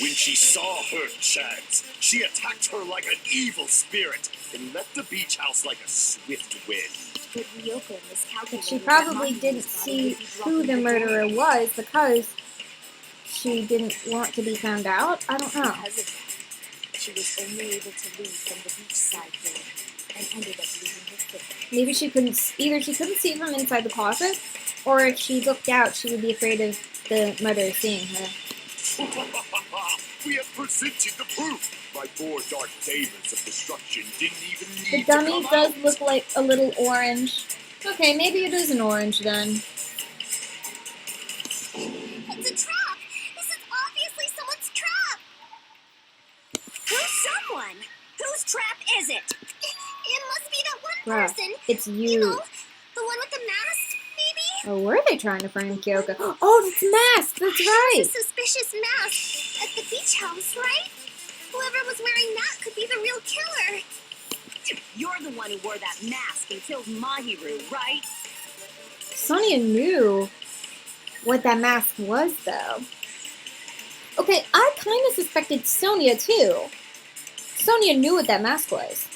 K: When she saw her chance, she attacked her like an evil spirit and left the beach house like a swift wind.
L: But Ryoko miscalculated.
H: She probably didn't see who the murderer was because she didn't want to be found out. I don't know.
L: Because of that, she was only able to leave from the beachside door and ended up leaving her foot.
H: Maybe she couldn't see from inside the closet, or if she looked out, she would be afraid of the murderer seeing her.
K: We have presented the proof. My 4 dark davers of destruction didn't even need
H: The
K: to
H: dummy
K: come
H: does
K: out.
H: look like a little orange. Okay, maybe it is an orange then.
J: It's a trap! This is obviously someone's trap!
I: Who's someone? Whose trap is it?
J: It must be that one
H: Bruh,
J: person.
H: it's you.
J: You know, the one with the mask, maybe?
H: Oh, were they trying to frame Kyoko? Oh, it's Mask! That's right!
J: It's a suspicious mask at the beach house, right? Whoever was wearing that could be the real killer.
I: You're the one who wore that mask and killed Mahiru, right?
H: Sonia knew what that mask was, though. Okay, I kind of suspected Sonia, too. Sonia knew what that mask was.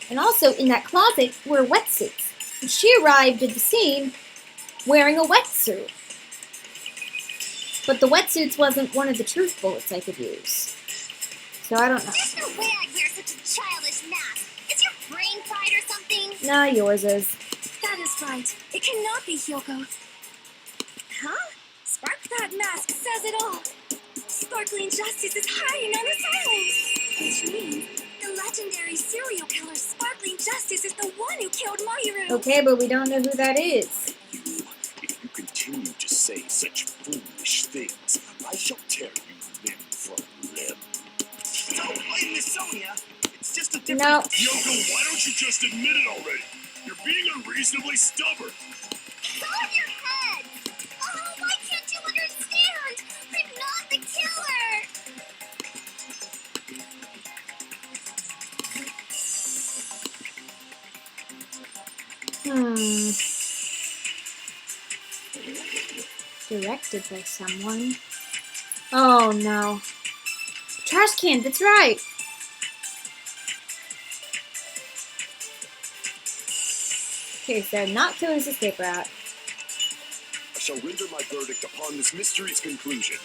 H: And also, in that closet were wetsuits. And she arrived at the scene wearing a wetsuit. But the wetsuits wasn't one of the truth bullets I could use. So I don't know.
J: There's no way I'd wear such a childish mask. Is your brain fried or something?
H: Nah, yours is.
J: That is right. It cannot be Hyoko.
I: Huh?
J: Spark that mask says it all. Sparkling Justice is hiding on this island. Which means the legendary serial killer Sparkling Justice is the one who killed Mahiru.
H: Okay, but we don't know who that is.
K: If you continue to say such foolish things, I shall tear you limb from limb.
M: Don't blame Miss Sonia. It's just a different...
H: No.
K: Kyoko, why don't you just admit it already? You're being unreasonably stubborn.
J: Go on your head! Oh, why can't you understand? I'm not the killer!
H: Directed by someone. Oh no. Trash can, that's right! Okay, so not killing his escape route.
K: I shall render my verdict upon this mystery's conclusion.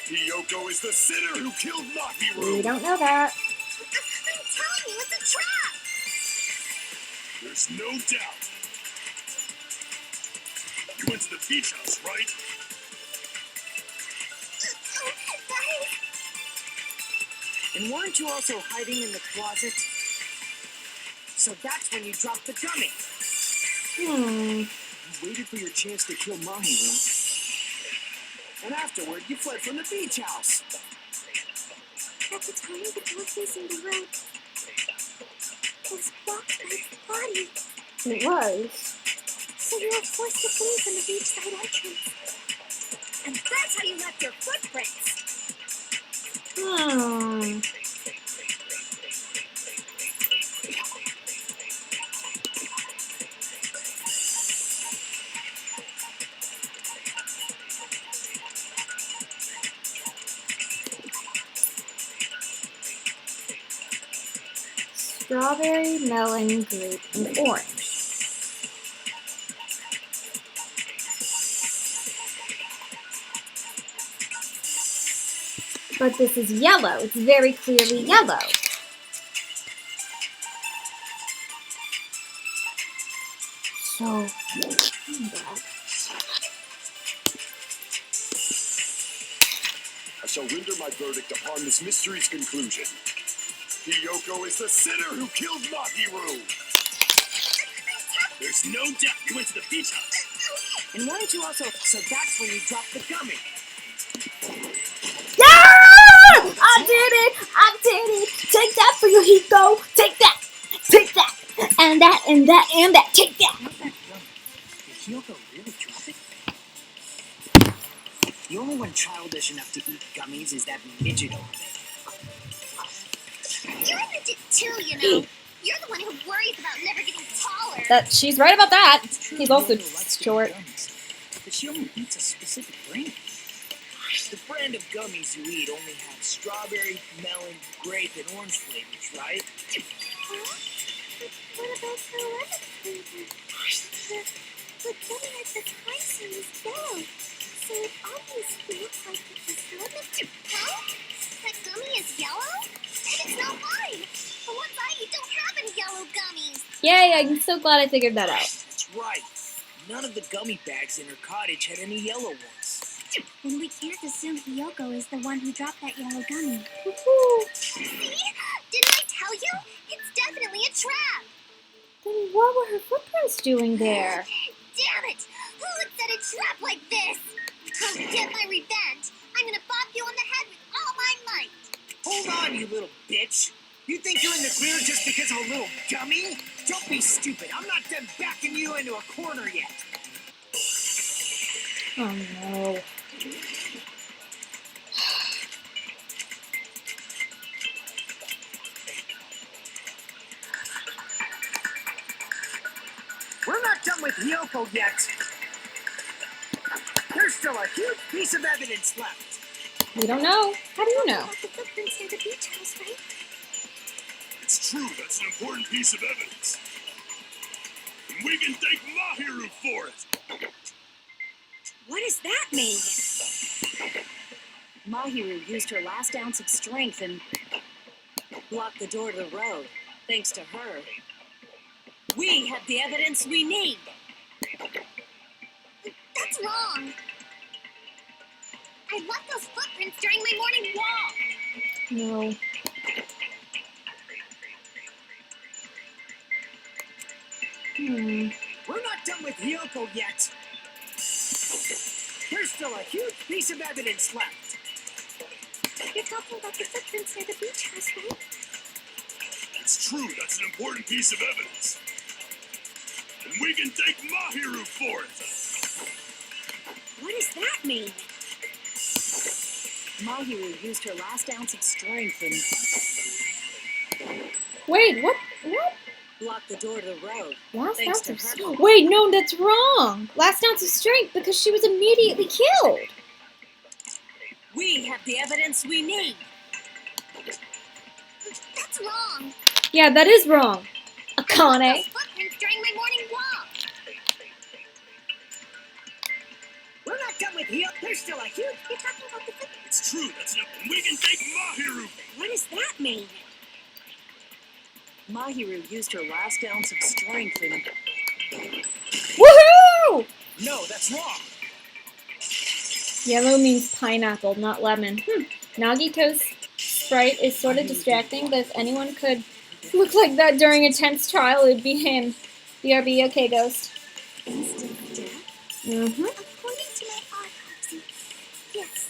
K: Kyoko is the sinner who killed Mahiru.
H: We don't know that.
J: I'm telling you, it's a trap!
K: There's no doubt. You went to the beach house, right?
I: And weren't you also hiding in the closet? So that's when you dropped the gummy.
M: You waited for your chance to kill Mahiru. And afterward, you fled from the beach house.
J: At the time, the door facing the road was blocked by its body.
H: It was.
J: So you were forced to flee from the beachside entrance.
I: And that's how you left your footprints.
H: Strawberry, melon, grape, and orange. But this is yellow. It's very clearly yellow. So,
K: I shall render my verdict upon this mystery's conclusion. Kyoko is the sinner who killed Mahiru.
M: There's no doubt you went to the beach house.
I: And weren't you also... So that's when you dropped the gummy.
H: Yeah! I did it! I did it! Take Hiko. Take that. Take that. And that, and that, and that. Take that.
M: How's that gummy? Did Kyoko really drop it? The only one childish enough to eat gummies is that midget over there.
J: You're a midget too, you know. You're the one who worries about never getting taller.
H: That she's right about that.
M: It's true
H: He's also
M: Kyoko likes to eat
H: short.
M: gummies, but she only eats a specific brand. The brand of gummies you eat only have strawberry, melon, grape, and orange flavors, right?
J: Huh? But what about the lemon flavor? The gummy at the pricing is yellow, so it obviously looks like it was lemon. Huh? That gummy is yellow? It's not mine. The ones I eat don't have any yellow gummies.
H: Yay, I'm so glad I figured that out.
M: That's right. None of the gummy bags in her cottage had any yellow ones.
J: Then we can't assume Hiyoko is the one who dropped that yellow gummy.
H: Woohoo!
J: See? Didn't I tell you? It's definitely a trap.
H: Then what were her footprints doing there?
J: Damn it! Who would set a trap like this? To get my revenge, I'm gonna bop you on the head with all my might.
M: Hold on, you little bitch. You think you're in the clear just because of a little gummy? Don't be stupid. I'm not done backing you into a corner yet.
H: Oh no.
M: We're not done with Hiyoko yet. There's still a huge piece of evidence left.
H: We don't know. How do you know?
J: About the footprints near the beach house, right?
K: It's true, that's an important piece of evidence. And we can thank Mahiru for it.
I: What does that mean? Mahiru used her last ounce of strength and blocked the door to the road. Thanks to her, we have the evidence we need.
J: That's wrong. I left those footprints during my morning walk.
H: No.
M: We're not done with Hiyoko yet. There's still a huge piece of evidence left.
J: You're talking about the footprints near the beach house, right?
K: It's true, that's an important piece of evidence. And we can thank Mahiru for it.
I: What does that mean? Mahiru used her last ounce of strength and
H: Wait, what? What?
I: blocked the door to the road.
H: Last
I: Thanks
H: ounce of
I: to her.
H: strength. Wait, no, that's wrong. Last ounce of strength because she was immediately killed.
I: We have the evidence we need.
J: That's wrong.
H: Yeah, that is wrong.
J: I
H: Akane.
J: left those footprints during my morning walk.
M: We're not done with Hiyoko. There's still a huge...
J: You're talking about the footprints.
K: It's true, that's an... And we can thank Mahiru.
I: What does that mean? Mahiru used her last ounce of strength and
H: Woohoo!
M: No, that's wrong.
H: Yellow means pineapple, not lemon. Nagito's sprite is sort of distracting, but if anyone could look like that during a tense trial, it would be him. BRB, okay, Ghost.
J: Instant death?
H: Mm-hmm.
J: According to my autopsy, yes.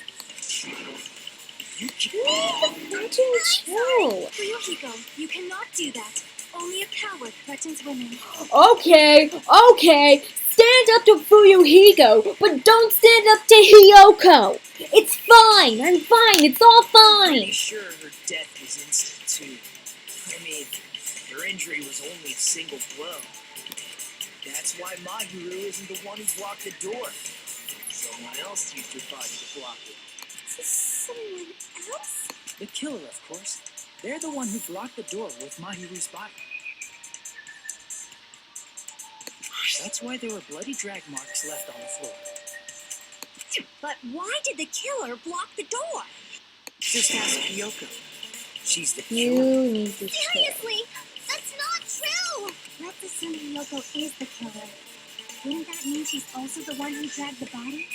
H: Imagine chill.
J: Ryuhiko, you cannot do that. Only a coward threatens women.
H: Okay. Stand up to Fuyuhiko, but don't stand up to Hiyoko. It's fine. I'm fine. It's all fine.
M: Pretty sure her death was instant too. I mean, her injury was only a single blow. That's why Mahiru isn't the one who blocked the door. Someone else used her body to block it.
J: Someone else?
M: The killer, of course. They're the one who blocked the door with Mahiru's body. That's why there were bloody drag marks left on the floor.
I: But why did the killer block the door?
M: Just ask Kyoko. She's the
H: You
M: killer.
H: need to chill.
J: Seriously, that's not true. Let's assume Hiyoko is the killer. Wouldn't that mean she's also the one who dragged the body?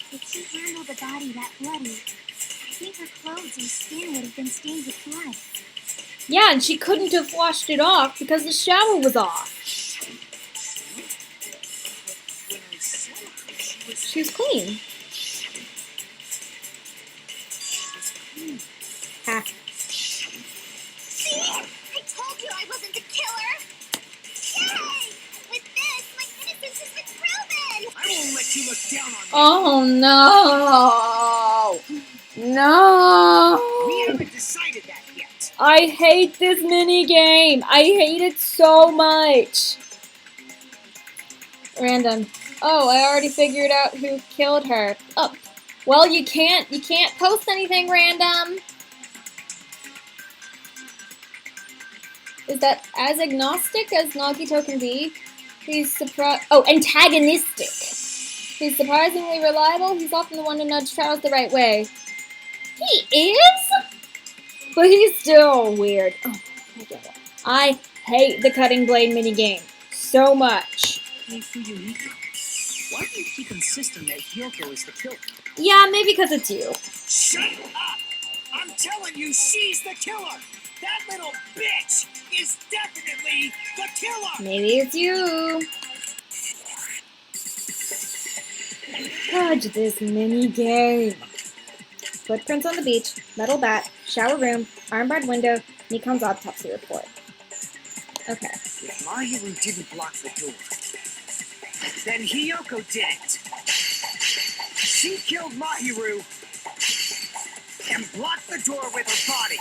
J: If she handled the body that bloody, I think her clothes or skin would have been stained with blood.
H: Yeah, and she couldn't have washed it off because the shower was off. She was clean. Ha. no! No!
M: We haven't decided that yet.
H: I hate this mini game. I hate it so much. Random. Oh, I already figured out who killed her. Oh, well, you can't post anything random. Is that as agnostic as Nagito can be? He's antagonistic. He's surprisingly reliable. He's often the one to nudge Charles the right way. He is? But he's still weird. Oh, I hate the cutting blade minigame so much.
M: Hey, Fuyuhiko, why do you keep insisting that Hyoko is the killer?
H: Yeah, maybe because it's you.
M: Shut up! I'm telling you, she's the killer! That little bitch is definitely the killer!
H: Maybe it's you. Fudge this mini game. Footprints on the beach, metal bat, shower room, armbarred window, Nikon's autopsy report. Okay.
M: If Mahiru didn't block the door, then Hyoko did it. She killed Mahiru and blocked the door with her body.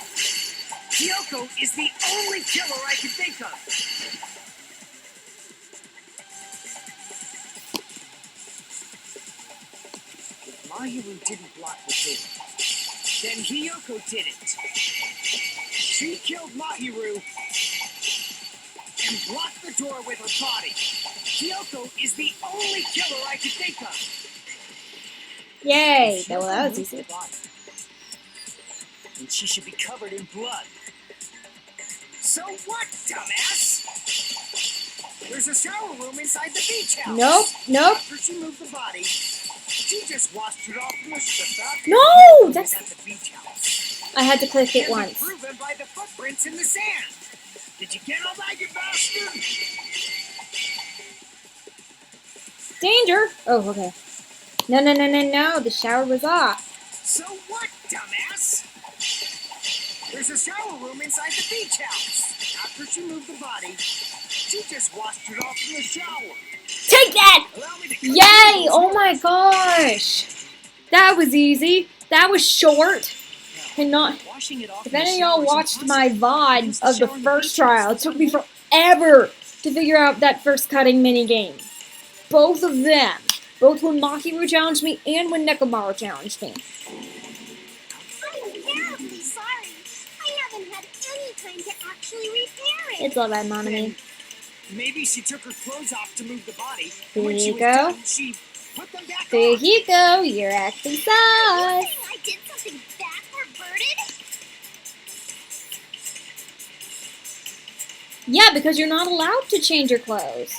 M: Hyoko is the only killer I can think of. If Mahiru didn't block the door, then Hyoko did it. She killed Mahiru and blocked the door with her body. Hyoko is the only killer I can think of.
H: Yay! Well, that was easy.
M: And she should be covered in blood. So what, dumbass? There's a shower room inside the beach house.
H: Nope.
M: After she moved the body, she just washed it off from the bathroom.
H: No! That's
M: at the beach house.
H: I had to click it
M: Can be
H: once.
M: proven by the footprints in the sand. Did you get all that, you bastard?
H: Danger! Oh, okay. No. The shower was off.
M: So what, dumbass? There's a shower room inside the beach house. After she moved the body, she just washed it off in the shower.
H: Take that! Yay! Oh my gosh! That was easy. That was short. And not. If any of y'all watched my VOD of the first trial, it took me forever to figure out that first cutting mini game. Both of them. Both when Mahiru challenged me and when Nekomaru challenged me.
J: I'm terribly sorry. I haven't had any time to actually repair it.
H: It's all right, Monami.
M: Maybe she took her clothes off to move the body.
H: There
M: When she
H: you
M: was
H: go.
M: done, she put them back
H: There
M: on.
H: you go. You're acting
J: Are you
H: sus.
J: saying I did something bad or birded?
H: Yeah, because you're not allowed to change your clothes.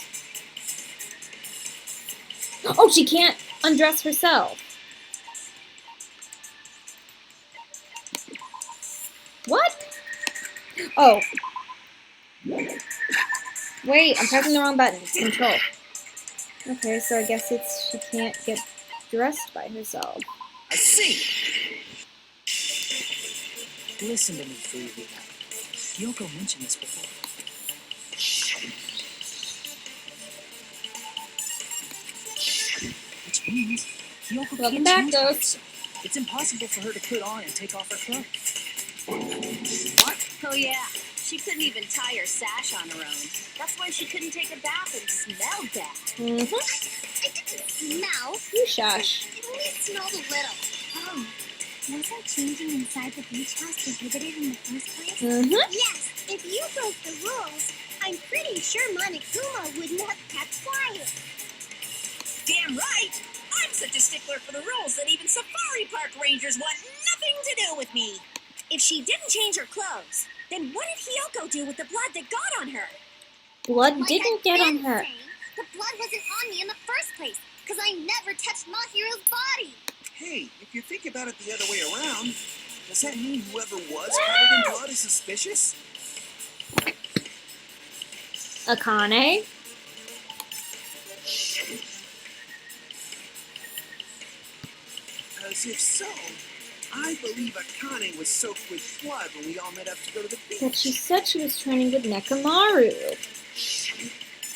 H: Oh, she can't undress herself. What? Oh. Wait, I'm pressing the wrong button. Control. Okay, so I guess she can't get dressed by herself.
M: I see. Listen to me, Fuyuhiko. Yoko mentioned this before. Which means Yoko
H: Welcome
M: can't
H: back,
M: change by
H: Ghost.
M: herself. It's impossible for her to put on and take off her clothes.
I: What? Oh yeah, she couldn't even tie her sash on her own. That's why she couldn't take a bath and smell bad.
H: Mm-hmm.
J: I didn't smell.
H: You shush.
J: It only smelled a little.
L: Oh, wasn't changing inside the beach house prohibited in the first place?
H: Mm-hmm.
J: Yes, if you broke the rules, I'm pretty sure Monokuma wouldn't have kept quiet.
I: Damn right! I'm such a stickler for the rules that even safari park rangers want nothing to do with me. If she didn't change her clothes, then what did Hyoko do with the blood that got on her?
H: Blood
J: Like
H: didn't
J: I've
H: get on
J: been
H: her.
J: saying, the blood wasn't on me in the first place, because I never touched Mahiru's body.
N: Hey, if you think about it the other way around, does that mean whoever was covered in blood is suspicious?
H: Akane.
N: Because if so, I believe Akane was soaked with blood when we all met up to go to the beach.
H: But she said she was training with Nekomaru.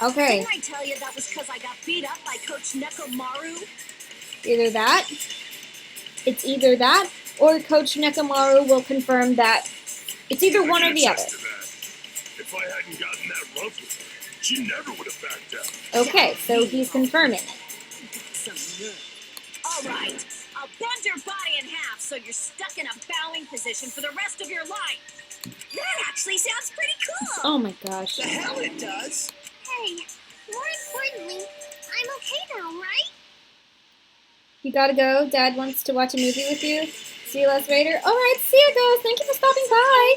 H: Okay.
I: Didn't I tell you that was because I got beat up by Coach Nekomaru?
H: Either that. It's either that, or Coach Nekomaru will confirm that it's either one or the other.
K: If I hadn't gotten that rough with her, she never would have backed down.
H: Okay, so he's confirming it.
I: All right, I'll bend your body in half so you're stuck in a bowing position for the rest of your life. That actually sounds pretty cool.
H: Oh my gosh.
N: The hell it does.
J: Hey, more importantly, I'm okay now, right?
H: You gotta go. Dad wants to watch a movie with you. See you later. Alright, see you, Ghost. Thank you for stopping by.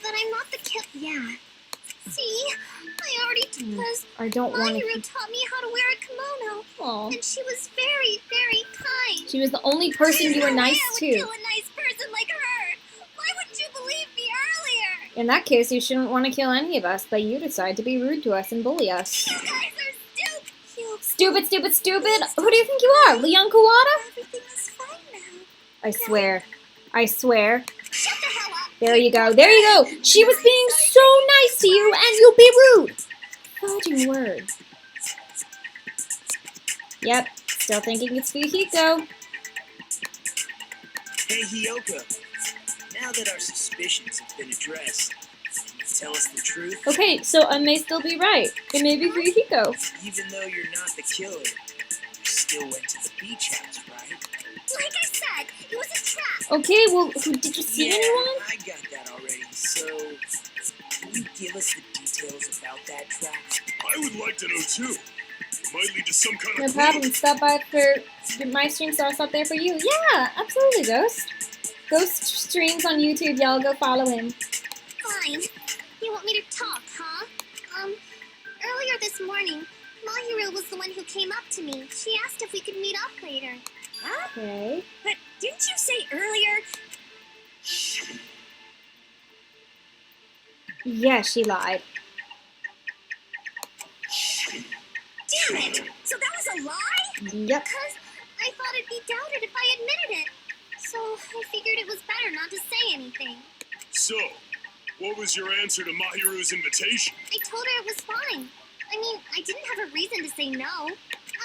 J: But I'm not the killer. Yeah. See, I already because
H: I don't want
J: Mahiru
H: to.
J: taught me how to wear a kimono.
H: Aw.
J: And she was very, very kind.
H: She was the only person you were
J: There's no way
H: nice
J: I would
H: to.
J: kill a nice person like her. Why wouldn't you believe me earlier?
H: In that case, you shouldn't want to kill any of us, but you decide to be rude to us and bully us.
J: You guys are stupid.
H: Stupid, stupid, stupid! Who do you think you are, Leon Kuwata?
J: Everything is fine now.
H: I swear. I swear.
J: Shut the hell up.
H: There you go. There you go. She was being so nice to you, and you'll be rude. Fudging words. Yep. Still thinking it's Fuyuhiko.
M: Hey, Hiyoko. Now that our suspicions have been addressed, can you tell us the truth?
H: Okay, so I may still be right. It may be Fuyuhiko.
M: Even though you're not the killer, you still went to the beach house, right?
J: Like I said, it was a trap.
H: Okay, well, did you see anyone?
M: I got that already. So, can you give us the details about that trap?
K: I would like to know too. It might lead to some kind
H: No
K: of
H: problem.
K: clue.
H: Stop by for my stream, so I'll stop there for you. Yeah, absolutely, Ghost. Ghost streams on YouTube, y'all. Go follow him.
J: Fine. You want me to talk, huh? Earlier this morning, Mahiru was the one who came up to me. She asked if we could meet up later.
I: Huh?
H: Okay.
I: But didn't you say earlier?
H: Yeah, she lied.
I: Damn it! So that was a lie?
H: Yep.
J: Because I thought it'd be doubted if I admitted it. So I figured it was better not to say anything.
K: So, what was your answer to Mahiru's invitation?
J: I told her it was fine. I mean, I didn't have a reason to say no.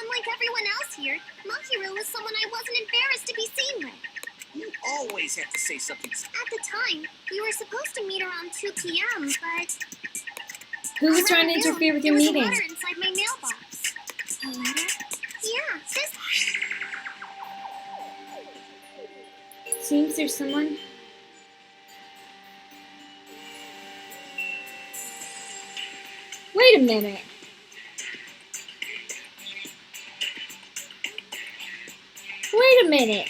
J: Unlike everyone else here, Mahiru was someone I wasn't embarrassed to be seen with.
N: You always have to say something.
J: At the time, we were supposed to meet around 2 p.m., but...
H: Who was trying to interfere with your
J: there
H: meeting?
J: was a letter inside my mailbox. A letter? Yeah, this...
H: Seems there's someone. Wait a minute. Wait a minute.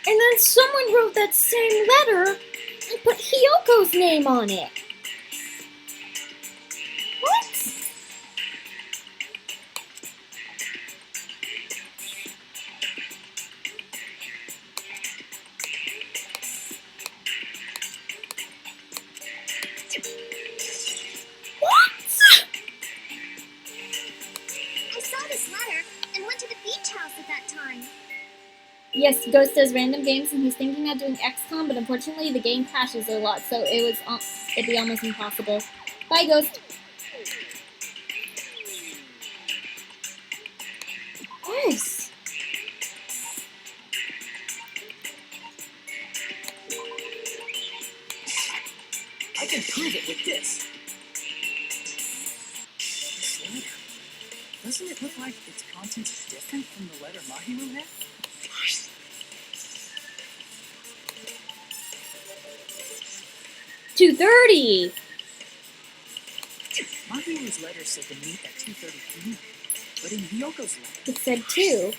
H: And then someone wrote that same letter and put Hiyoko's name on it. What?
J: I saw this letter and went to the beach house at that time.
H: Yes, Ghost does random games and he's thinking about doing XCOM, but unfortunately the game crashes a lot, so it'd be almost impossible. Bye, Ghost. Yes.
M: I can prove it with this. This letter. Doesn't it look like its contents are different from the letter Mahiru had?
H: $2.30.
M: Mahiru's letter said to meet at 2:30 p.m., but in Hyoko's letter,
H: It said 2.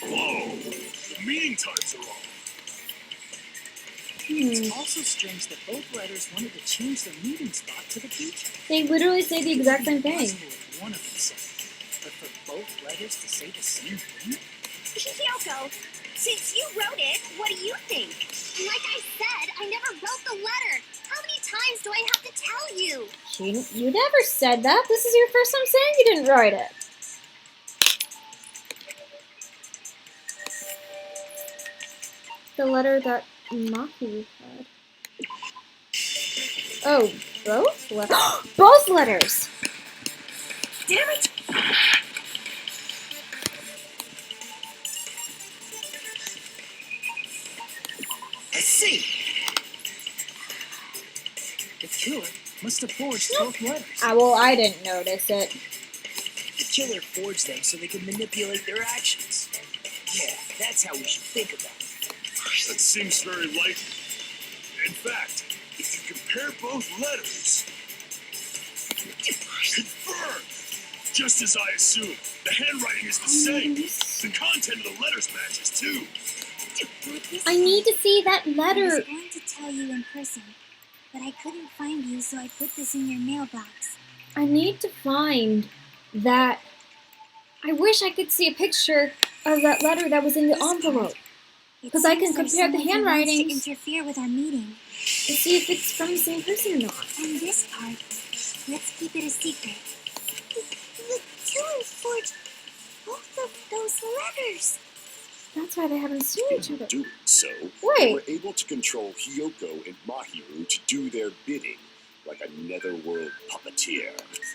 K: Whoa! The meeting times are wrong.
M: It's also strange that both letters wanted to change their meeting spot to the beach.
H: They literally say the exact same thing.
M: Possible if one of them said it, but for both letters to say the same thing?
I: Hyoko, since you wrote it, what do you think?
J: Like I said, I never wrote the letter. How many times do I have to tell you?
H: You never said that. This is your first time saying you didn't write it. The letter that Mahiru had. Oh, both letters? Both letters!
I: damn it!
M: I see. The killer must have forged both letters.
H: Well, I didn't notice it.
M: The killer forged them so they could manipulate their actions. Yeah, that's how we should think about it.
K: That seems very likely. In fact, if you compare both letters, confirmed! Just as I assumed, the handwriting is the same. The content of the letters matches too.
H: I need to see that
J: I
H: letter.
J: was going to tell you in person, but I couldn't find you, so I put this in your mailbox.
H: I need to find that. I wish I could see a picture of that letter that was in the envelope. Because I can compare the handwritings
J: To interfere with our meeting.
H: to see if it's from the same person or not.
J: And this part, let's keep it a secret. The killer forged both of those letters.
H: That's why they haven't seen each other.
K: Doing so,
H: Wait.
K: they were able to control Hiyoko and Mahiru to do their bidding, like a netherworld puppeteer.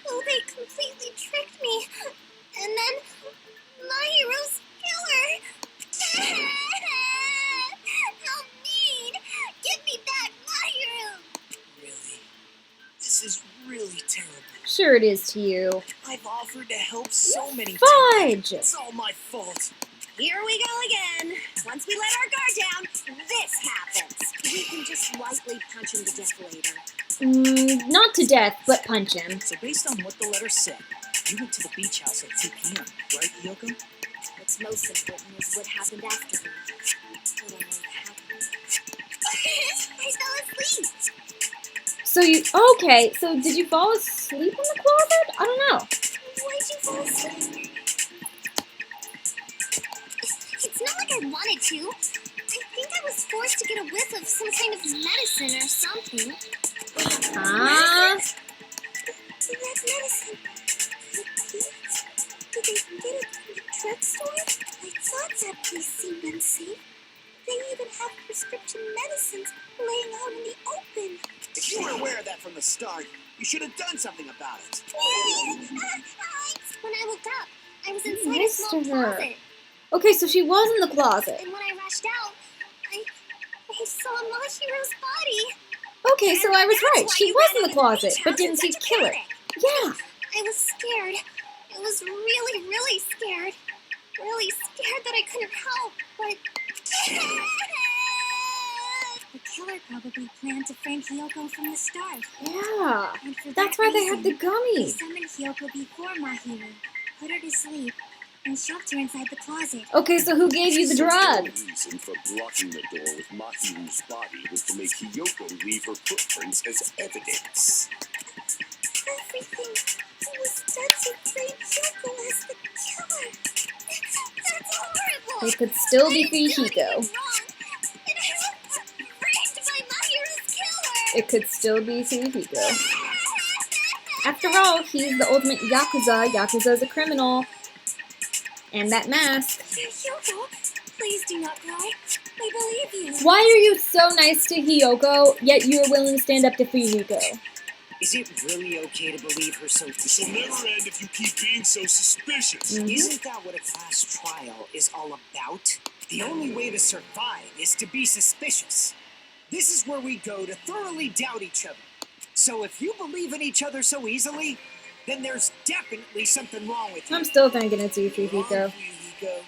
J: Oh, they completely tricked me. And then Mahiru's killer. How mean! Give me back Mahiru!
M: Really? This is really terrible.
H: Sure it is to you.
M: I've offered to help so many
H: Fudge!
M: times. It's all my fault.
I: Here we go again. Once we let our guard down, this happens.
L: We can just lightly punch him to death later.
H: Not to death, but punch him.
M: So based on what the letter said, you went to the beach house at 2 p.m., right, Hiyoko?
L: What's most important is what happened after. I don't know what happened.
J: I fell asleep.
H: So you, okay, so did you fall asleep in the closet? I don't know.
J: Why'd you fall asleep? It's not like I wanted to. I think I was forced to get a whiff of some kind of medicine or something.
H: Ah.
J: That medicine. Did they get it from the drugstore? I thought that place seemed unsafe. They even have prescription medicines laying out in the open.
N: If you were aware of that from the start, you should have done something about it.
J: When I woke up, I was inside a
H: Nice
J: small
H: to her.
J: closet.
H: Okay, so she was in the closet.
J: And when I rushed out, I saw Mahiru's body.
H: Okay, so I was right. She was in the closet, but didn't see the killer. Yeah.
J: I was scared. I was really, really scared. Really scared that I couldn't help, but... The killer probably planned to prank Hiyoko from the start.
H: Yeah.
J: And for
H: That's
J: that
H: why they have the
J: reason, They
H: gummies.
J: summoned Hiyoko before Mahiru, put her to sleep, and shoved her inside the closet.
H: Okay, so who gave you the drug?
K: The reason for blocking the door with Mahiru's body was to make Hiyoko leave her footprints as evidence.
J: Everything was done to frame Hiyoko as the killer. That's horrible.
H: It could still be Fujiko. It could still be Fujiko. After all, he's the ultimate Yakuza. Yakuza's a criminal. And that mask.
J: Hiyoko, please do not cry. I believe you.
H: Why are you so nice to Hiyoko, yet you are willing to stand up to Fujiko?
M: Is it really okay to believe her so?
K: This will never end if you keep being so suspicious.
M: Isn't that what a class trial is all about? The only way to survive is to be suspicious. This is where we go to thoroughly doubt each other. So if you believe in each other so easily, then there's definitely something wrong with you.
H: I'm still thinking it's you, Fujiko.
M: Wrong, Fujiko.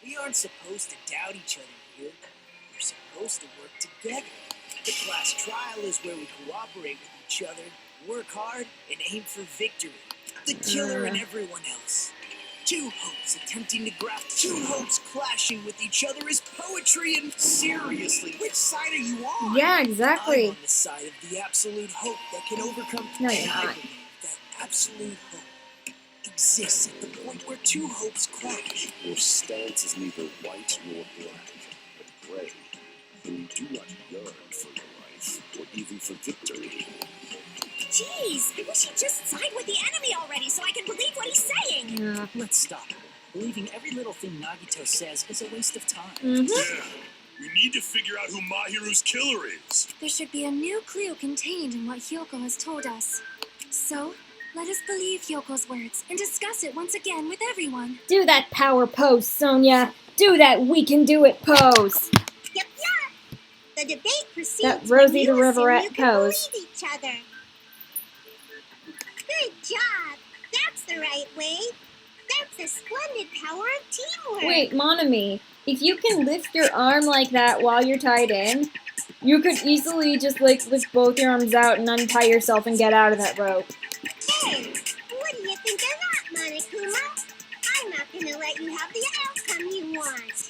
M: We aren't supposed to doubt each other here. We're supposed to work together. The class trial is where we cooperate with each other, work hard, and aim for victory. The killer and everyone else. Two hopes attempting to graft two hopes clashing with each other is poetry, and seriously, which side are you on?
H: Yeah, exactly.
M: I'm on the side of the absolute hope that can overcome.
H: No, you're
M: and
H: not.
M: I believe that absolute hope exists at the point where two hopes clash.
K: Your stance is neither white nor black, but gray. And you do not yearn for your life, or even for victory.
I: Jeez, I wish he'd just side with the enemy already so I can believe what he's saying.
H: Yeah.
M: Let's stop. Believing every little thing Nagito says is a waste of time.
K: Yeah, we need to figure out who Mahiru's killer is.
J: There should be a new clue contained in what Hiyoko has told us. So, Let us believe Hyoko's words and discuss it once again with everyone.
H: Do that power pose, Sonia. Do that we can do it pose.
I: Yep. The debate proceeds
H: That Rosie the
I: when you assume
H: Riverette
I: you can
H: pose.
I: believe each other. Good job. That's the right way. That's a splendid power of teamwork.
H: Wait, Monami, if you can lift your arm like that while you're tied in, you could easily just like lift both your arms out and untie yourself and get out of that rope.
I: Hey, what do you think of that, Monokuma? I'm not gonna let you have the outcome you want.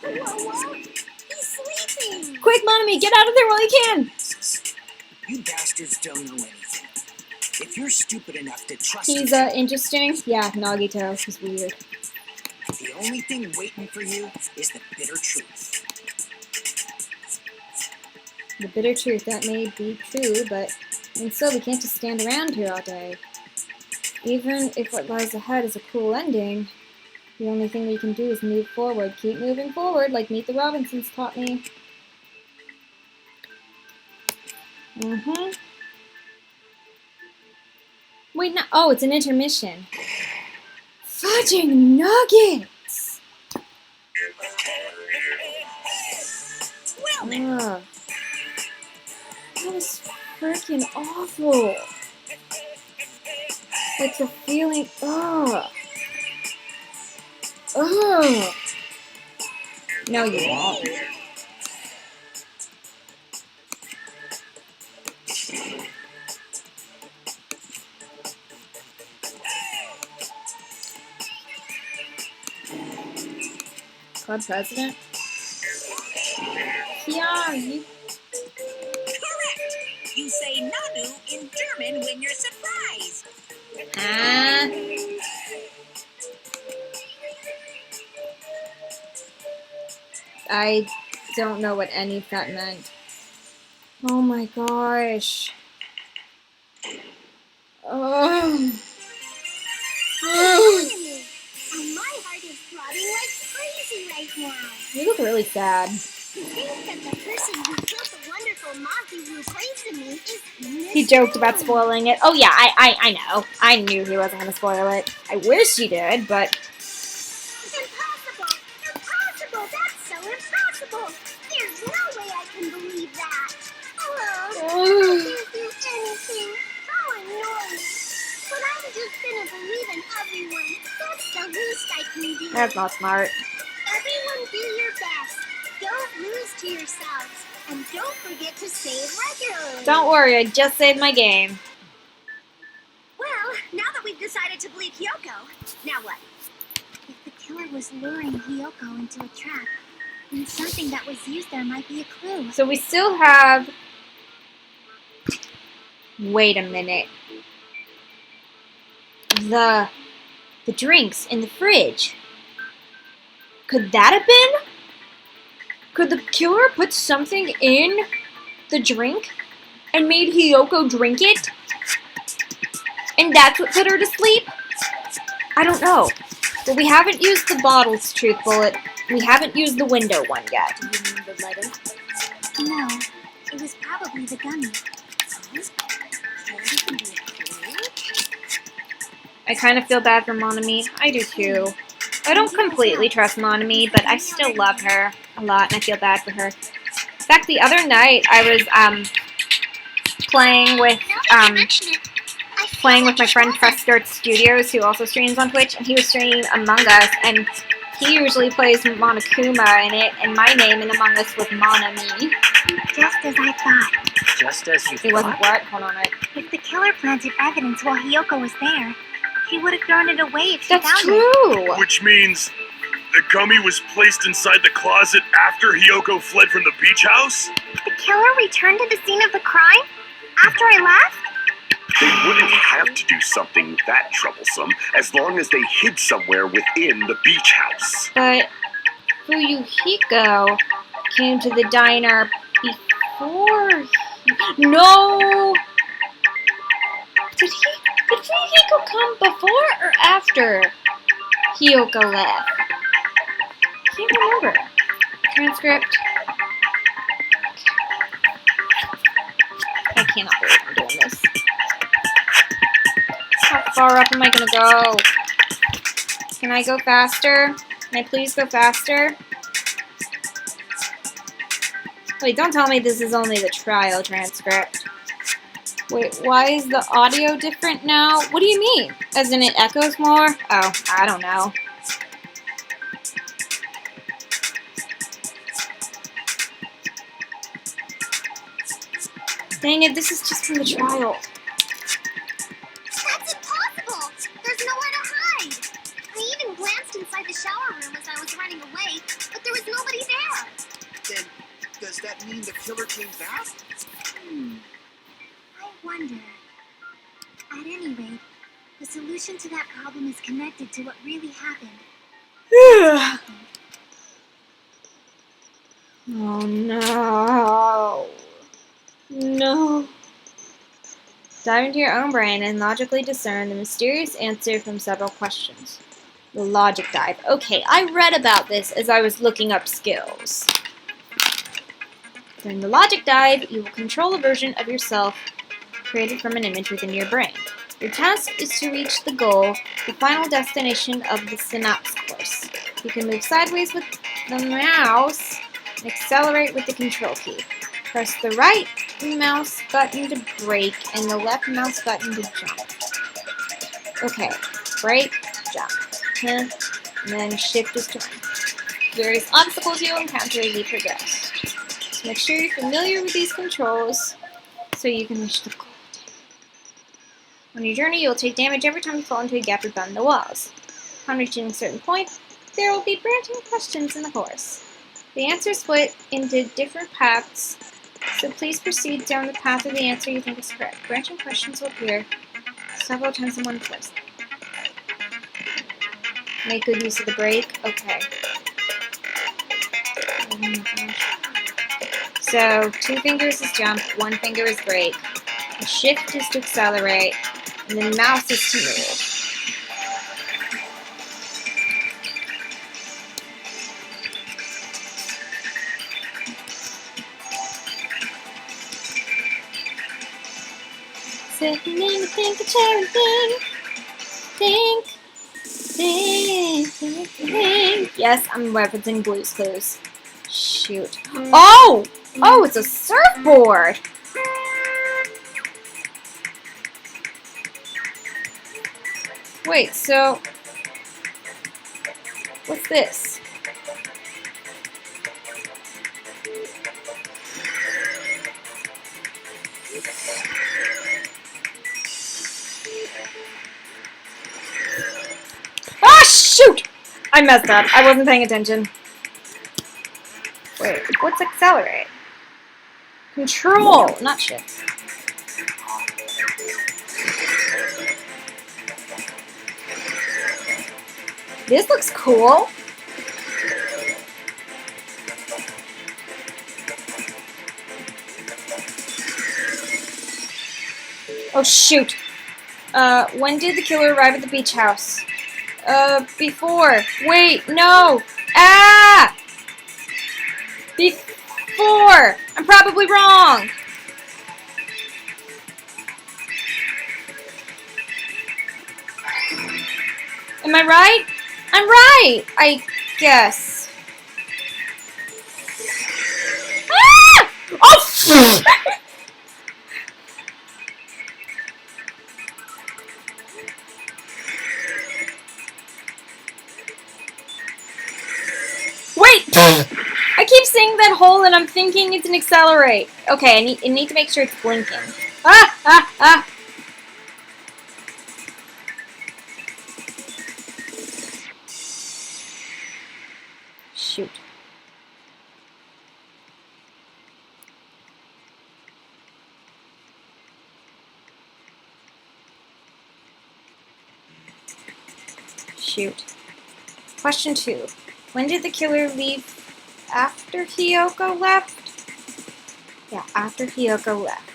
I: Whoa, he's sleeping.
H: Quick, Monami, get out of there while you can.
M: You bastards don't know anything. If you're stupid enough to trust
H: He's
M: me,
H: interesting. Yeah, Nagito. He's weird.
M: the only thing waiting for you is the bitter truth.
H: The bitter truth, that may be true, but and so we can't just stand around here all day. Even if what lies ahead is a cruel ending, the only thing we can do is move forward. Keep moving forward, like Meet the Robinsons taught me. Wait, no. Oh, it's an intermission. Fudging nuggets!
I: Well, then.
H: Ugh. That was freaking awful. Like the feeling. Ugh. Ugh. No, you won't. Club president? Yeah, you.
I: Correct. You say Nanu in German when you're surprised.
H: I don't know what any of that meant. Oh my gosh. Oh.
I: And my heart is throbbing like crazy right now.
H: You look really sad.
I: To think that the person who killed the wonderful Maki who plays to me is
H: He joked about spoiling it. Oh yeah, I know. I knew he wasn't gonna spoil it. I wish he did, but
I: Impossible! Impossible! That's so impossible! There's no way I can believe that! Hello! I can't do anything! How annoying! But I'm just gonna believe in everyone. That's the least I can do.
H: that's not smart.
I: Everyone do your best. Don't lose to yourselves. And don't forget to save regularly.
H: Don't worry, I just saved my game.
I: Well, now that we've decided to believe Hyoko, now what?
J: If the killer was luring Hyoko into a trap, then something that was used there might be a clue.
H: So we still have... Wait a minute. The drinks in the fridge. Could that have been? Could the killer put something in the drink and made Hyoko drink it? And that's what put her to sleep? I don't know. But we haven't used the bottles, truth bullet. We haven't used the window one yet.
J: Do you mean the lighter? No, it was probably the gummy.
H: I kind of feel bad for Monami. I do too. I don't completely trust Monami, but I still love her a lot, and I feel bad for her. In fact, the other night I was playing with my friend Pressskirt Studios, who also streams on Twitch, and he was streaming Among Us, and he usually plays Monokuma in it, and my name in Among Us was Monami.
J: Just as I thought.
M: Just as you
H: It wasn't
M: thought.
H: what? Hold on,
J: If the killer planted evidence while Hyoko was there, he would have thrown it away if she
H: That's
J: found
H: true!
K: Which means the gummy was placed inside the closet after Hyoko fled from the beach house?
J: it. The killer returned to the scene of the crime? After I left?
O: They wouldn't have to do something that troublesome as long as they hid somewhere within the beach house.
H: But Fuyuhiko came to the diner before No! Did Fuyuhiko come before or after Hyoko left? Can't remember. Transcript. cannot believe I'm doing this. How far up am I gonna go? Can I go faster? Can I please go faster? Wait, don't tell me this is only the trial transcript. Wait, why is the audio different now? What do you mean? As in it echoes more? Oh, I don't know. Dang it, this is just from the trial.
J: That's impossible! There's nowhere to hide! I even glanced inside the shower room as I was running away, but there was nobody there.
N: Then, does that mean the killer came back?
J: I wonder. At any rate, the solution to that problem is connected to what really happened.
H: Oh no. No. Dive into your own brain and logically discern the mysterious answer from several questions. The logic dive. Okay, I read about this as I was looking up skills. During the logic dive, you will control a version of yourself created from an image within your brain. Your task is to reach the goal, the final destination of the synapse course. You can move sideways with the mouse and accelerate with the control key. Press the right mouse button to brake and the left mouse button to jump. Okay, brake, jump, and then shift is to run. Various obstacles you will encounter as you progress. So make sure you're familiar with these controls so you can reach the goal. On your journey, you will take damage every time you fall into a gap or bump in the walls. Upon reaching a certain point, there will be branching questions in the course. The answers split into different paths, so please proceed down the path of the answer you think is correct. Branching questions will appear several times in one course. Make good use of the brake. Okay. So, 2 fingers is jump, 1 finger is brake. The shift is to accelerate, and the mouse is to move. Sitting in the thinking chair and think. Yes, I'm referencing Blue's Clues. Shoot. Oh! Oh, it's a surfboard! Wait, so... what's this? Ah, shoot! I messed up. I wasn't paying attention. Wait, what's accelerate? Control, not shift. This looks cool. Oh, shoot. When did the killer arrive at the beach house? Before. Wait, no. Ah! Before. I'm probably wrong. Am I right? I'm right, I guess. Ah! Oh! Wait! I keep seeing that hole and I'm thinking it's an accelerate. Okay, I need to make sure it's blinking. Ah! Ah! Ah! Shoot. Shoot. Question 2. When did the killer leave after Hiyoko left? Yeah, after Hiyoko left.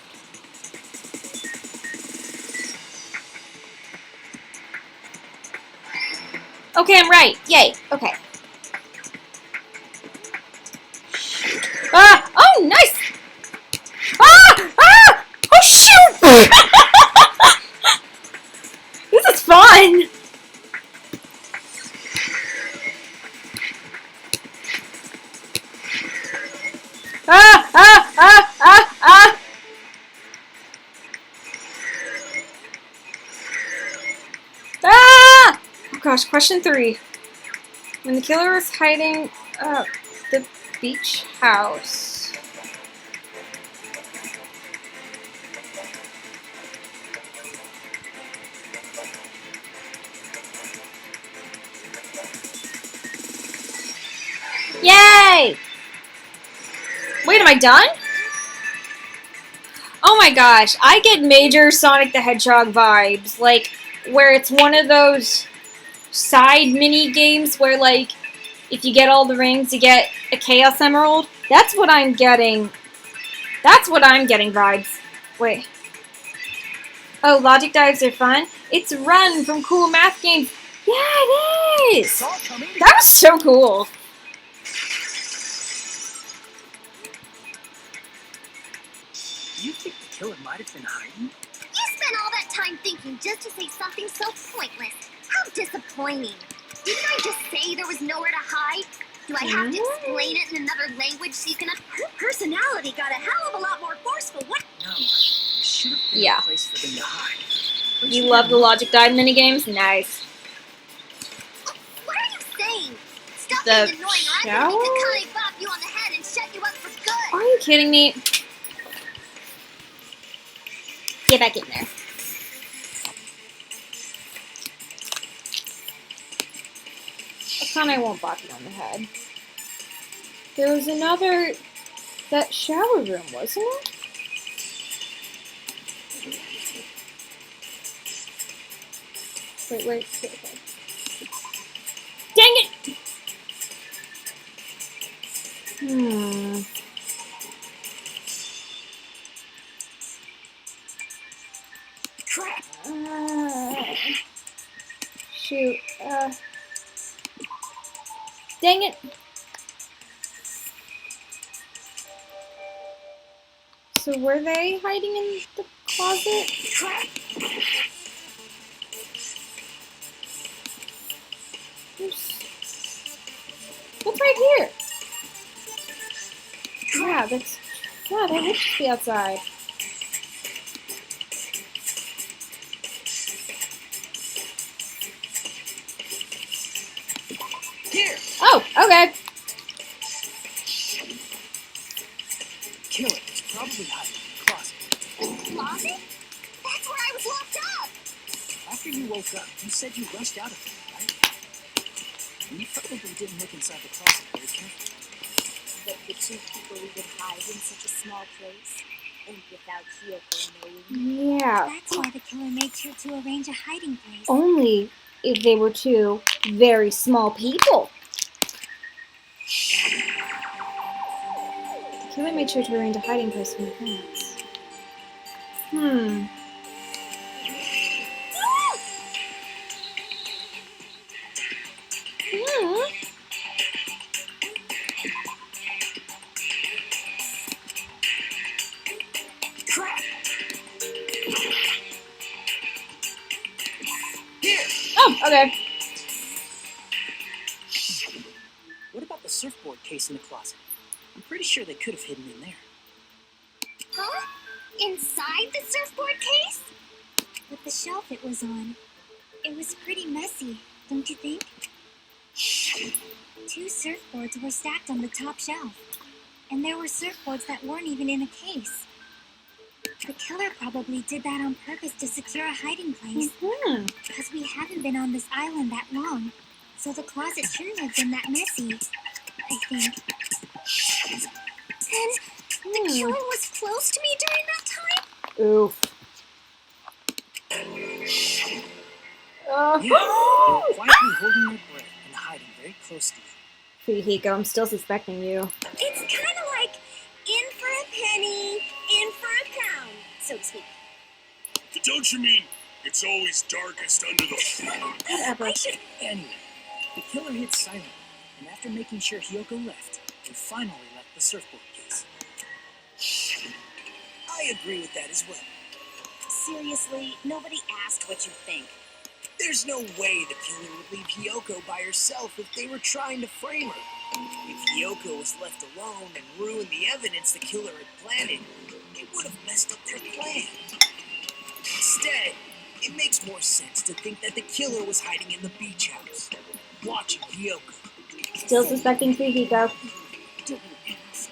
H: Okay, I'm right. Yay. Okay. Ah! Oh, nice! Ah! Ah! Oh, gosh, question 3. When the killer was hiding the beach house. Yay! Wait, am I done? Oh my gosh, I get major Sonic the Hedgehog vibes. Like, where it's one of those side mini games where, like, if you get all the rings, you get a Chaos Emerald. That's what I'm getting. That's what I'm getting vibes. Wait. Oh, logic dives are fun? It's Run from Cool Math Games. Yeah, it is! That was so cool.
M: You think the killer might have been hiding?
J: You spent all that time thinking just to say something so pointless. How disappointing. Didn't I just say there was nowhere to hide? Do I have to explain it in another language so you can...
I: Her personality got a hell of a lot more forceful. What?
M: No, there should have been a place for them to hide.
H: You love the logic dive minigames? Nice.
J: What are you saying? Stop
H: The
J: being annoying or I'm
H: shower?
J: going to Kai bop you on the head and shut you up for good.
H: Are you kidding me? Get back in there. I won't bop you on the head. There was another... That shower room, wasn't it? Wait. Dang it!
J: Crap.
H: Shoot. Dang it! So were they hiding in the closet?
J: Crap.
H: What's right here? Yeah, they would just be outside.
M: Here!
H: Oh, okay.
M: Killer is probably hiding in the closet.
J: The closet? That's where I was locked up.
M: After you woke up, you said you rushed out of there, right? And you probably didn't look inside the closet very carefully.
L: But the 2 people would hide in such a small place, and without Kyoko knowing.
H: Yeah.
J: That's why the killer made sure to arrange a hiding place.
H: Only if they were 2 very small people. The killer made sure to arrange a hiding place for the parents.
J: Crap.
M: Here!
H: Oh, okay.
M: What about the surfboard case in the closet? I'm pretty sure they could have hidden in there.
J: Huh? Inside the surfboard case? With the shelf it was on. It was pretty messy, don't you think? 2 surfboards were stacked on the top shelf. And there were surfboards that weren't even in a case. The killer probably did that on purpose to secure a hiding place. Because we haven't been on this island that long. So the closet shouldn't have been that messy, I think. And the killer was close to me during that time?
H: Oof.
M: Yeah, they were quietly holding their breath and hiding very close to you.
H: Fujihiko, I'm still suspecting you.
I: It's kind of like in for a penny, in for a pound, so to speak.
K: Don't you mean it's always darkest under the...
H: Whatever.
M: Anyway, the killer hid silently, and after making sure Hyoko left, they finally left the surfboard case. I agree with that as well.
I: Seriously, nobody asked what you think.
N: There's no way the killer would leave Hyoko by herself if they were trying to frame her. If Hyoko was left alone and ruined the evidence the killer had planted, it would have messed up their plan. Instead, It makes more sense to think that the killer was hiding in the beach house, watching Hiyoko.
H: Still suspecting Fujiko.
I: Don't ask.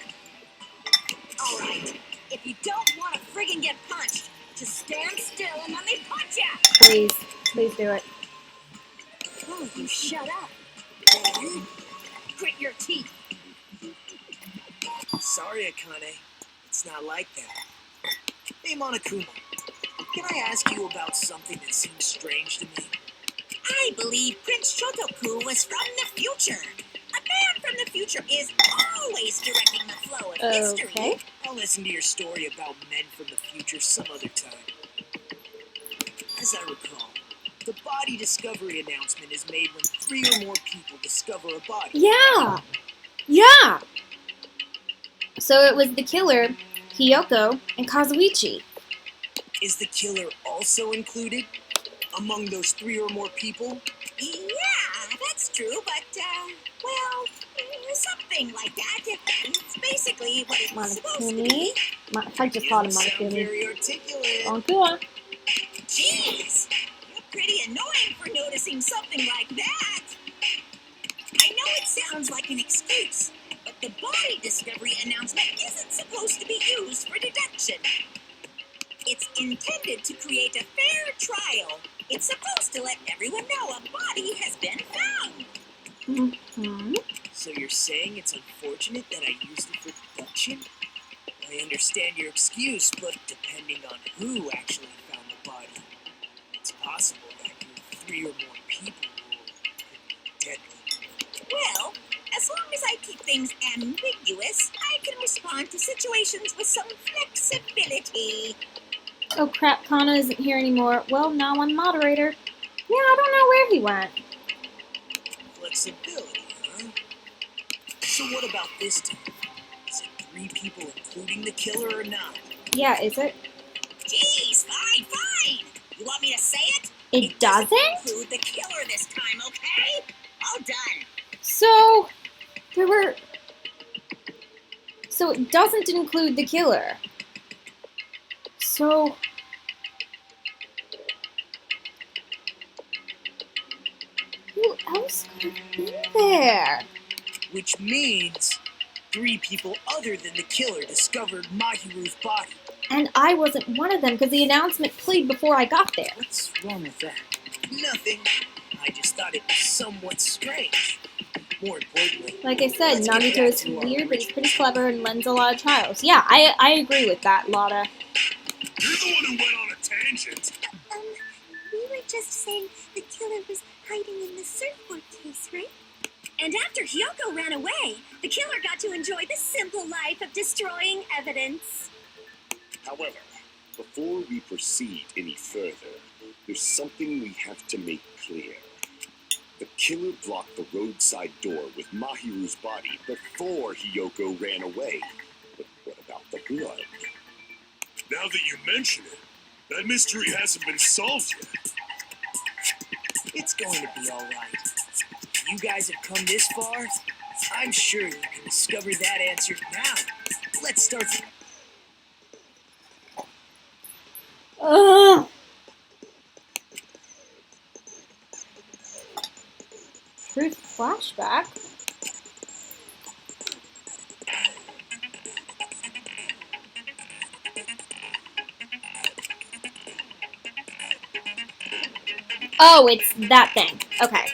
I: All right. If you don't want to friggin' get punched, just stand still and let me punch ya!
H: Please. Please do it.
I: Oh, you shut up. Grit your teeth.
N: Sorry, Akane. It's not like that. Hey, Monokuma. Can I ask you about something that seems strange to me?
I: I believe Prince Shotoku was from the future. A man from the future is always directing the flow of history.
H: Okay.
N: I'll listen to your story about men from the future some other time. As I recall, the body discovery announcement is made when 3 or more people discover a body.
H: Yeah! Yeah! So it was the killer, Hiyoko, and Kazuichi.
N: Is the killer also included among those 3 or more people?
I: Yeah, that's true, but, well, something like that. It's basically what it's supposed to be.
H: I just called him
N: Sound
H: Monokumi.
N: very articulate.
H: Monokuma.
I: Jeez, you're pretty annoying for noticing something like that. I know it sounds like an excuse, but the body discovery announcement isn't supposed to be used for deduction. It's intended to create a fair trial. It's supposed to let everyone know a body has been found.
H: Mm-hmm.
N: So you're saying it's unfortunate that I used it for deduction? I understand your excuse, but depending on who actually found the body, it's possible that your 3 or more people were dead.
I: Well, as long as I keep things ambiguous, I can respond to situations with some flexibility.
H: Oh crap, Kana isn't here anymore. Well, now I'm moderator. Yeah, I don't know where he went.
N: Flexibility, huh? So what about this time? Is it 3 people including the killer or not?
H: Yeah, is it?
I: Jeez, fine. You want me to say it?
H: It doesn't?
I: Include the killer this time, okay? All done.
H: So, So it doesn't include the killer. So... who else could have been there?
N: Which means 3 people other than the killer discovered Mahiru's body.
H: And I wasn't one of them because the announcement played before I got there.
N: What's wrong with that? Nothing. I just thought it was somewhat strange. More importantly,
H: Like I said,
N: let's get
H: Nagito
N: back
H: is
N: to our
H: weird, but he's
N: original
H: pretty clever and lends a lot of trials. Yeah, I agree with that, Lotta.
K: You're the one who went on a tangent.
J: We were just saying the killer was hiding in the surfboard case, right?
E: And after Hiyoko ran away, the killer got to enjoy the simple life of destroying evidence.
O: However, before we proceed any further, there's something we have to make clear. The killer blocked the roadside door with Mahiru's body before Hiyoko ran away. But what about the blood?
K: Now that you mention it, that mystery hasn't been solved yet.
N: It's going to be all right. You guys have come this far. I'm sure you can discover that answer now. Let's start.
H: Ugh. Truth flashback? Oh, it's that thing. Okay.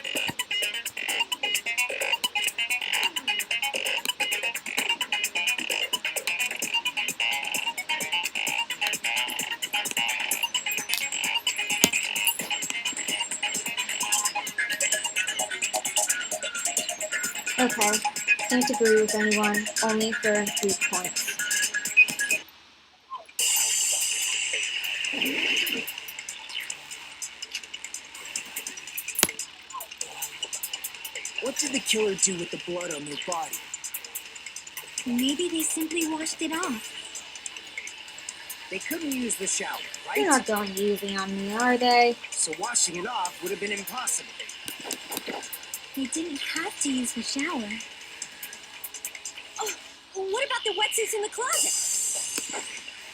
H: Okay. Can't agree with anyone. Only for 3 points.
N: What did the killer do with the blood on their body?
J: Maybe they simply washed it off.
N: They couldn't use the shower, right?
H: They're not going easy on me, are they?
N: So washing it off would have been impossible.
J: They didn't have to use the shower.
E: Oh, what about the wetsuits in the closet?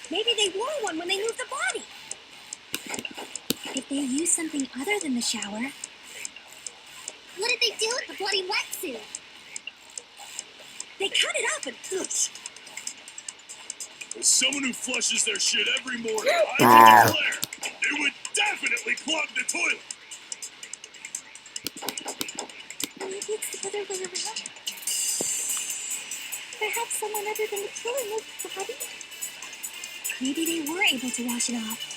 E: Maybe they wore one when they moved the body.
J: If they use something other than the shower.
L: What did they do with the bloody wetsuit?
I: They cut it up and
K: As someone who flushes their shit every morning, I declare it would definitely clog the toilet.
J: Maybe it's the other way around. Perhaps someone other than the killer moved the body? Maybe they were able to wash it off.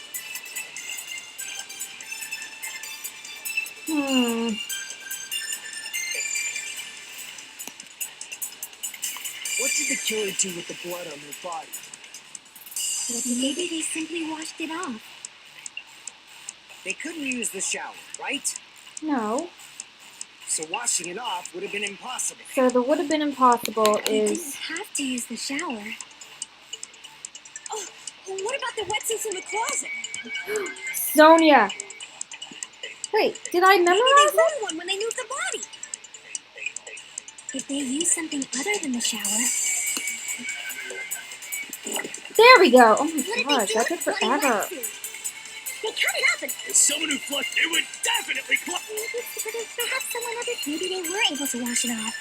M: What did the killer do with the blood on their body?
J: Maybe they simply washed it off.
M: They couldn't use the shower, right?
H: No.
M: So washing it off would have been impossible.
H: So the would have been impossible
J: They
H: is...
J: didn't have to use the shower.
I: oh, what about the wetsuits in the closet?
H: Sonia! Wait, did I
I: Maybe
H: memorize
I: they wore one when they moved the body.
J: If they use something other than the shower.
H: There we go! Oh
L: What did
H: my
L: they
H: gosh,
L: do
H: that
L: with
H: took
L: the bloody
H: forever.
L: wetsuit?
I: They cut it up and
K: As someone who flushed, it would definitely clog.
J: Perhaps someone other. Maybe they were able to wash it off.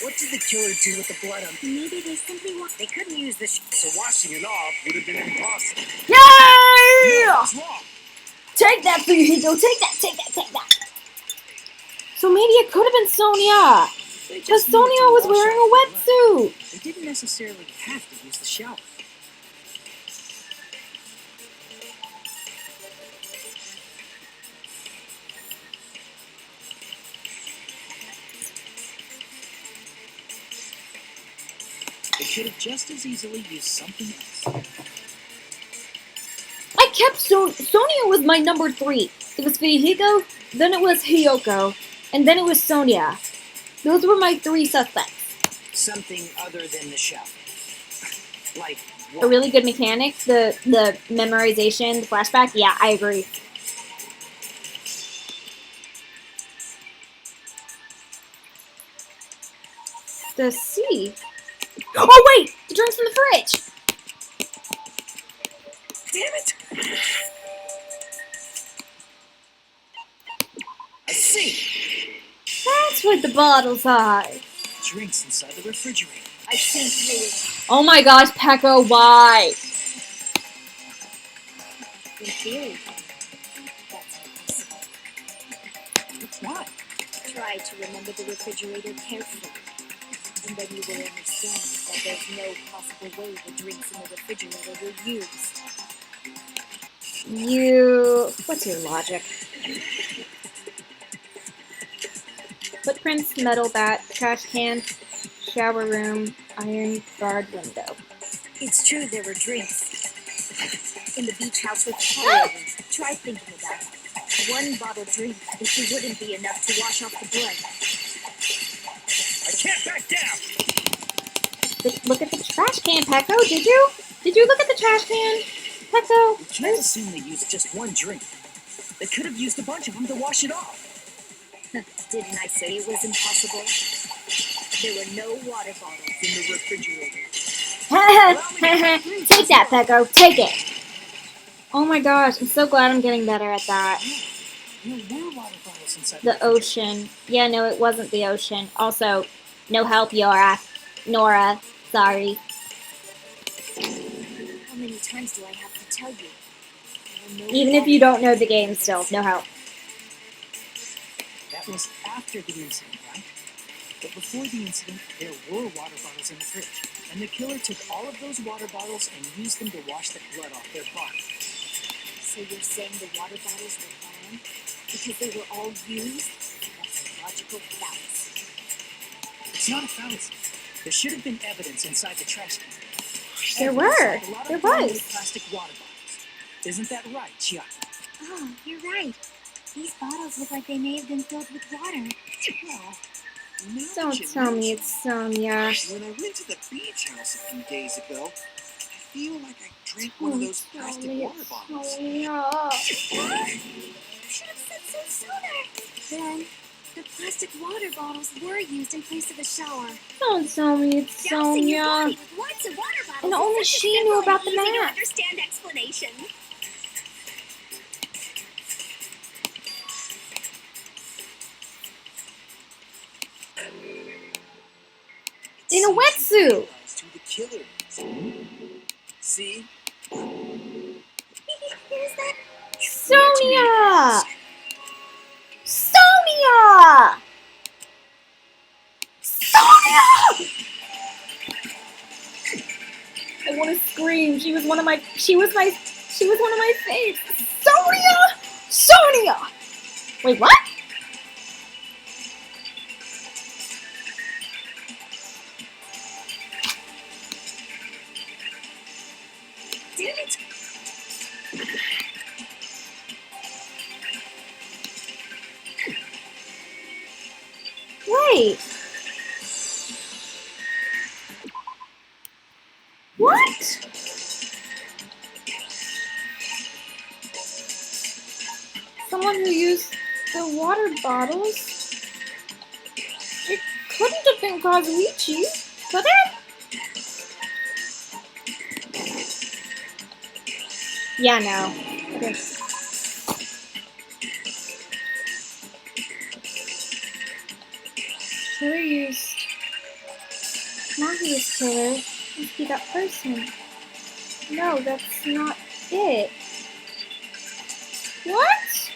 M: What did the killer do with the blood on?
J: Maybe they simply
I: they couldn't use the
M: So washing it off would have been impossible.
H: Yay!
M: No, it's wrong.
H: Take that, Fujihiko! Take that, take that, take that! So maybe it could have been Sonia!
M: They
H: Because
M: just needed
H: Sonia
M: to
H: was
M: wash
H: wearing
M: off
H: a
M: the blood.
H: wetsuit!
M: They didn't necessarily have to use the shower. They could have just as easily used something else.
H: I kept Sonia was my number 3. It was Fujihiko, then it was Hiyoko, and then it was Sonia. Those were my 3 suspects.
M: Something other than the shower. Like
H: A
M: what?
H: really good mechanic, the memorization, the flashback, yeah, I agree. The C. Oh wait! The drink's in the fridge!
I: damn it.
M: I see.
H: That's what the bottles are.
M: Drinks inside the refrigerator.
I: I see through it.
H: Oh my gosh, Pekka, why?
L: In theory, that's impossible.
M: Why?
L: Try to remember the refrigerator carefully, and then you will understand that there's no possible way the drinks in the refrigerator were used.
H: What's your logic? Footprints, metal bat, trash can, shower room, iron guard window.
I: It's true there were drinks in the beach house with Carl. Try thinking about it. One bottle drink, it wouldn't be enough to wash off the blood.
K: I can't back down.
H: Look at the trash can, Pecco. Did you? Did you look at the trash can, Pecco?
M: You can't assume they used just one drink. They could have used a bunch of them to wash it off.
I: Didn't I say it was impossible? There were no water bottles in the refrigerator.
H: Take that, Pecco. Take it. Oh my gosh, I'm so glad I'm getting better at that.
M: There were water bottles inside
H: The ocean. Yeah, no, it wasn't the ocean. Also, no help, Nora. Sorry.
L: How many times do I have to tell you? There are no
H: Even if you don't know the game still, no help.
M: That was after the incident, right? But before the incident, there were water bottles in the fridge. And the killer took all of those water bottles and used them to wash the blood off their body.
L: So you're saying the water bottles were gone because they were all used? That's a logical fallacy.
M: It's not a fallacy. There should have been evidence inside the trash can.
H: There
M: Evidence
H: were.
M: of a lot of
H: There
M: brand new
H: was.
M: plastic water bottles. Isn't that right, Chiaki?
J: Oh, you're right. These bottles look like they may have been filled with water.
M: Well, now that
H: Don't
M: you
H: tell me
M: mention
H: it's Sonia.
F: When I went to the beach house a few days ago, I feel like I drank one of those plastic water bottles.
H: Sonia.
J: You should have said so sooner. Then, The plastic water bottles were used in place of a shower.
H: Don't tell me it's
J: Dousing your
H: Sonia.
J: body with lots of water bottles
H: And
J: is
H: only
J: such a
H: she
J: simple
H: knew about
J: and
H: the
J: easy to
H: map.
J: understand explanation.
H: In a wetsuit.
N: To the killer. See?
J: Who's that?
H: Sonia! Sonia! Sonia! I want to scream. She was one of my faves. Sonia! Sonia! Wait, what?
J: Damn it!
H: Wait. What? Someone who used the water bottles? It couldn't have been Kazuichi, could it? Yeah, no. Okay. Killer used Mahi's killer must be that person. No, that's not it. What?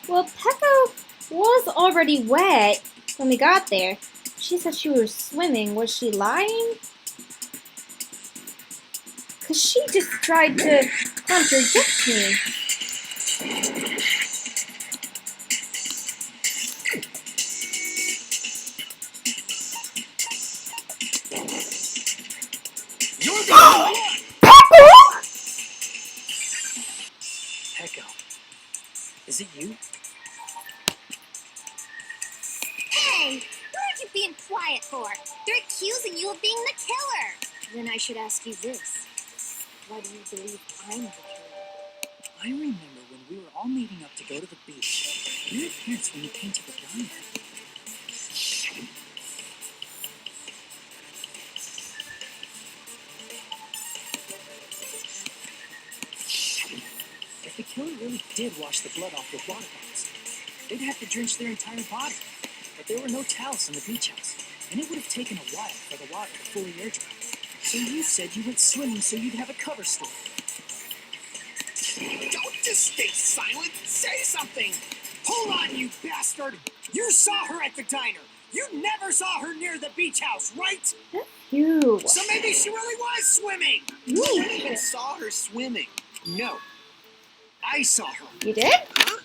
H: Well, Peko was already wet when we got there. She said she was swimming. Was she lying? Because she just tried to contradict me.
M: You're the one! Peko, is it you?
J: Hey! What are you being quiet for? They're accusing you of being the killer! Then I should ask you this. Why do you believe I'm the killer?
M: I remember when we were all meeting up to go to the beach. Your appearance when you came to the diner. If the killer really did wash the blood off with water bottles, they'd have to drench their entire body. But there were no towels in the beach house, and it would have taken a while for the water to fully air dry. So you said you went swimming so you'd have a cover story.
F: Don't just stay silent. Say something. Hold on, you bastard. You saw her at the diner. You never saw her near the beach house, right?
H: You.
F: So maybe she really was swimming.
H: You.
F: No one even saw her swimming. No. I saw her.
H: You did?
F: Huh?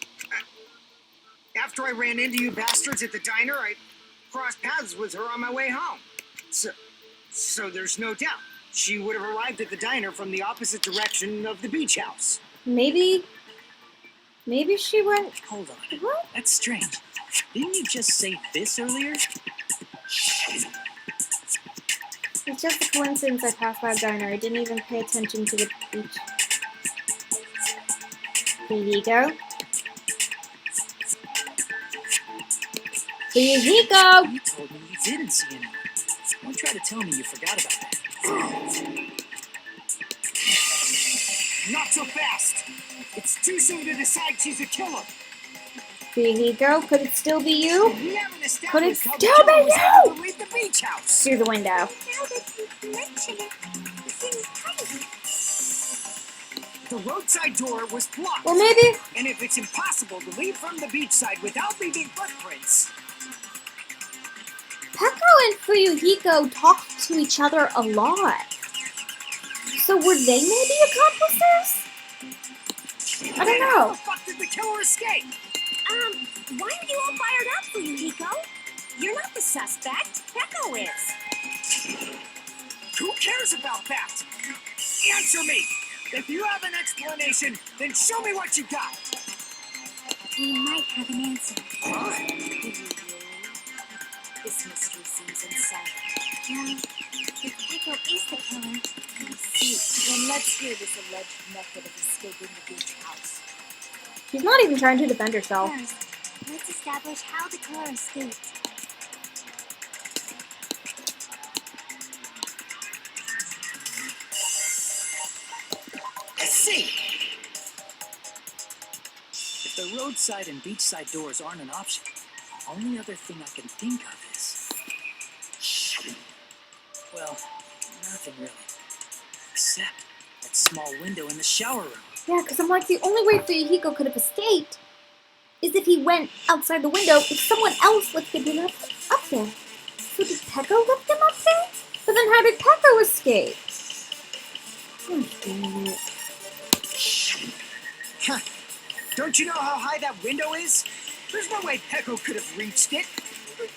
F: After I ran into you bastards at the diner, I crossed paths with her on my way home. So there's no doubt. She would have arrived at the diner from the opposite direction of the beach house.
H: Maybe she went...
M: Hold on.
H: What?
M: That's strange. Didn't you just say this earlier?
H: It's just a coincidence I passed by a diner. I didn't even pay attention to the beach. Here you go. Here you go.
M: You told me you didn't see anyone. Don't try to tell me you forgot about that.
F: Not so fast. It's too soon to decide she's a killer.
H: Here you go. Could it still be you?
F: We haven't established
H: Could it
F: how the
H: still
F: killer
H: be
F: was able
H: you?
F: to leave the beach house.
H: Through the window.
J: Now that you mention it, it seems crazy.
F: The roadside door was blocked.
H: Well, maybe...
F: And if it's impossible to leave from the beachside without leaving footprints...
H: Peko and Fuyuhiko talked to each other a lot. So were they maybe accomplices? I don't know.
F: How the fuck did the killer escape?
J: Why are you all fired up, Fuyuhiko? You're not the suspect. Peko is.
M: Who cares about that? Answer me! If you have an explanation, then show me what you got!
J: We might have an answer.
M: Huh?
L: This mystery seems insane.
J: Well, if Echo is the killer,
L: I see. Then let's hear this alleged method of escaping the beach house.
H: She's not even trying to defend herself.
J: first, let's establish how the killer escaped.
M: I see! If the roadside and beachside doors aren't an option, the only other thing I can think of is... well, nothing really. Except that small window in the shower room.
H: Yeah, because I'm like, the only way Fuyuhiko could have escaped is if he went outside the window if someone else lifted him up there. So did Peko lift him up there? But then how did Peko escape? Oh, dang it.
M: Huh. Don't you know how high that window is? There's no way Peko could have reached it.
J: But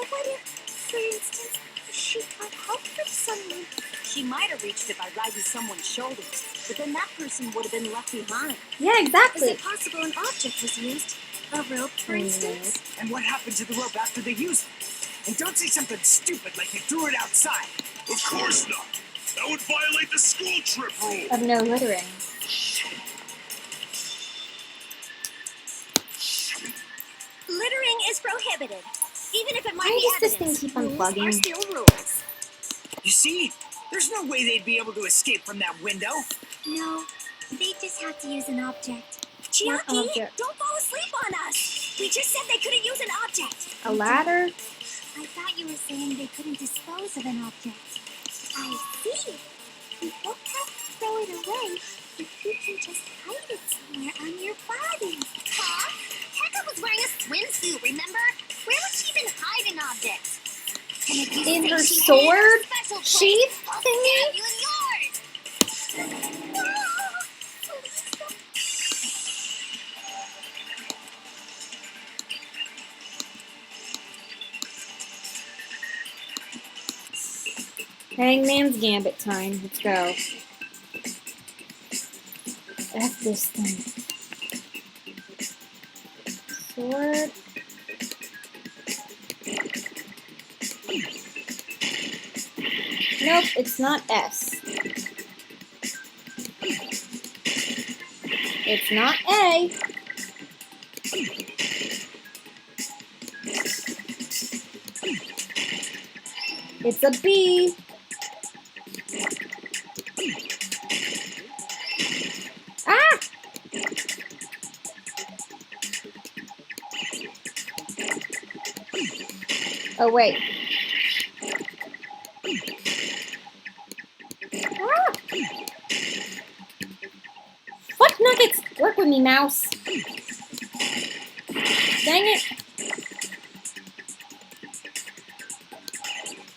J: what if, for instance, she got help from someone?
I: She might have reached it by riding someone's shoulders, but then that person would have been left behind.
H: Yeah, exactly.
J: Is it possible an object was used? A rope, for instance?
M: And what happened to the rope after they used it? And don't say something stupid like they threw it outside.
K: Of course not. That would violate the school trip rule.
H: Of no littering.
I: Littering is prohibited, even if it might
H: Why
I: be
H: does this
I: evidence.
H: thing keep on
I: Rules
H: plugging?
I: are still rules.
M: You see? There's no way they'd be able to escape from that window.
J: No, they just have to use an object.
H: What
I: Chiaki,
H: object?
I: don't fall asleep on us. We just said they couldn't use an object.
H: A ladder?
J: I thought you were saying they couldn't dispose of an object. I see. You don't have to throw it away, but you can just hide it somewhere on your body.
I: Huh? Pekka was wearing a swimsuit, remember? Where would she even hide an object? And if you
H: In
I: say
H: her
I: she hid it
H: sword
I: in a special place,
H: sheath
I: I'll
H: thingy?
I: stab you in yours.
H: Hangman's Gambit time. Let's go. F this thing. Sword. Nope, it's not S. It's not A. It's a B. Ah! Oh, wait. Ah! What nuggets? Work with me, mouse. Dang it.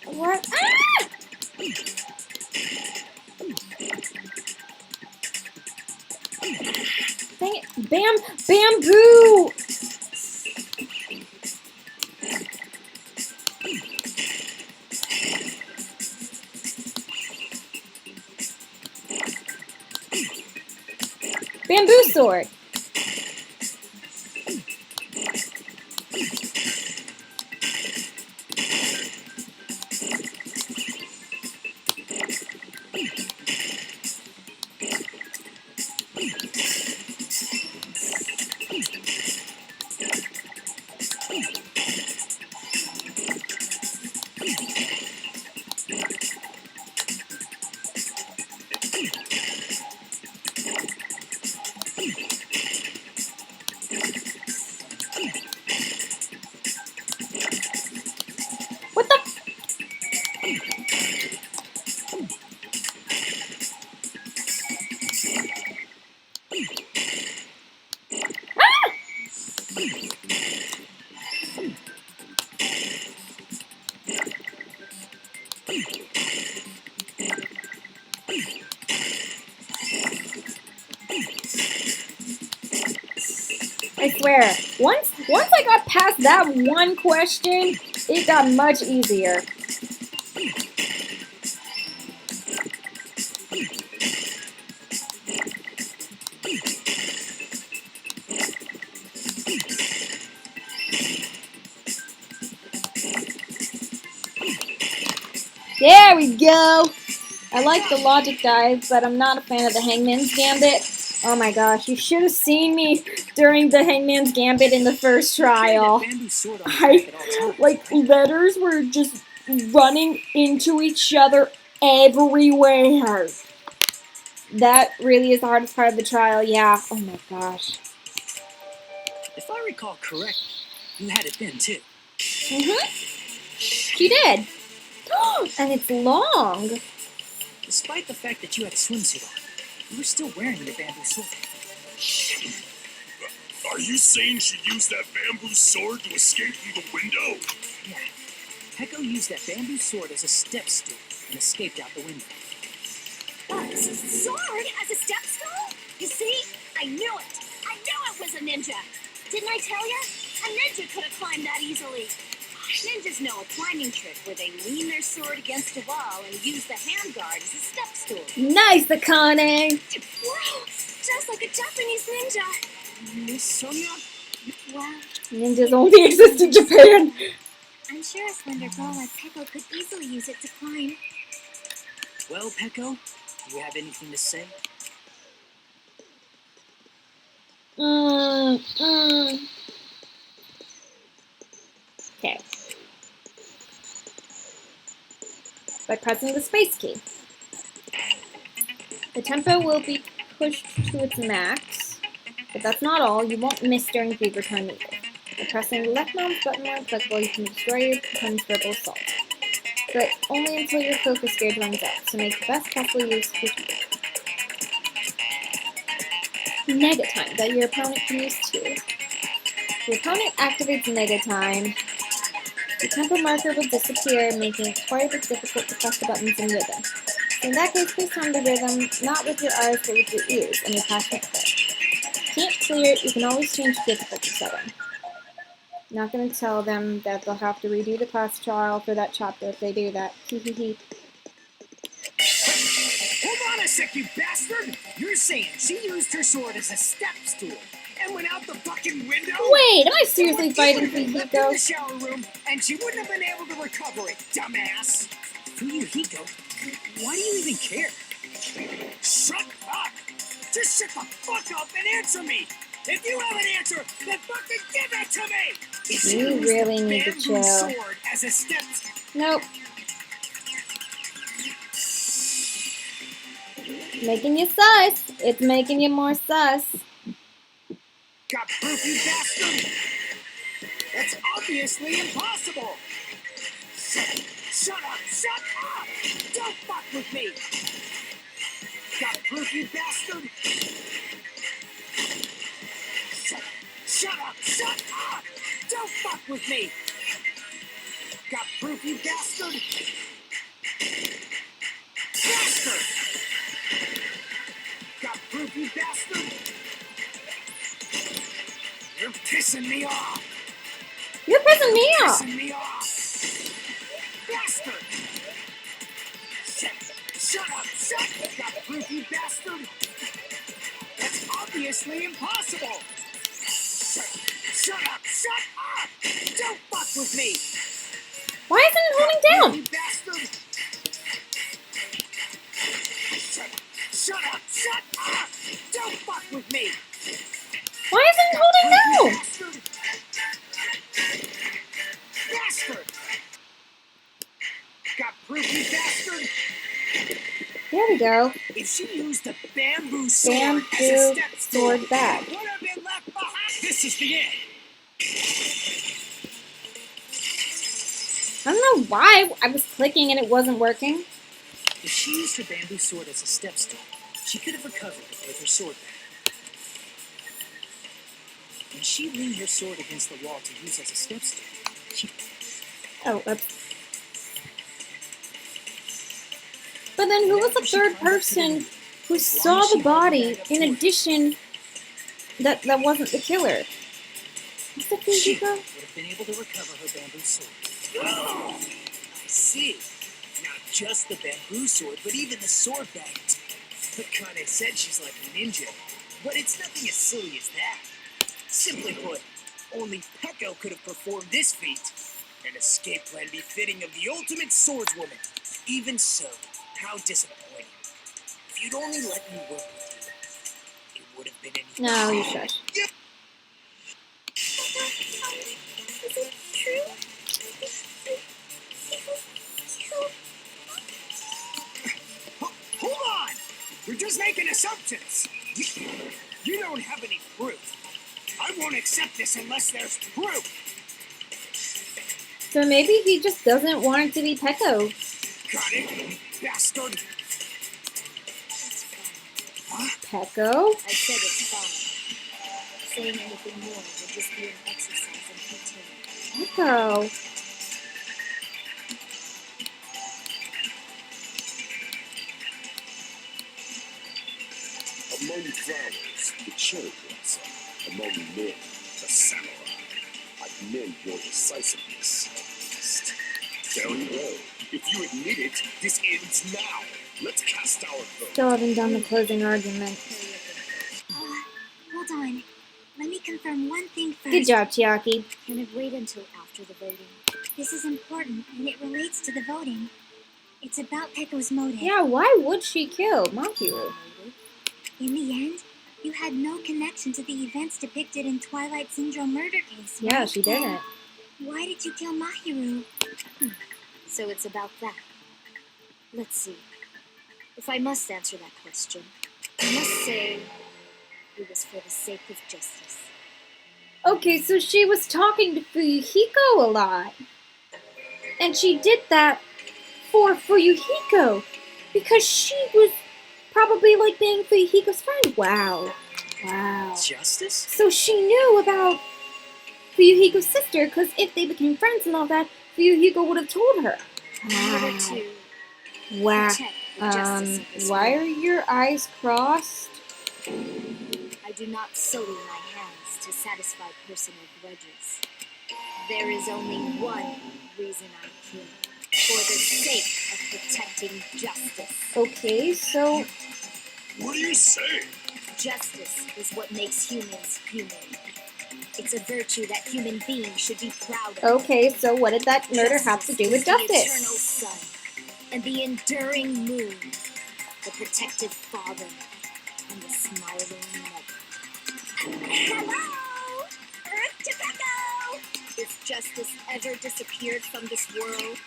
H: What? Ah! Dang it. Bamboo! Bamboo sword. What the? I swear, once I got past that one question, it got much easier. There we go. I like the logic dive, but I'm not a fan of the Hangman's Gambit. Oh my gosh, you should have seen me during the Hangman's Gambit in the first trial. Letters were just running into each other everywhere. That really is the hardest part of the trial, yeah. Oh my gosh.
M: If I recall correctly, you had it then too.
H: She did. And it's long.
M: Despite the fact that you had a swimsuit on, you were still wearing the bamboo sword.
K: Are you saying she used that bamboo sword to escape through the window?
M: Yeah. Peko used that bamboo sword as a step stool and escaped out the window.
I: What? Sword as a step stool? You see? I knew it. I knew it was a ninja. Didn't I tell you? A ninja could have climbed that easily. Ninjas know a climbing trick where they lean their sword against a wall and use the handguard as a step stool.
H: Nice, Akane.
J: Wow, just like a Japanese ninja.
M: Miss Sonia?
J: Well,
H: Ninjas only exist in Japan.
J: I'm sure a slender girl like Peko could easily use it to climb.
M: Well, Peko, do you have anything to say?
H: Okay. By pressing the space key. The tempo will be pushed to its max, but that's not all. You won't miss during fever time either. By pressing the left mouse button where applicable, you can destroy your opponent's verbal assault. But only until your focus gauge runs out, so make the best possible use of your tempo. Nega time that your opponent can use too. Your opponent activates Nega time. The tempo marker will disappear, making it quite a bit difficult to press the buttons in rhythm. So in that case, please time the rhythm, not with your eyes, but with your ears and your passionate play. Can't clear it, you can always change the difficulty setting. Not going to tell them that they'll have to redo the class trial for that chapter if they do that. Hehehe.
F: Hold on a sec, you bastard! You're saying she used her sword as a step stool and went out the fucking window?
H: Wait, am I seriously fighting for
F: in the
H: Hiko?
F: shower room, and she wouldn't have been able to recover it, dumbass!
M: Hiko, why do you even care?
F: Shut up! Just shut the fuck up and answer me! If you have an answer, then fucking give it to me!
H: You really need to
F: bamboo
H: chill.
F: sword as a step...
H: Nope. Making you sus. It's making you more sus.
F: Got proof, you bastard? That's obviously impossible! Shut up! Shut up! Don't fuck with me! Got proof, you bastard? Shut up! Shut up! Don't fuck with me! Got proof, you bastard? Bastard! Got proof, you bastard? You're pissing me off!
H: You're pissing me off!
F: Pissing me off! Bastard! Shut up! Shut up! Got proof, you bastard? That's obviously impossible! Shut up! Shut up! Don't fuck with me!
H: Why isn't it holding down?
F: You bastard! Shut up! Shut up! Don't fuck with me!
H: Why isn't it holding down?
F: Bastard! Bastard! Got proof, you bastard!
H: There we go.
F: If she used a bamboo sword as a
H: Bamboo
F: step stool,
H: sword back.
F: would have been left behind. This is the end.
H: I don't know why I was clicking and it wasn't working.
M: If she used her bamboo sword as a step stool, she could have recovered it with her sword back. When she leaned her sword against the wall to use as a step stool, she...
H: Oh, oops. But then who was the third person who saw the body in addition that wasn't the killer? What's the
M: She
H: Hiko?
M: would have been able to recover her bamboo sword. Oh, I see. Not just the bamboo sword, but even the sword bag. Akane said she's like a ninja, but it's nothing as silly as that. Simply put, only Peko could have performed this feat. An escape plan befitting of the ultimate swordswoman. Even so, how disappointing. If you'd only let me work with you, it would have been anything.
H: No, you should.
J: Is it true?
M: Hold on! You're just making assumptions. You don't have any proof. I won't accept this unless there's proof.
H: So maybe he just doesn't want it to be Pecco.
M: Got it, bastard.
H: Pecco?
L: I said it's fine. Saying anything more would just be an exercise in futility.
H: Pecco.
O: Among flowers, the cherry blossom. Among men, the samurai. I commend your decisiveness. Very well. If you admit it, this ends now. Let's cast our vote.
H: Still haven't done the closing argument.
J: Hold on. Let me confirm one thing first.
H: Good job, Chiaki.
L: Can it wait until after the voting?
J: This is important, and it relates to the voting. It's about Pecco's motive.
H: Yeah, why would she kill Mahiru?
J: In the end, you had no connection to the events depicted in Twilight Syndrome murder case.
H: Yeah,
J: right?
H: she didn't.
J: Why did you kill Mahiru?
L: So it's about that. Let's see. If I must answer that question, I must say it was for the sake of justice.
H: Okay, so she was talking to Fuyuhiko a lot. And she did that for Fuyuhiko. Because she was probably like being Fuyuhiko's friend. Wow. Wow.
M: Justice?
H: So she knew about Fuyuhiko's sister, because if they became friends and all that, Fuyuhiko would have told her.
L: In order to
H: Wow.
L: protect the justice of this
H: Why
L: world,
H: are your eyes crossed?
L: I do not sully my hands to satisfy personal grudges. There is only one reason I kill. For the sake of protecting justice.
H: Okay, so...
K: What are you saying?
L: Justice is what makes humans human. It's a virtue that human beings should be proud of.
H: Okay, so what did that murder have to do with
L: The eternal
H: justice?
L: sun and the enduring moon, the protective father and the smiling mother. Hello! Earth to Pecco! If justice ever disappeared from this world,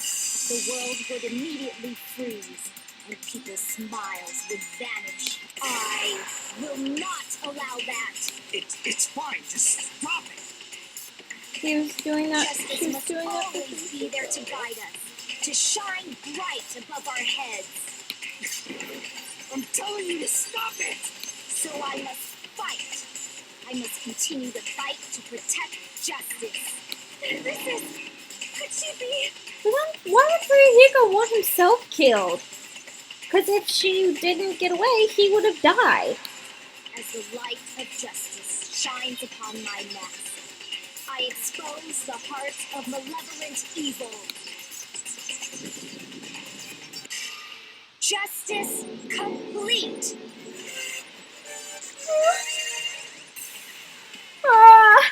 L: the world would immediately freeze and people's smiles would vanish. I will not allow that.
M: It's fine. Just stop it.
H: He was doing that.
L: Justice
H: She was
L: must
H: doing that.
L: always be there to guide us, to shine bright above our heads.
M: I'm telling you to stop it.
L: So I must fight. I must continue to fight to protect justice. Could she be?
H: Why would Fuyuhiko want himself killed? Because if she didn't get away, he would have died.
L: As the light of justice shines upon my mask, I expose the heart of malevolent evil. Justice complete.
H: Ah.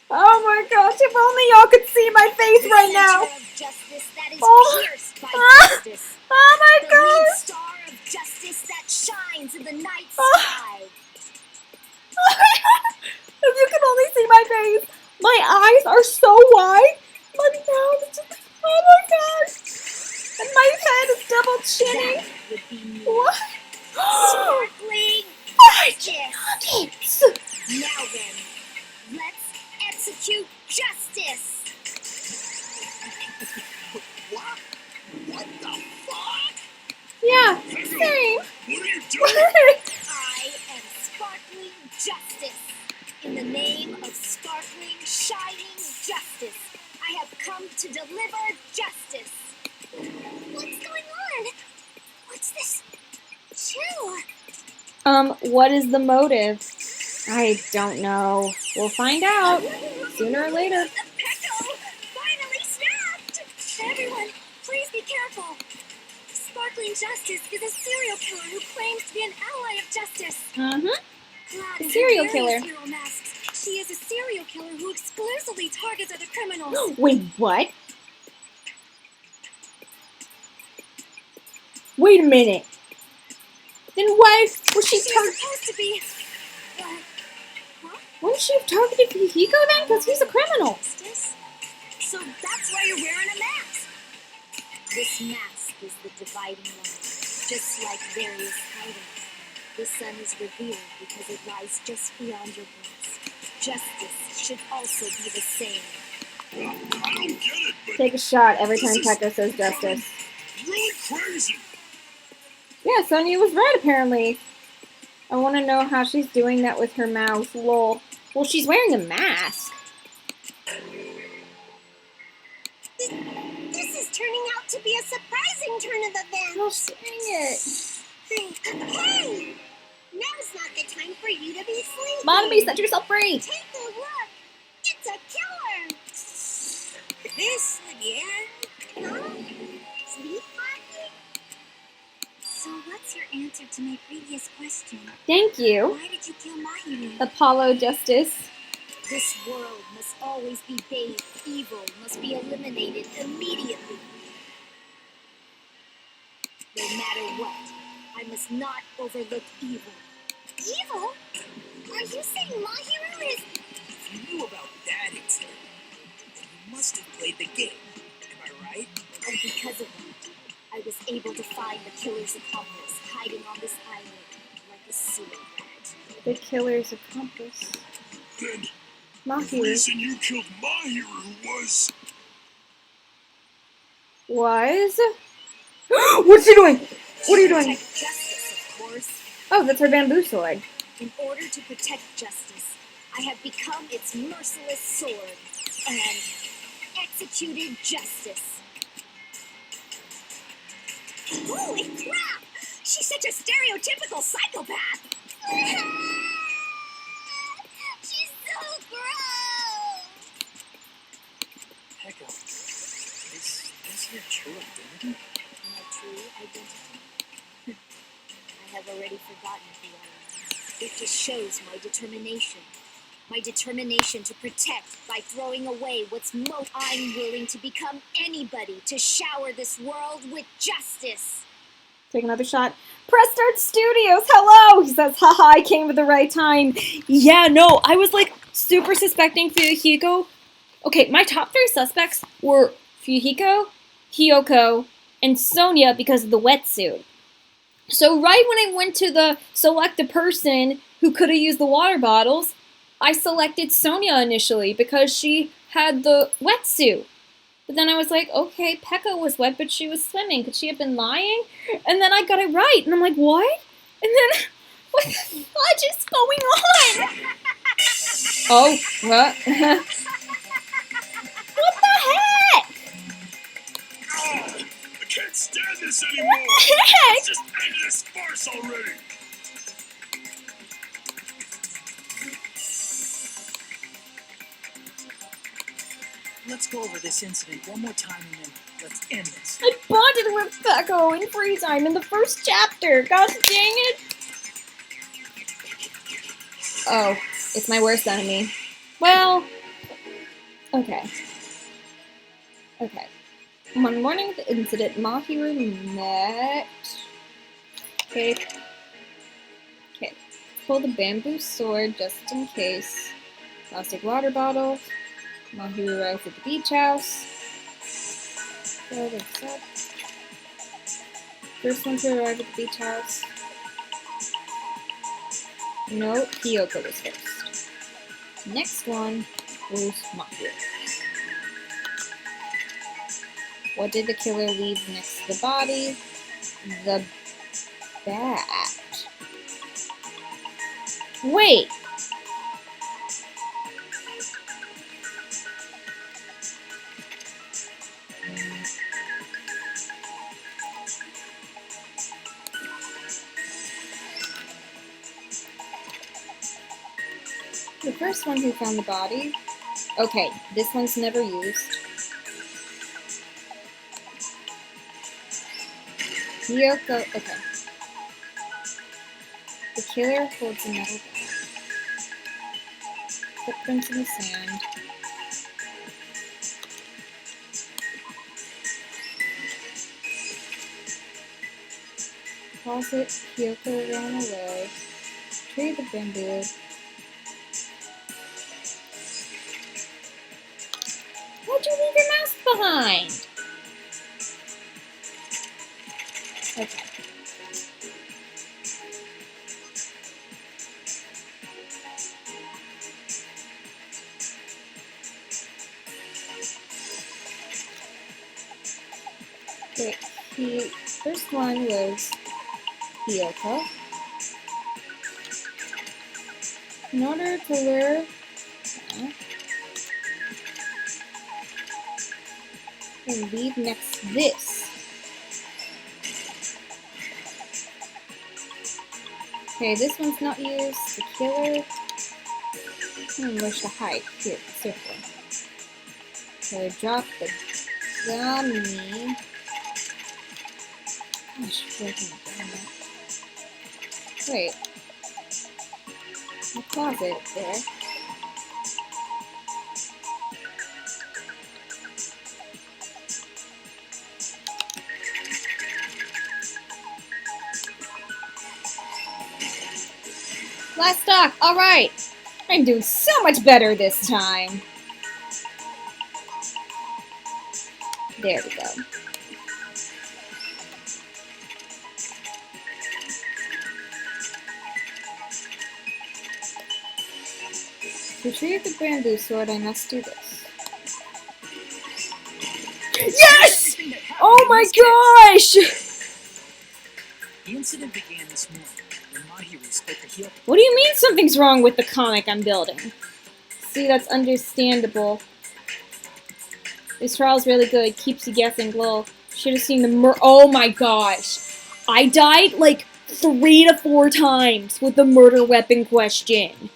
H: Oh my gosh, if only y'all could see my face right now.
L: The center of justice that is
H: Oh.
L: pierced by justice.
H: Oh my
L: The lead
H: gosh.
L: star of justice that shines in the night
H: Oh.
L: sky.
H: If you can only see my face. My eyes are so wide. My mouth is just, oh my gosh. And my head is double chinning.
L: That would be me.
H: What?
L: Sparkling
H: My
L: justice.
H: nuggets.
L: Now then, let's execute justice.
K: What? What the fuck?
H: Yeah,
K: Pecco,
H: same.
K: what are you doing?
L: I am sparkling justice. In the name of sparkling, shining justice, I have come to deliver justice.
J: What's going on? What's this? Chill.
H: What is the motive? I don't know. We'll find out sooner or later.
J: Pecco finally snapped! Everyone, please be careful. Sparkling Justice is a serial killer who claims to be an ally of justice.
H: Mm-hmm.
J: Clad
H: A
J: in
H: serial
J: various
H: killer.
J: hero masks, she is a serial killer who exclusively targets other criminals.
H: Wait, what? Wait a minute. Then why was she
I: She's supposed to be.
H: Wouldn't she have targeted Hihiko then? Because he's a criminal.
I: Justice? So that's why you're wearing a mask. This mask is the dividing line. Just like various titles, the sun is revealed because it lies just beyond your glance. Justice should also be the same.
K: I don't get it, but
H: Take a shot every time Pekka says justice.
K: really crazy.
H: Yeah, Sonia was right apparently. I want to know how she's doing that with her mouth. Lol. Well, she's wearing a mask.
J: This is turning out to be a surprising turn of events.
H: Oh, dang it.
J: Hey! Now's not the time for you to be sleeping.
H: Mommy, set yourself free.
J: Take a look. It's a killer.
I: This again?
J: Huh? Sleepwalking? So what's your answer to my previous question?
H: Thank you.
J: Why did you kill Mahiru?
H: Apollo Justice.
I: This world must always be bathed. Evil must be eliminated immediately. No matter what, I must not overlook evil.
J: Evil? Are you saying Mahiru is...
M: If you knew about that incident, then you must have played the game. Am I right?
I: And because of that, I was able to find the killer's accomplice hiding on this island like a sewer rat.
H: The killer's accomplice.
K: Then the
H: Mahiru.
K: reason you killed Mahiru was...
H: Was? What's she doing? What are you doing?
I: Protect justice, of course.
H: Oh, that's her bamboo sword.
I: In order to protect justice, I have become its merciless sword and executed justice. Holy crap! She's such a stereotypical psychopath!
J: She's so gross!
M: Pekka, is this your true identity?
I: My true identity? I have already forgotten who I am. It just shows my determination. My determination to protect by throwing away what's most. I'm willing to become anybody to shower this world with justice.
H: Take another shot. Press Start Studios, hello! He says, haha, I came at the right time. Yeah, no, I was like super suspecting Fuyuhiko. Okay, my top 3 suspects were Fuyuhiko, Hiyoko, and Sonia because of the wetsuit. So right when I went to the select a person who could have used the water bottles, I selected Sonia initially because she had the wetsuit. But then I was like, okay, Pekka was wet, but she was swimming. Could she have been lying? And then I got it right. And I'm like, what? And then, what the fudge is going on? Oh, what? What the heck?
K: Oh, I can't stand this anymore.
H: What the heck?
K: Let's just end this farce already.
M: Let's go over this incident one more time and then let's end this.
H: I bonded with Pekka in free time in the first chapter. Gosh dang it. Oh, it's my worst enemy. Well, okay. Okay. One morning of the incident, Mahiru met... Okay. Pull the bamboo sword just in case. Plastic water bottle. Mahiru arrives at the beach house. First one to arrive at the beach house. No, Hiyoko was first. Next one was Mahiru. What did the killer leave next to the body? The bat. Wait! The first one who found the body. Okay, this one's never used. Hiyoko. Okay. The killer holds a metal bat. Footprints in the sand. closet, Kyoko ran away. Tree the bamboo. Why'd you leave your mask behind? Okay. Okay, the first one was Kyoko. In order to lure and leave next to this. Okay, this one's not used. The killer. Where's the hide? Here, circle. Okay, drop the gummy. Gosh, freaking damn it. Wait. The closet there. Last stock. All right. I'm doing so much better this time. There we go. To retrieve the bamboo sword, I must do this. Yes! Oh my gosh!
M: The incident began this morning when Mahiru spoke to Hyoko.
H: What do you mean something's wrong with the comic I'm building? See, that's understandable. This trial's really good. Keeps you guessing. Lol. Should have seen the oh my gosh. I died like 3 to 4 times with the murder weapon question.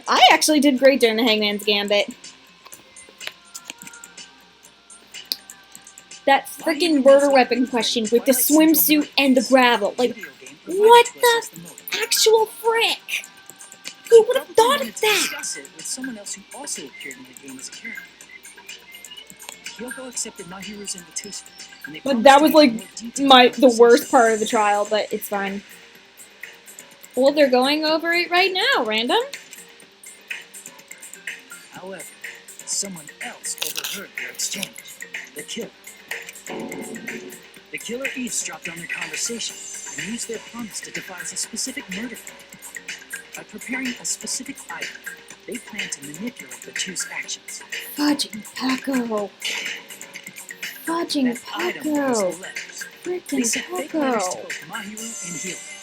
H: I actually did great during the Hangman's Gambit. That freaking murder weapon question with the swimsuit and the gravel. Like, what the actual frick? Who would have thought of that?
M: Discuss it with someone else who also appeared in the game as a character. Hyoko accepted Mahiru's invitation, and they
H: But that was like the worst
M: part.
H: part of the trial, but it's fine. Well, they're going over it right now, random.
M: However, someone else overheard their exchange. The killer. The killer eavesdropped on their conversation and used their promise to devise a specific murder plan. By preparing a specific item, they plan to manipulate the two's actions.
H: Fudging Paco. Fudging
M: That item was the
H: Paco.
M: letters. They
H: Freaking
M: sent fake letters to
H: Paco.
M: both Mahiru and Hyoko.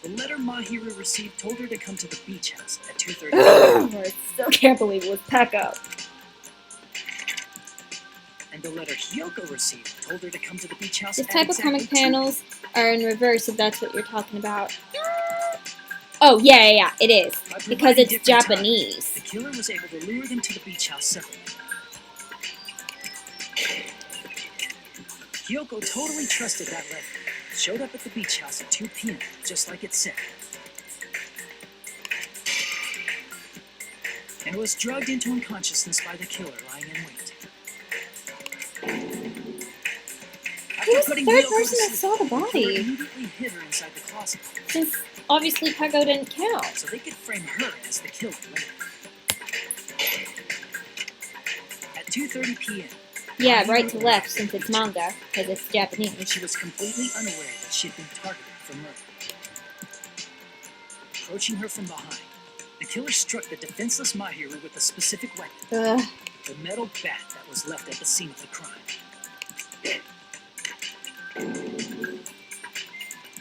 M: The letter Mahiru received told her to come to the beach house at 2:30.
H: I still can't believe it was Paco.
M: And the letter Hyoko received told her to come to the beach house
H: This
M: at
H: type of
M: exactly
H: comic
M: 2.
H: panels are in reverse if that's what you're talking about. Oh, yeah, it is.
M: By
H: Because
M: providing
H: it's
M: different
H: Japanese.
M: times, the killer was able to lure them to the beach house separately. Hyoko totally trusted that letter. Showed up at the beach house at 2 p.m., just like it said. And was drugged into unconsciousness by the killer lying in wait.
H: He was the
M: putting
H: third
M: Hyoko to
H: person that
M: sleep,
H: saw the
M: the killer
H: body.
M: immediately hid her inside the closet,
H: Since obviously Paco didn't count.
M: so they could frame her as the killer later. At 2:30 p.m.,
H: Yeah, right to left since it's manga, because it's
M: and
H: Japanese.
M: she was completely unaware that she'd been targeted for murder. Approaching her from behind, the killer struck the defenseless Mahiru with a specific weapon,
H: Ugh.
M: the metal bat that was left at the scene of the crime.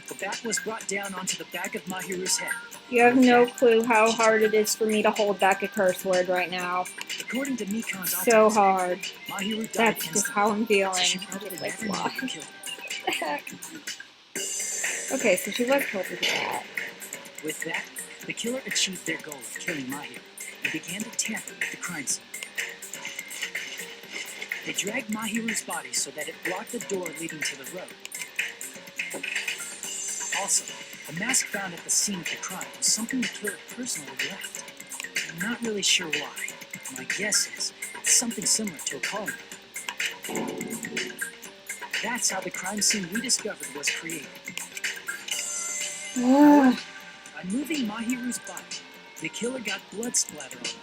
M: The bat was brought down onto the back of Mahiru's head.
H: You have no clue how hard it is for me to hold back a curse word right now.
M: According to Mikan's
H: So
M: autopsy,
H: hard.
M: Mahiru died
H: That's just
M: instantly,
H: how I'm feeling.
M: so she probably
H: Just like,
M: never
H: why?
M: knew who killed her.
H: What the heck? Okay, so she was killed with that.
M: With that, the killer achieved their goal of killing Mahiru and began to tamper with the crime scene. They dragged Mahiru's body so that it blocked the door leading to the road. Also, the mask found at the scene of the crime was something the killer personally left. I'm not really sure why. My guess is it's something similar to a calling card. That's how the crime scene we discovered was created.
H: Ugh.
M: By moving Mahiru's body, the killer got blood splatter on it.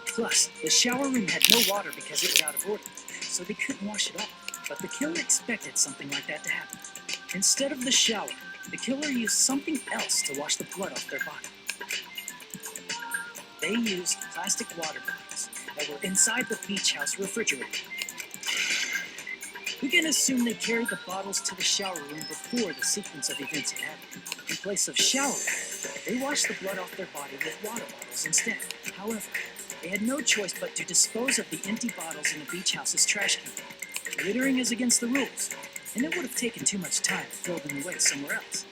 M: Plus, the shower room had no water because it was out of order, so they couldn't wash it off. But the killer expected something like that to happen. Instead of the shower, the killer used something else to wash the blood off their body. They used plastic water bottles that were inside the beach house refrigerator. We can assume they carried the bottles to the shower room before the sequence of events had happened. In place of showering, they washed the blood off their body with water bottles instead. However, they had no choice but to dispose of the empty bottles in the beach house's trash can. Littering is against the rules, and it would have taken too much time to throw them away somewhere else.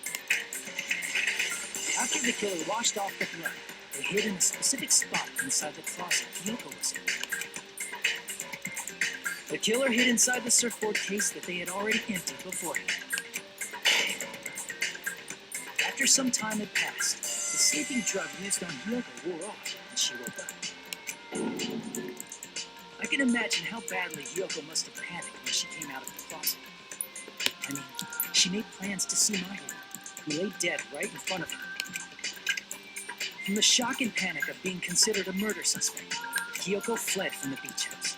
M: After the killer washed off the blood, they hid in a specific spot inside the closet Kyoko was in. The killer hid inside the surfboard case that they had already emptied beforehand. After some time had passed, the sleeping drug used on Kyoko wore off, and she woke up. I can imagine how badly Kyoko must have panicked when she came out of the closet. I mean, she made plans to see Mahiru, who lay dead right in front of her. From the shock and panic of being considered a murder suspect, Kyoko fled from the beach house.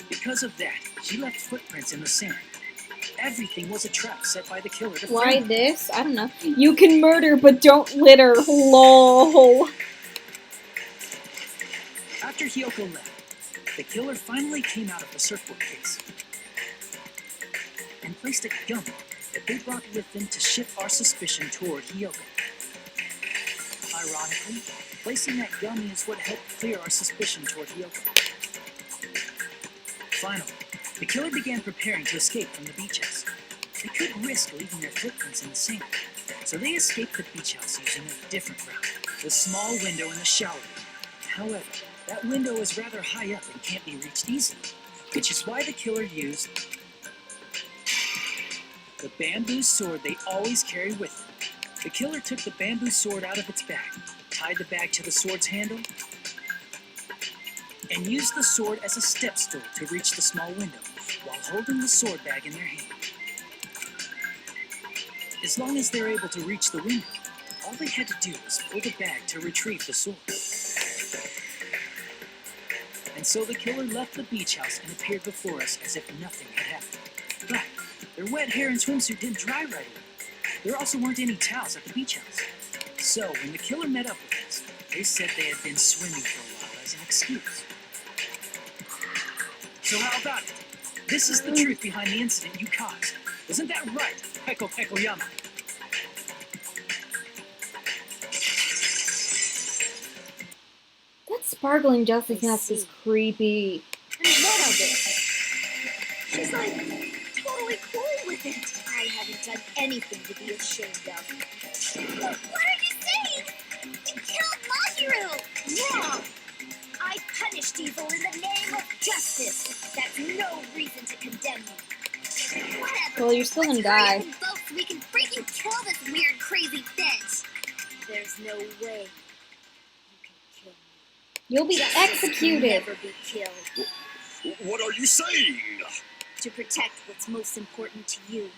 M: Because of that, she left footprints in the sand. Everything was a trap set by the killer to
H: Why
M: frame her.
H: this? I don't know. You can murder, but don't litter. LOL.
M: After Kyoko left, the killer finally came out of the surfboard case and placed a gummy that they brought with them to shift our suspicion toward Kyoko. Ironically, placing that gummy is what helped clear our suspicion toward Kyoko. Finally, the killer began preparing to escape from the beach house. They couldn't risk leaving their footprints in the sand, so they escaped the beach house using a different route, the small window in the shower room. However, that window is rather high up and can't be reached easily, which is why the killer used the bamboo sword they always carry with them. The killer took the bamboo sword out of its bag, tied the bag to the sword's handle, and used the sword as a step stool to reach the small window while holding the sword bag in their hand. As long as they're able to reach the window, all they had to do was pull the bag to retrieve the sword. And so the killer left the beach house and appeared before us as if nothing had happened. But their wet hair and swimsuit didn't dry right away. There also weren't any towels at the beach house. So when the killer met up with us, they said they had been swimming for a while as an excuse. So how about it? This is the truth behind the incident you caused. Isn't that right, Peko Pekoyama?
H: That sparkling justice mask is creepy.
L: And what of it? She's like totally cool with it. I haven't done anything to be ashamed of. What are you saying? You killed Mahiru! Wrong! I punished evil in the name of justice. That's no reason to condemn me. Whatever.
H: Well, you're still gonna
L: Let's hurry
H: die.
L: up and vote so we can freaking kill this weird, crazy bitch. There's no way you can kill me.
H: You'll be
L: Justice will
H: executed.
L: never be killed.
K: What are you saying?
L: To protect what's most important to you,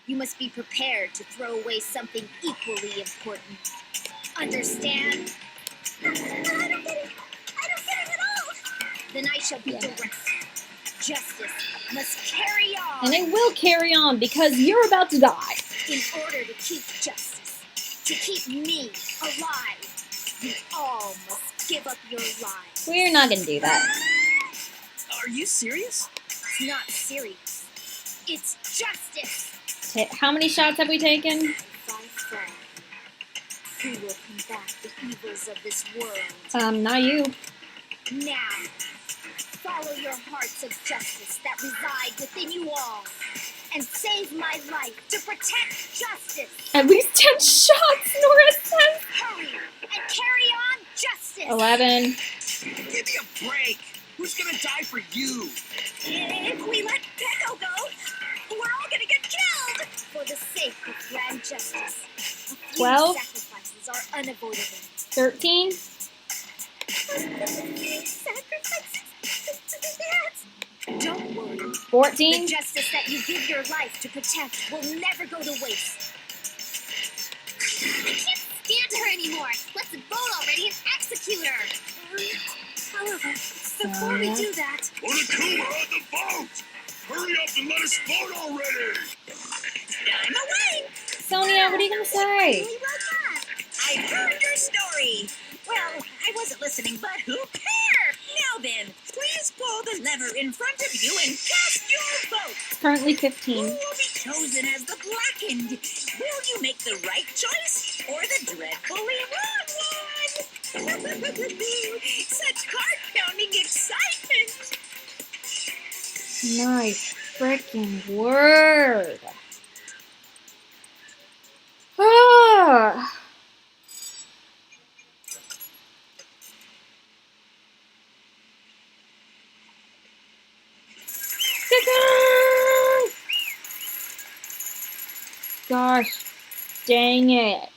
L: you must be prepared to throw away something equally important. Understand? I don't get it. I don't get it at all. Then I shall be direct. Justice must carry on.
H: And it will carry on because you're about to die.
L: In order to keep justice, to keep me alive, you all must give up your lives.
H: We're not gonna do that.
M: Are you serious?
L: It's not serious. It's justice.
H: How many shots have we taken?
L: If I fall, who will combat the evils of this world?
H: Not you.
L: Now, follow your hearts of justice that reside within you all, and save my life to protect justice.
H: At least 10 shots, Nora says.
L: Hurry and carry on justice.
H: 11.
N: Give me a break. Who's gonna die for you?
L: If we let Peko go, we're all gonna get killed. For the sake of grand justice, a few
H: 12.
L: sacrifices are unavoidable.
H: 13.
L: Sacrifices? Don't
H: 14?
I: The justice that you give your life to protect will never go to waste.
J: I can't stand her anymore. Let's vote already and execute her.
I: However, before we do that,
K: OUTTA HERE, the vote! Hurry up and let us vote already!
I: I'm away.
H: Sonia, what are you gonna say?
I: I heard your story. Well, I wasn't listening, but who cares? Now then, please pull the lever in front of you and cast your vote.
H: It's currently 15.
I: Who will be chosen as the blackened? Will you make the right choice or the dreadfully wrong one? Such heart-pounding excitement.
H: Nice freaking word. Ah. Gosh, dang it.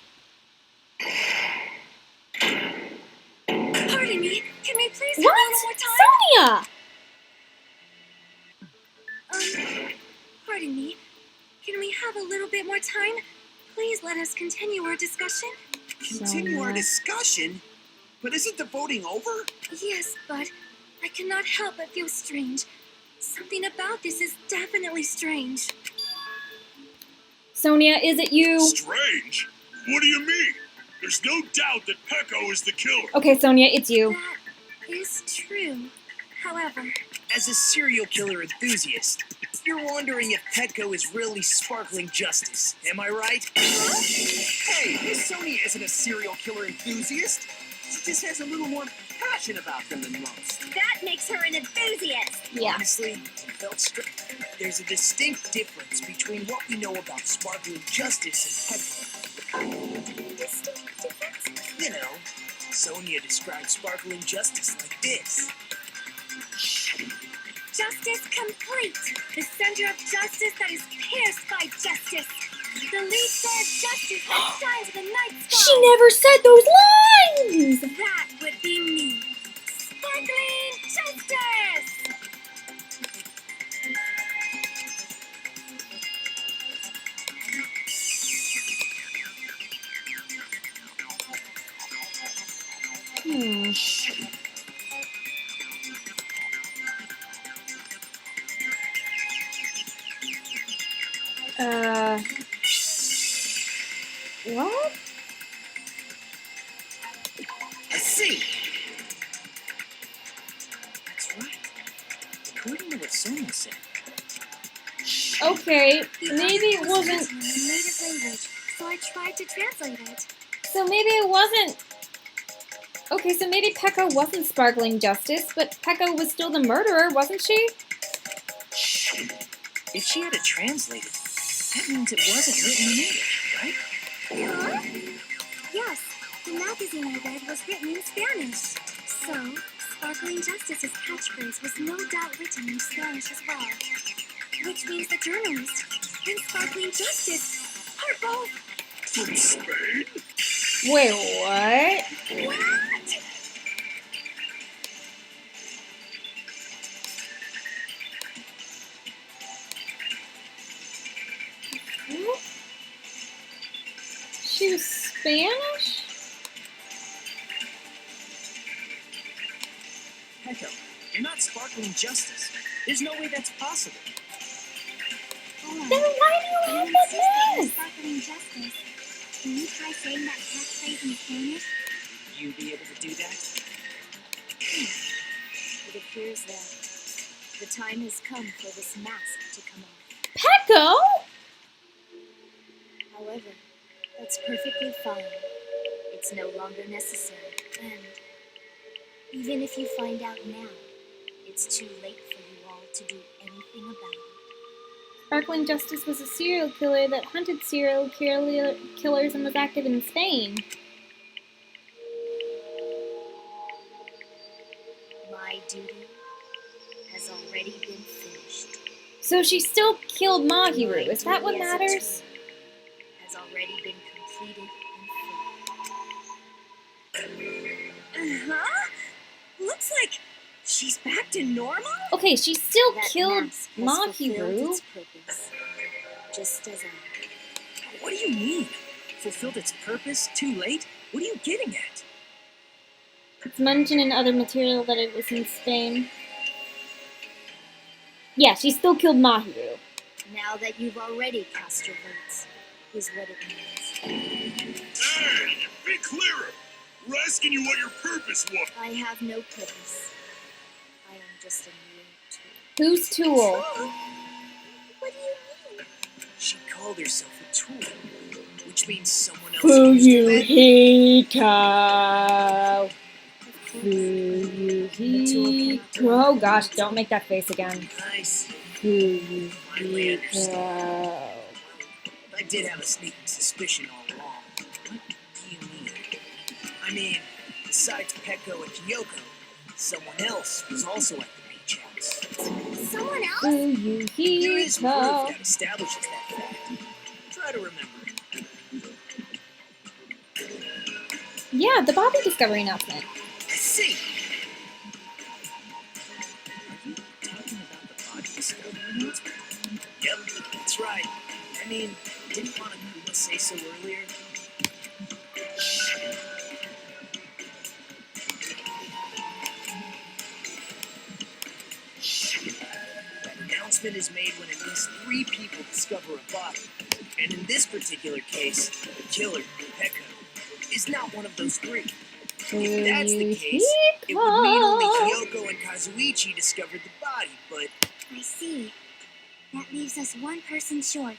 J: Pardon me, can we please have
H: What?
J: a little more time?
H: Sonia!
J: Pardon me, can we have a little bit more time? Please let us continue our discussion.
M: Continue our discussion? But isn't the voting over?
J: Yes, but I cannot help but feel strange. Something about this is definitely strange.
H: Sonia, is it you?
K: Strange? What do you mean? There's no doubt that Pecco is the killer.
H: Okay, Sonia, it's you.
J: That is true. However,
M: As a serial killer enthusiast, you're wondering if Petco is really sparkling justice. Am I right? Hey, Miss Sonia isn't a serial killer enthusiast. She just has a little more passion about them than most.
J: that makes her an enthusiast.
H: Yeah.
M: Honestly, I felt there's a distinct difference between what we know about sparkling justice and Petco.
J: Distinct difference?
M: You know, Sonia describes sparkling justice like this.
J: Justice complete. The center of justice that is pierced by justice. The lead star of justice that shines in the night sky.
H: She never said those lines!
J: That would be me. Sparkling justice!
H: What?
M: I see. That's right. According to what Sonia said.
H: Okay, maybe it wasn't.
J: In my native language, so I tried to translate it.
H: So maybe it wasn't. Okay, so maybe Pecco wasn't sparkling justice, but Pecco was still the murderer, wasn't she?
M: If she had it translated, that means it wasn't written in English, right?
J: Huh? Yes, the magazine I read was written in Spanish. So, Sparkling Justice's catchphrase was no doubt written in Spanish as well. Which means the journalist and Sparkling Justice are both...
K: From Spain?
H: Wait, what?
J: What?
H: She was Spanish?
M: Pecco, you're not sparkling justice. There's no way that's possible.
J: Oh,
H: Then why do you have
J: insist that you're
H: this?
J: Sparkling Justice. Can you try saying that catchphrase in Spanish?
M: Would you be able to do that?
L: It appears that the time has come for this mask to come off.
H: Pecco?
L: However, that's perfectly fine. It's no longer necessary. And even if you find out now, it's too late for you all to do anything about it.
H: Sparkling Justice was a serial killer that hunted serial killers and was active in Spain.
L: My duty has already been finished.
H: So she still killed Mahiru, is that what
L: My duty as
H: matters?
L: attorney has already been completed in full.
I: Huh? Looks like She's back to normal?
H: Okay, she still
L: That
H: killed
L: mask has fulfilled
H: Mahiru.
L: its purpose, just as I.
M: What do you mean? Fulfilled its purpose? Too late? What are you getting at?
H: It's mentioned in other material that it was in Spain. Yeah, she still killed Mahiru.
L: Now that you've already cast your votes, is what it means.
K: Hey, be clearer. We're asking you what your purpose was.
L: I have no purpose. I am just a mere tool.
H: Whose tool?
L: What do you mean?
M: She called herself a tool, which means someone else
H: Who
M: used
H: you
M: her.
H: hito? Who you hito? Oh gosh, don't make that face again.
M: Nice.
H: Who you
M: Finally understand.
H: hito?
M: I did have a sneaking suspicion all along. What do you mean? I mean, besides Peko and Kyoko, someone else was also at the beach house.
L: Someone else?
H: Who you
M: There is proof
H: hito?
M: that establishes that fact. Try to remember it.
H: Yeah, the body discovery announcement.
M: I see. Are you talking about the body discovery announcement? Yep, that's right. I mean, didn't Monokuma say so earlier? That announcement is made when at least 3 people discover a body. And in this particular case, the killer, Peko, is not one of those 3. If that's the case, it would mean only Kyoko and Kazuichi discovered the body, but
J: I see. That leaves us one person short.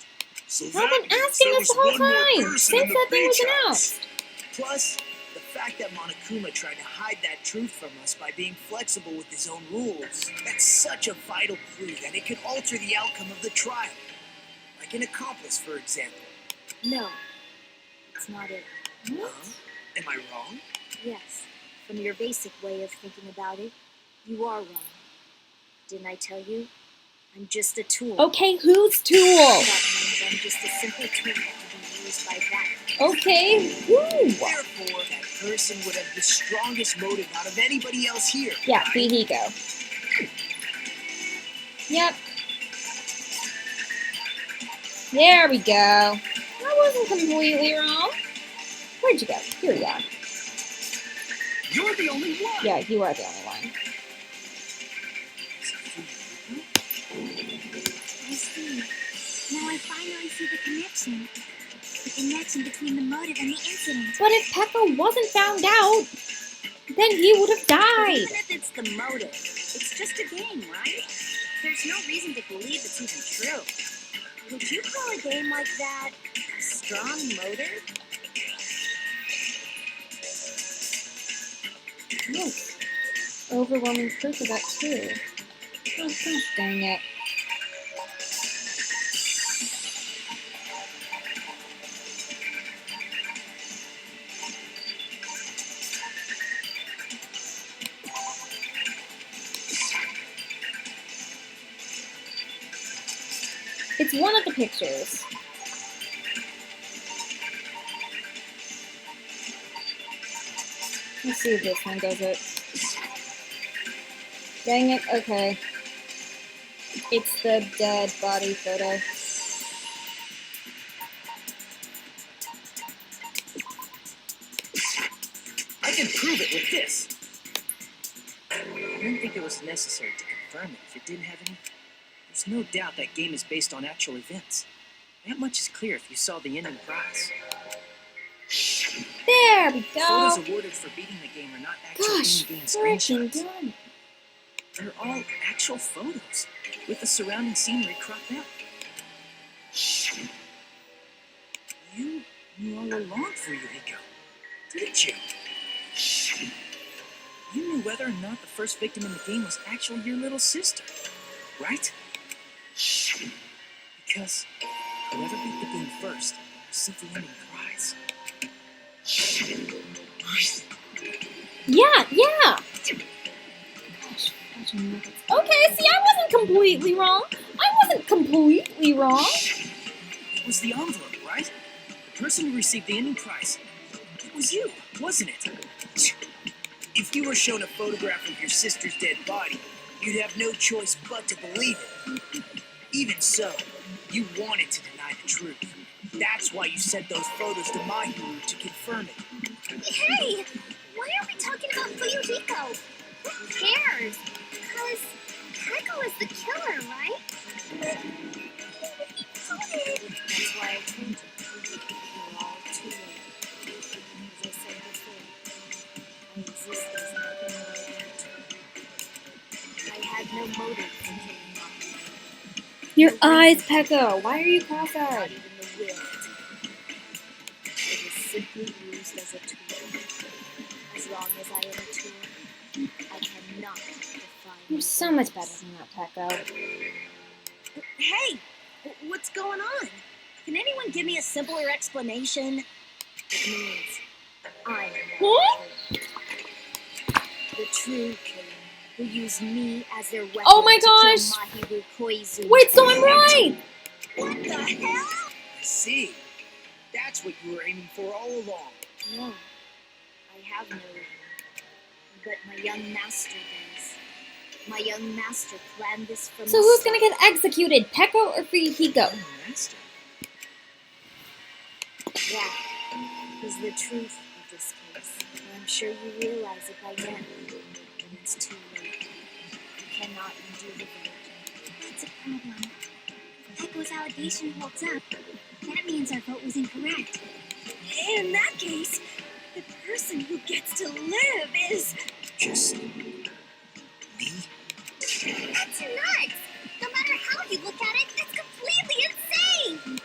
K: So
H: I've
K: that
H: been
K: means
H: asking
K: there
H: this the
K: was
H: whole
K: one more
H: time,
K: person
H: since
K: in the
H: that thing was
K: beach house.
H: announced.
M: plus, the fact that Monokuma tried to hide that truth from us by being flexible with his own rules, that's such a vital clue that it could alter the outcome of the trial. Like an accomplice, for example.
L: No. It's not it.
M: Huh? Am I wrong?
L: Yes. From your basic way of thinking about it, you are wrong. Didn't I tell you? I'm just a tool.
H: Okay, whose tool?
L: That means I'm just a simple tool to be used by that.
H: Okay, who?
M: Therefore, that person would have the strongest motive out of anybody else here.
H: Yeah,
M: right?
H: Fihiko. Yep. There we go. I wasn't completely wrong. Where'd you go? Here you are.
M: You're the only one.
H: Yeah, you are the only one.
J: I see. Now I finally see the connection. The connection between the motive and the incident.
H: But if Peko wasn't found out, then he would have died.
I: Even if it's the motive, it's just a game, right? There's no reason to believe it's even true. Would you call a game like that a strong motive?
H: Yes. Overwhelming proof of that too. Oh, gosh dang it. It's one of the pictures. Let's see if this one does it. Dang it, okay. It's the dead body photo.
M: I can prove it with this. I didn't think it was necessary to confirm it if it didn't have any. There's no doubt that game is based on actual events. That much is clear if you saw the ending prize.
H: There we go.
M: Photos awarded for beating the game are not actual
H: Gosh,
M: in-game
H: freaking
M: screenshots.
H: done.
M: They're all actual photos with the surrounding scenery cropped out. You knew all along, Fuyuhiko, didn't you? You knew whether or not the first victim in the game was actually your little sister, right? Because whoever beat the game first received the ending prize.
H: Yeah. Gosh, okay, see, I wasn't completely wrong.
M: It was the envelope, right? The person who received the ending prize. It was you, wasn't it? If you were shown a photograph of your sister's dead body, you'd have no choice but to believe it. Even so, you wanted to deny the truth. That's why you sent those photos to Mahiru to confirm it.
J: Hey! Why are we talking about Fuyuhiko? Who cares? Because Peko is the killer, right?
L: That's why I told you. You're all too late. As I said before, I exist as nothing more than a tool. I had no motive for killing Mahiru.
H: Your eyes, Peko. Why are you cross-eyed?
L: Not even the will to kill. It was simply used as a tool. As long as I am a tool, I cannot define.
H: You're so much better than that, Peko.
I: Hey, what's going on? Can anyone give me a simpler explanation?
L: It means I am
H: What?
L: the true killer who used me as their weapon
H: Oh my
L: to
H: gosh!
L: kill Mahiru Koizumi.
H: Wait, so I'm right!
I: What the hell?
M: I see. That's what you were aiming for all along.
L: No, I have no aim. But my young master does. My young master planned this from
H: So
L: the
H: who's
L: start.
H: gonna get executed, Peko or Fuyuhiko?
M: Master.
L: That is the truth of this case. I'm sure you realize it by now. But it's too late. You cannot undo the vote.
J: That's a problem. If Peko's allegation holds up, that means our vote was incorrect.
I: In that case, the person who gets to live is...
M: Just me?
J: That's nuts! No matter how you look at it, that's completely insane!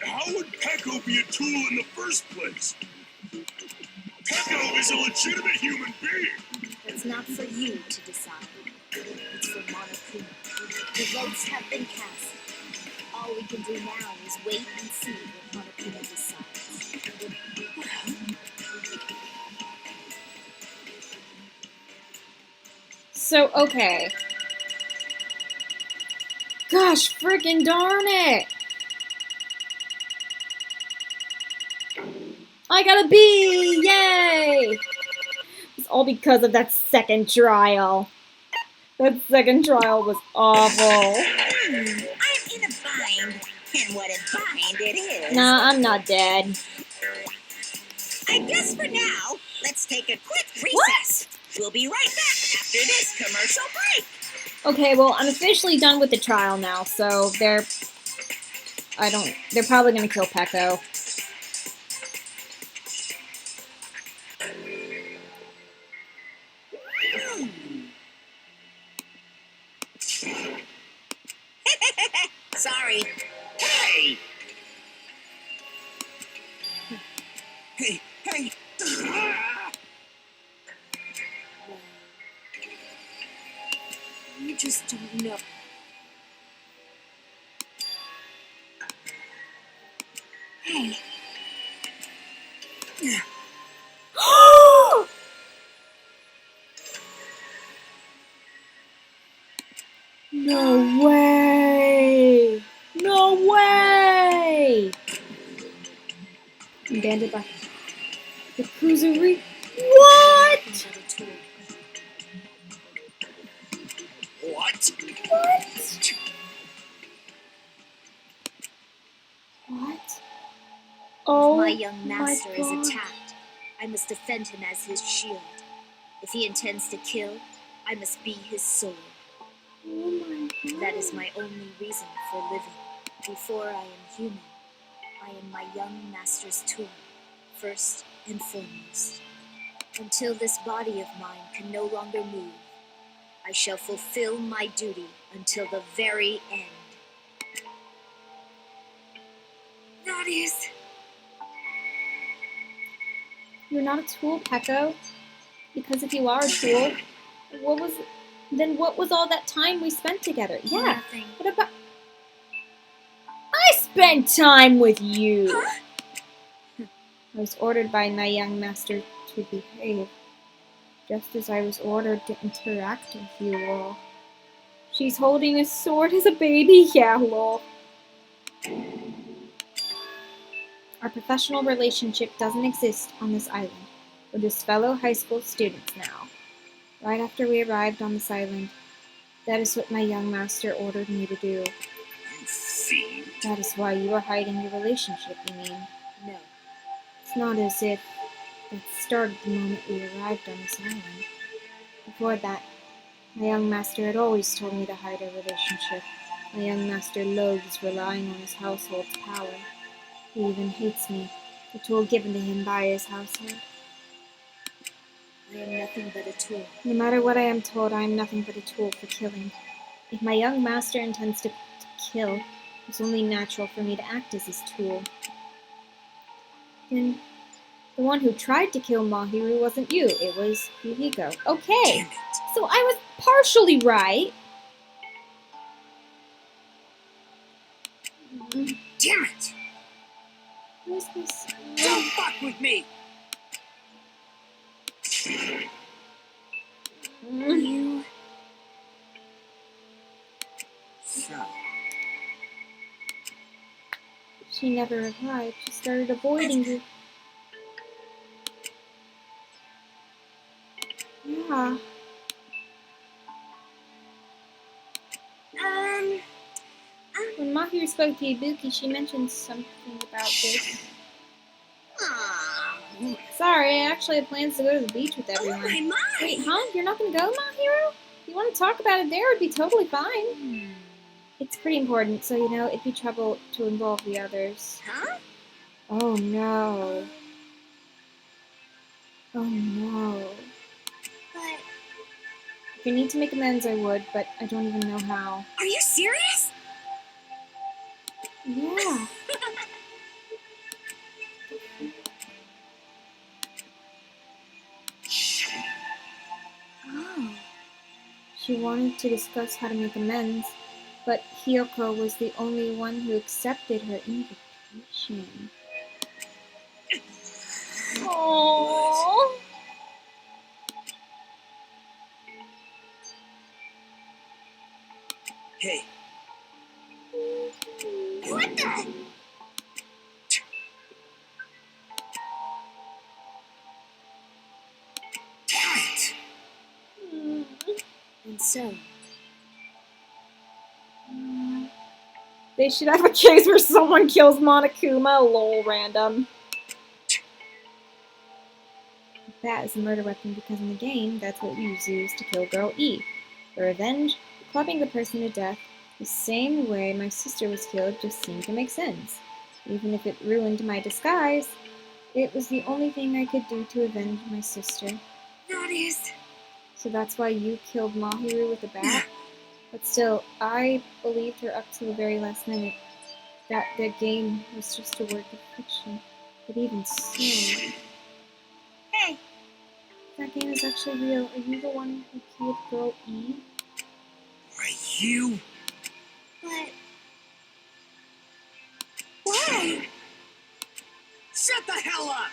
K: How would Peko be a tool in the first place? Peko is a legitimate human being.
L: That's not for you to decide. It's for Monokuma. The votes have been cast. All we can do now is wait and see what Monokuma decides.
H: So, okay. Gosh, freaking darn it! I got a B! Yay! It's all because of that second trial. That second trial was awful.
I: I'm in a bind. And what a bind it is.
H: Nah, I'm not dead.
I: I guess for now, let's take a quick recess. We'll be right back after this commercial break.
H: Okay, well, I'm officially done with the trial now, so they're probably gonna kill Peko.
I: Sorry.
M: Hey! Hey, hey!
L: You just don't know.
J: Hey,
H: No way! No way! I'm banded by the cruiserweight. What?
K: What?
H: What? Oh,
L: My young master is
H: God.
L: attacked. I must defend him as his shield. If he intends to kill, I must be his sword.
H: Oh my God.
L: That is my only reason for living. Before I am human, I am my young master's tool, first and foremost. Until this body of mine can no longer move, I shall fulfill my duty until the very end.
J: that is...
H: You're not a tool, Peko. Because if you are a tool, what was all that time we spent together? Yeah.
L: Nothing.
H: What about... I spent time with you.
I: Huh?
H: I was ordered by my young master to behave, just as I was ordered to interact with you all. She's holding a sword as a baby, yeah, lol. Our professional relationship doesn't exist on this island. We're just fellow high school students now. Right after we arrived on this island, that is what my young master ordered me to do.
O: You fiend.
H: That is why you are hiding your relationship, you mean?
L: No.
H: It's not as if that started the moment we arrived on this island. Before that, my young master had always told me to hide our relationship. My young master loathes relying on his household's power. He even hates me, the tool given to him by his household.
L: I am nothing but a tool.
H: No matter what I am told, I am nothing but a tool for killing. If my young master intends to kill, it's only natural for me to act as his tool. Then, the one who tried to kill Mahiru wasn't you, it was Yuhiko. Okay, so I was partially right.
I: Damn it!
H: Where's this?
I: Don't fuck with me!
L: You...
I: So,
H: She never replied. She started avoiding you. Yeah. When Mahiru spoke to Ibuki, she mentioned something about this. Sorry, I actually had plans to go to the beach with everyone.
I: Oh my!
H: Wait, huh? You're not gonna go, Mahiru? If you want to talk about it there, it'd be totally fine. It's pretty important, so you know, it'd be trouble to involve the others.
I: Huh?
H: Oh no. Oh no.
L: But...
H: If you need to make amends, I would, but I don't even know how.
I: Are you serious?
H: Yeah.
L: Oh.
H: She wanted to discuss how to make amends, but Hiyoko was the only one who accepted her invitation. Aww.
N: Hey.
I: What the? Damn it!
L: And so...
H: They should have a case where someone kills Monokuma. Lol, random. That is a murder weapon because in the game, that's what you use to kill Girl E. For revenge, clubbing the person to death, the same way my sister was killed just seemed to make sense. Even if it ruined my disguise, it was the only thing I could do to avenge my sister.
L: That is...
H: So that's why you killed Mahiru with a bat? But still, I believed her up to the very last minute. That the game was just a work of fiction. But even so...
L: Hey!
H: That game is actually real. Are you the one who killed Girl E?
N: Why, you?
L: But... Why?
I: Shut the hell up!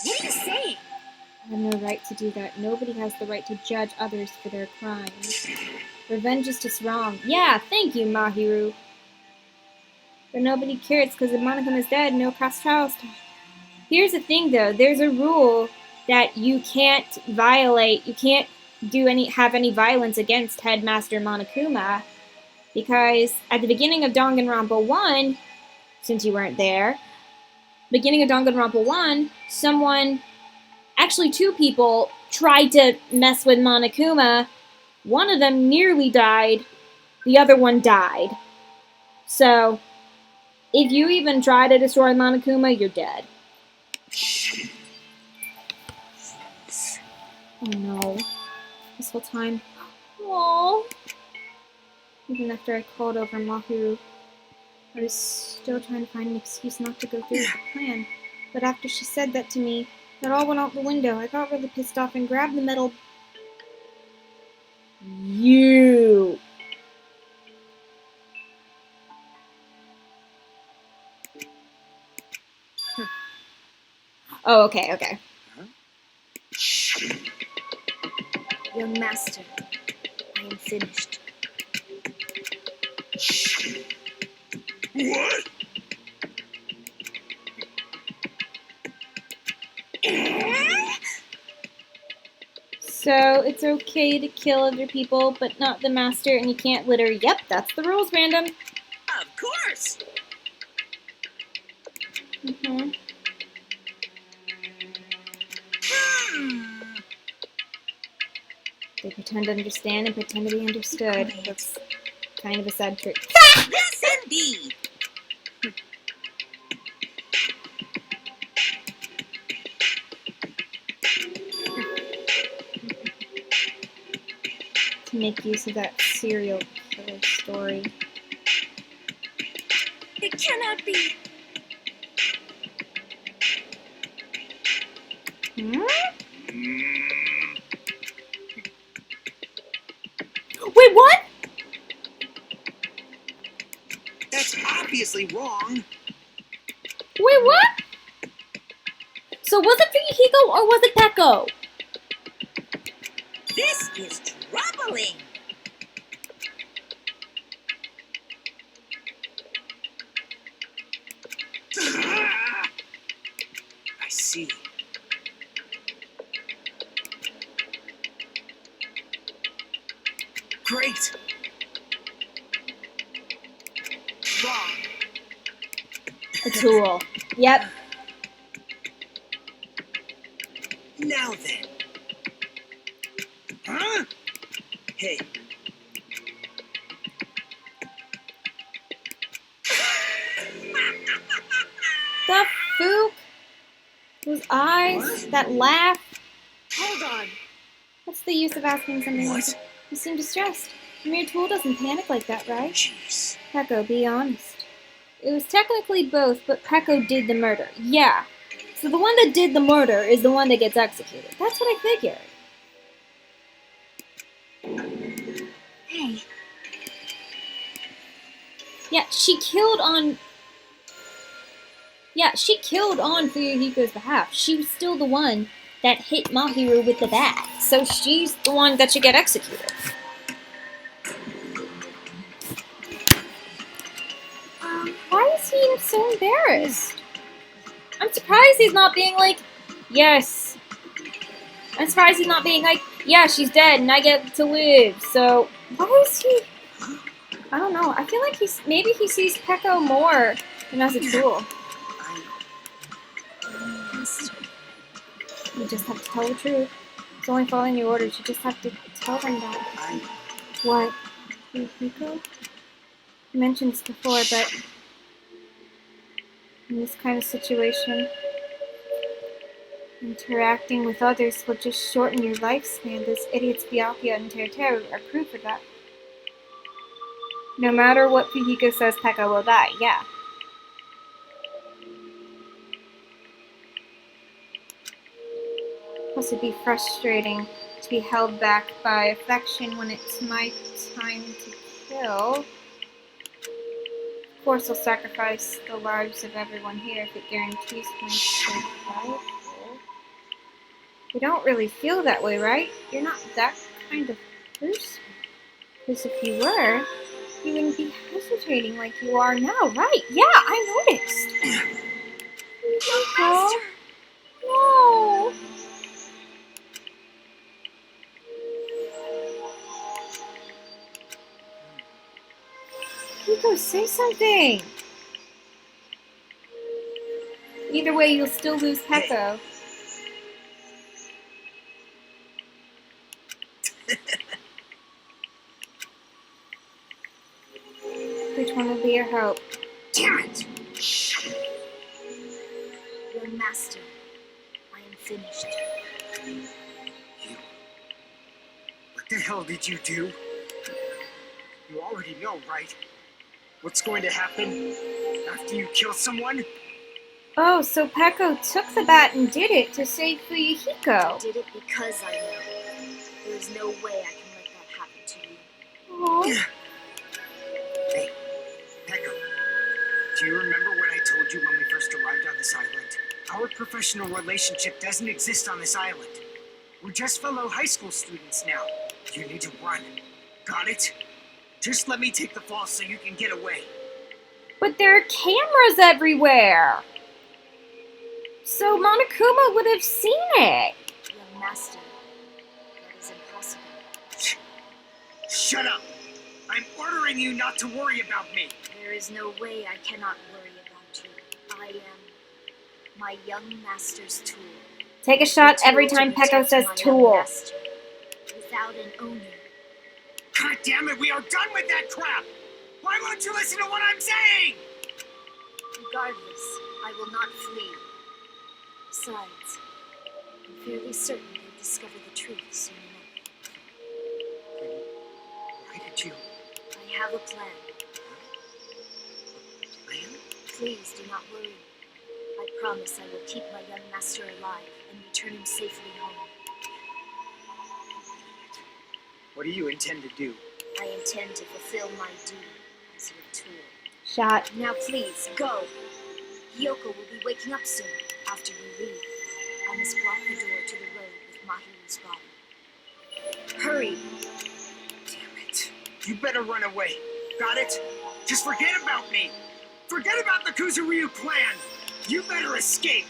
L: What are you saying?
H: I have no right to do that. Nobody has the right to judge others for their crimes. Revenge is just wrong. Yeah, thank you, Mahiru. But nobody cares because if Monokuma is dead, no cross trials. Here's the thing, though. There's a rule that you can't violate. You can't have any violence against Headmaster Monokuma because at the beginning of Danganronpa 1, since you weren't there, beginning of Danganronpa 1, actually two people tried to mess with Monokuma. One of them nearly died. The other one died. So, if you even try to destroy Monokuma, you're dead. Oh no. This whole time. Aww. Even after I called over Mahiru, I was still trying to find an excuse not to go through with the plan. But after she said that to me, that all went out the window. I got really pissed off and grabbed the metal... You! Oh, okay.
L: Young master, I am finished.
K: What?
H: So it's okay to kill other people, but not the master, and you can't litter. Yep, that's the rules, Random.
I: Of course.
H: Mm-hmm. They pretend to understand and pretend to be understood. That's kind of a sad trick.
I: Yes, indeed.
H: To make use of that serial killer story.
I: It cannot be.
H: Hmm? Wait, what?
M: That's obviously wrong.
H: Wait, what? So was it Fuyuhiko or was it Peko?
I: This is troubling.
M: I see. Great. Wrong.
H: A tool. Yep.
M: Now then. Huh? Hey.
H: The fook? Those eyes? That laugh?
I: Hold on.
H: What's the use of asking something like
M: What?
H: that? You seem distressed. A mere tool doesn't panic like that, right?
M: Jeez.
H: Peko, be honest. It was technically both, but Peko did the murder. Yeah. So the one that did the murder is the one that gets executed. That's what I figured.
J: Hey,
H: Yeah, she killed on Fuyuhiko's behalf. She was still the one that hit Mahiru with the bat. So she's the one that should get executed. Why is he so embarrassed? I'm surprised he's not being like, yes. I'm surprised he's not being like, yeah, she's dead and I get to live. So why is he? I don't know. I feel like maybe he sees Peko more than as a tool. You just have to tell the truth. It's only following your orders. You just have to tell them that. What? Fuyuhiko? You mentioned this before, but in this kind of situation, interacting with others will just shorten your lifespan. Those idiots Byakuya and Teruteru are proof of that. No matter what Fuyuhiko says, Peko will die. Yeah. Plus, it'd be frustrating to be held back by affection when it's my time to kill. Of course, I'll sacrifice the lives of everyone here if it guarantees my survival. You don't really feel that way, right? You're not that kind of person. Because if you were, you wouldn't be hesitating like you are now, right? Yeah, I noticed.
J: Master.
H: No. Hiko, say something. Either way, you'll still lose Peko. Which one will be your hope?
M: Damn it!
L: Your master, I am finished.
M: You. What the hell did you do? You already know, right? What's going to happen after you kill someone?
H: Oh, so Peko took the bat and did it to save Fuyuhiko.
L: I did it because I know. There's no way I can let that happen to you.
H: Aww.
M: Hey, Peko, do you remember what I told you when we first arrived on this island? Our professional relationship doesn't exist on this island. We're just fellow high school students now. You need to run. Got it? Just let me take the fall so you can get away.
H: But there are cameras everywhere. So Monokuma would have seen it.
L: Your master, that is
M: Shut up! I'm ordering you not to worry about me.
L: There is no way I cannot worry about you. I am my young master's tool.
H: Take a shot every time Peko says tool.
L: Master, without an owner.
M: God damn it, we are done with that crap! Why won't you listen to what I'm saying?
L: Regardless, I will not flee. Besides, I'm fairly certain you'll discover the truth soon enough.
M: Why did you...
L: I have a plan.
M: Plan?
L: Please do not worry. I promise I will keep my young master alive and return him safely home.
M: What do you intend to do?
L: I intend to fulfill my duty as your tool.
H: Shot.
L: Now please, go. Hiyoko will be waking up soon after you leave. I must block the door to the road with Mahiru's body. Hurry!
M: Damn it. You better run away. Got it? Just forget about me. Forget about the Kuzuryu plan. You better escape.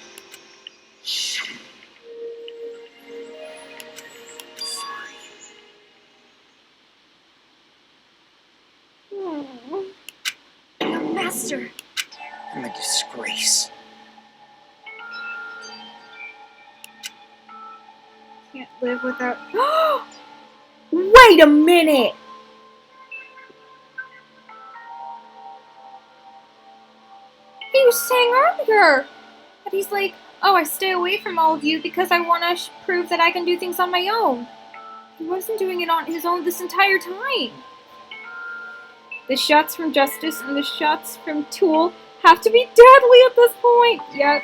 L: Master!
M: I'm a disgrace.
H: Can't live without... Wait a minute! He was saying earlier that he's like, oh, I stay away from all of you because I want to prove that I can do things on my own. He wasn't doing it on his own this entire time. The shots from Justice and the shots from Tool have to be deadly at this point. Yep.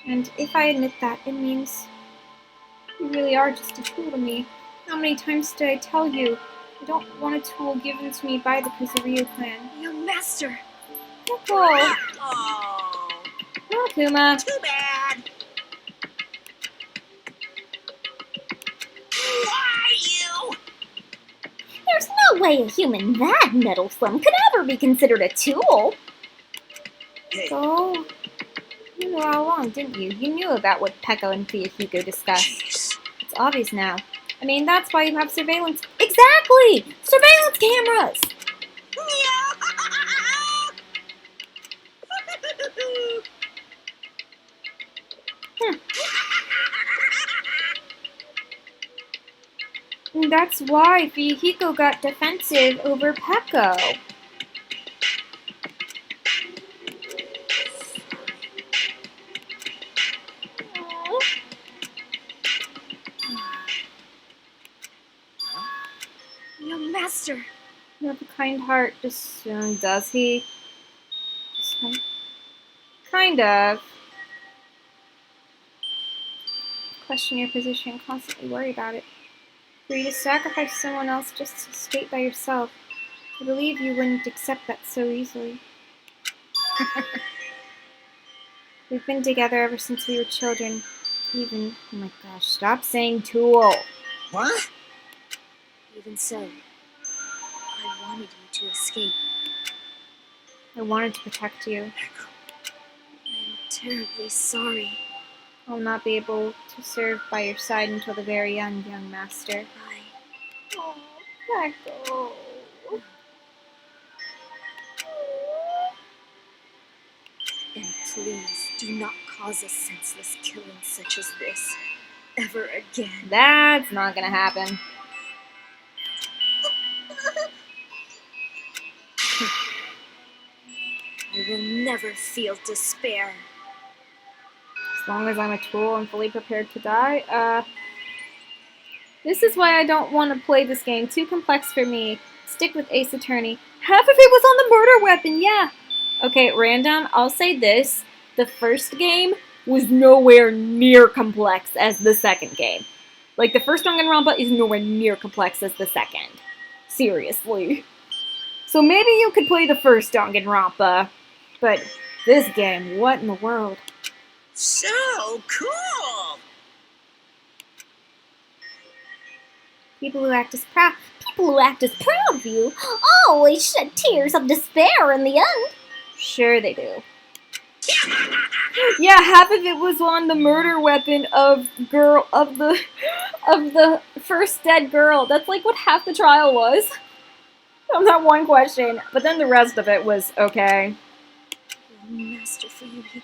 H: And if I admit that, it means you really are just a tool to me. How many times did I tell you? I don't want a tool given to me by the Kuzuryu clan.
L: Young master!
H: Peko!
I: Oh,
H: No, Kuma.
I: too bad. Why you?
H: There's no way a human that meddlesome could ever be considered a tool.
M: Hey.
H: So, you knew all along, didn't you? You knew about what Peko and Fuyuhiko discussed.
M: Jeez.
H: It's obvious now. I mean, that's why you have surveillance. Exactly! Surveillance cameras! And that's why Fuyuhiko got defensive over Peko.
L: Young master!
H: You have a kind heart, does he? Kind of. Question your position, constantly worry about it. For you to sacrifice someone else just to escape by yourself, I believe you wouldn't accept that so easily. We've been together ever since we were children. Even, oh my gosh, stop saying tool.
M: What?
L: Even so, I wanted you to escape.
H: I wanted to protect you.
L: I'm terribly sorry.
H: I'll not be able to serve by your side until the very end, young master. Oh, Peko.
L: And please do not cause a senseless killing such as this ever again.
H: That's not gonna happen.
L: I will never feel despair.
H: As long as I'm a tool and fully prepared to die, this is why I don't want to play this game. Too complex for me. Stick with Ace Attorney. Half of it was on the murder weapon, yeah. Okay, random, I'll say this. The first game was nowhere near complex as the second game. Like, the first Danganronpa is nowhere near complex as the second. Seriously. So maybe you could play the first Danganronpa, but this game, what in the world?
I: So cool.
H: People who act as proud of you always shed tears of despair in the end. Sure they do. Yeah, half of it was on the murder weapon of the first dead girl. That's like what half the trial was. On that one question. But then the rest of it was okay.
I: Young master for Yuhiko.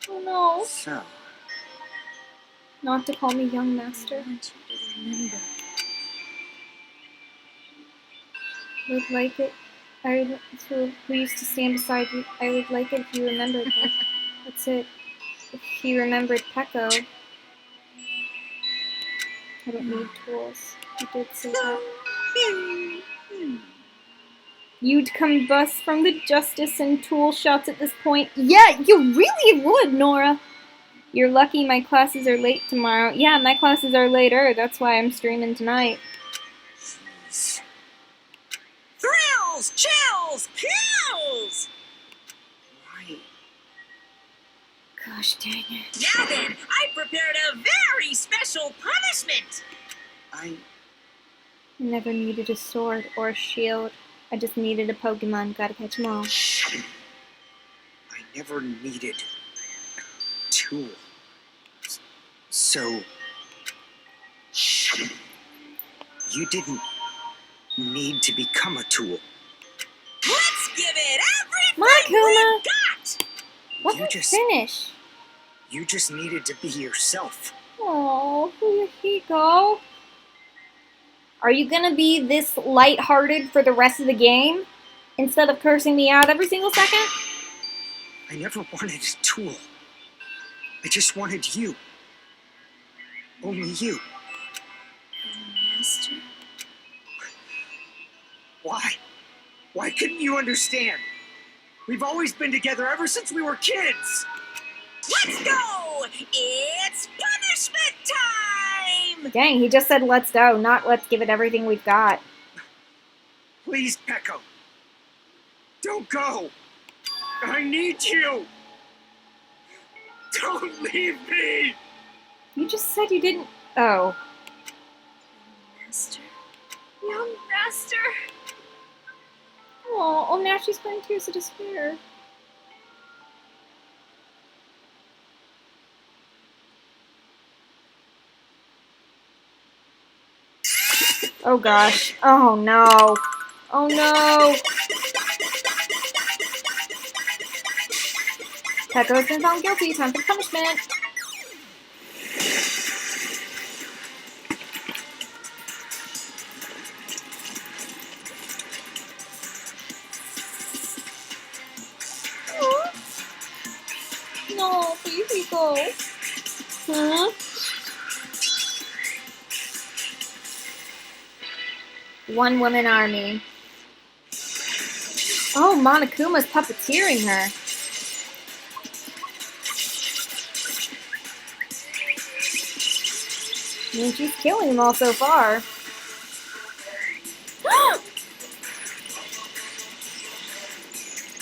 H: Oh no.
M: So,
H: Not to call me young master.
I: I want you to remember.
H: Would like it. I who used to stand beside you. I would like it if you remembered that. That's it. If he remembered Peko. I don't need tools. You did say that. You'd combust from the justice and tool shots at this point. Yeah, you really would, Nora. You're lucky my classes are late tomorrow. Yeah, my classes are later. That's why I'm streaming tonight.
M: jeez.
I: Thrills, chills, kills!
M: Why?
H: Gosh dang it.
I: Now then, I prepared a very special punishment.
M: I
H: Never needed a sword or a shield. I just needed a Pokemon. Gotta catch 'em all.
M: I never needed a tool. So, you didn't need to become a tool.
I: Let's give it everything
H: Kuma.
I: we've got!
H: Let
M: You
H: me
M: just-
H: finish.
M: You just needed to be yourself.
H: Oh, here he go. Are you gonna be this lighthearted for the rest of the game? Instead of cursing me out every single second?
M: I never wanted a tool. I just wanted you. Only you.
I: Master?
M: Why? Why couldn't you understand? We've always been together ever since we were kids.
I: Let's go! It's punishment time!
H: Dang, he just said let's go, not let's give it everything we've got.
M: Please, Peko. Don't go. I need you. Don't leave me.
H: You just said you didn't. Oh.
I: Master?
E: Young master.
H: Oh, now she's crying tears of despair. Oh gosh. Oh no. Oh no. Peko's been found guilty. Time for punishment. No, baby, go. Huh? One woman army. Oh, Monokuma's puppeteering her. I mean, she's killing them all so far.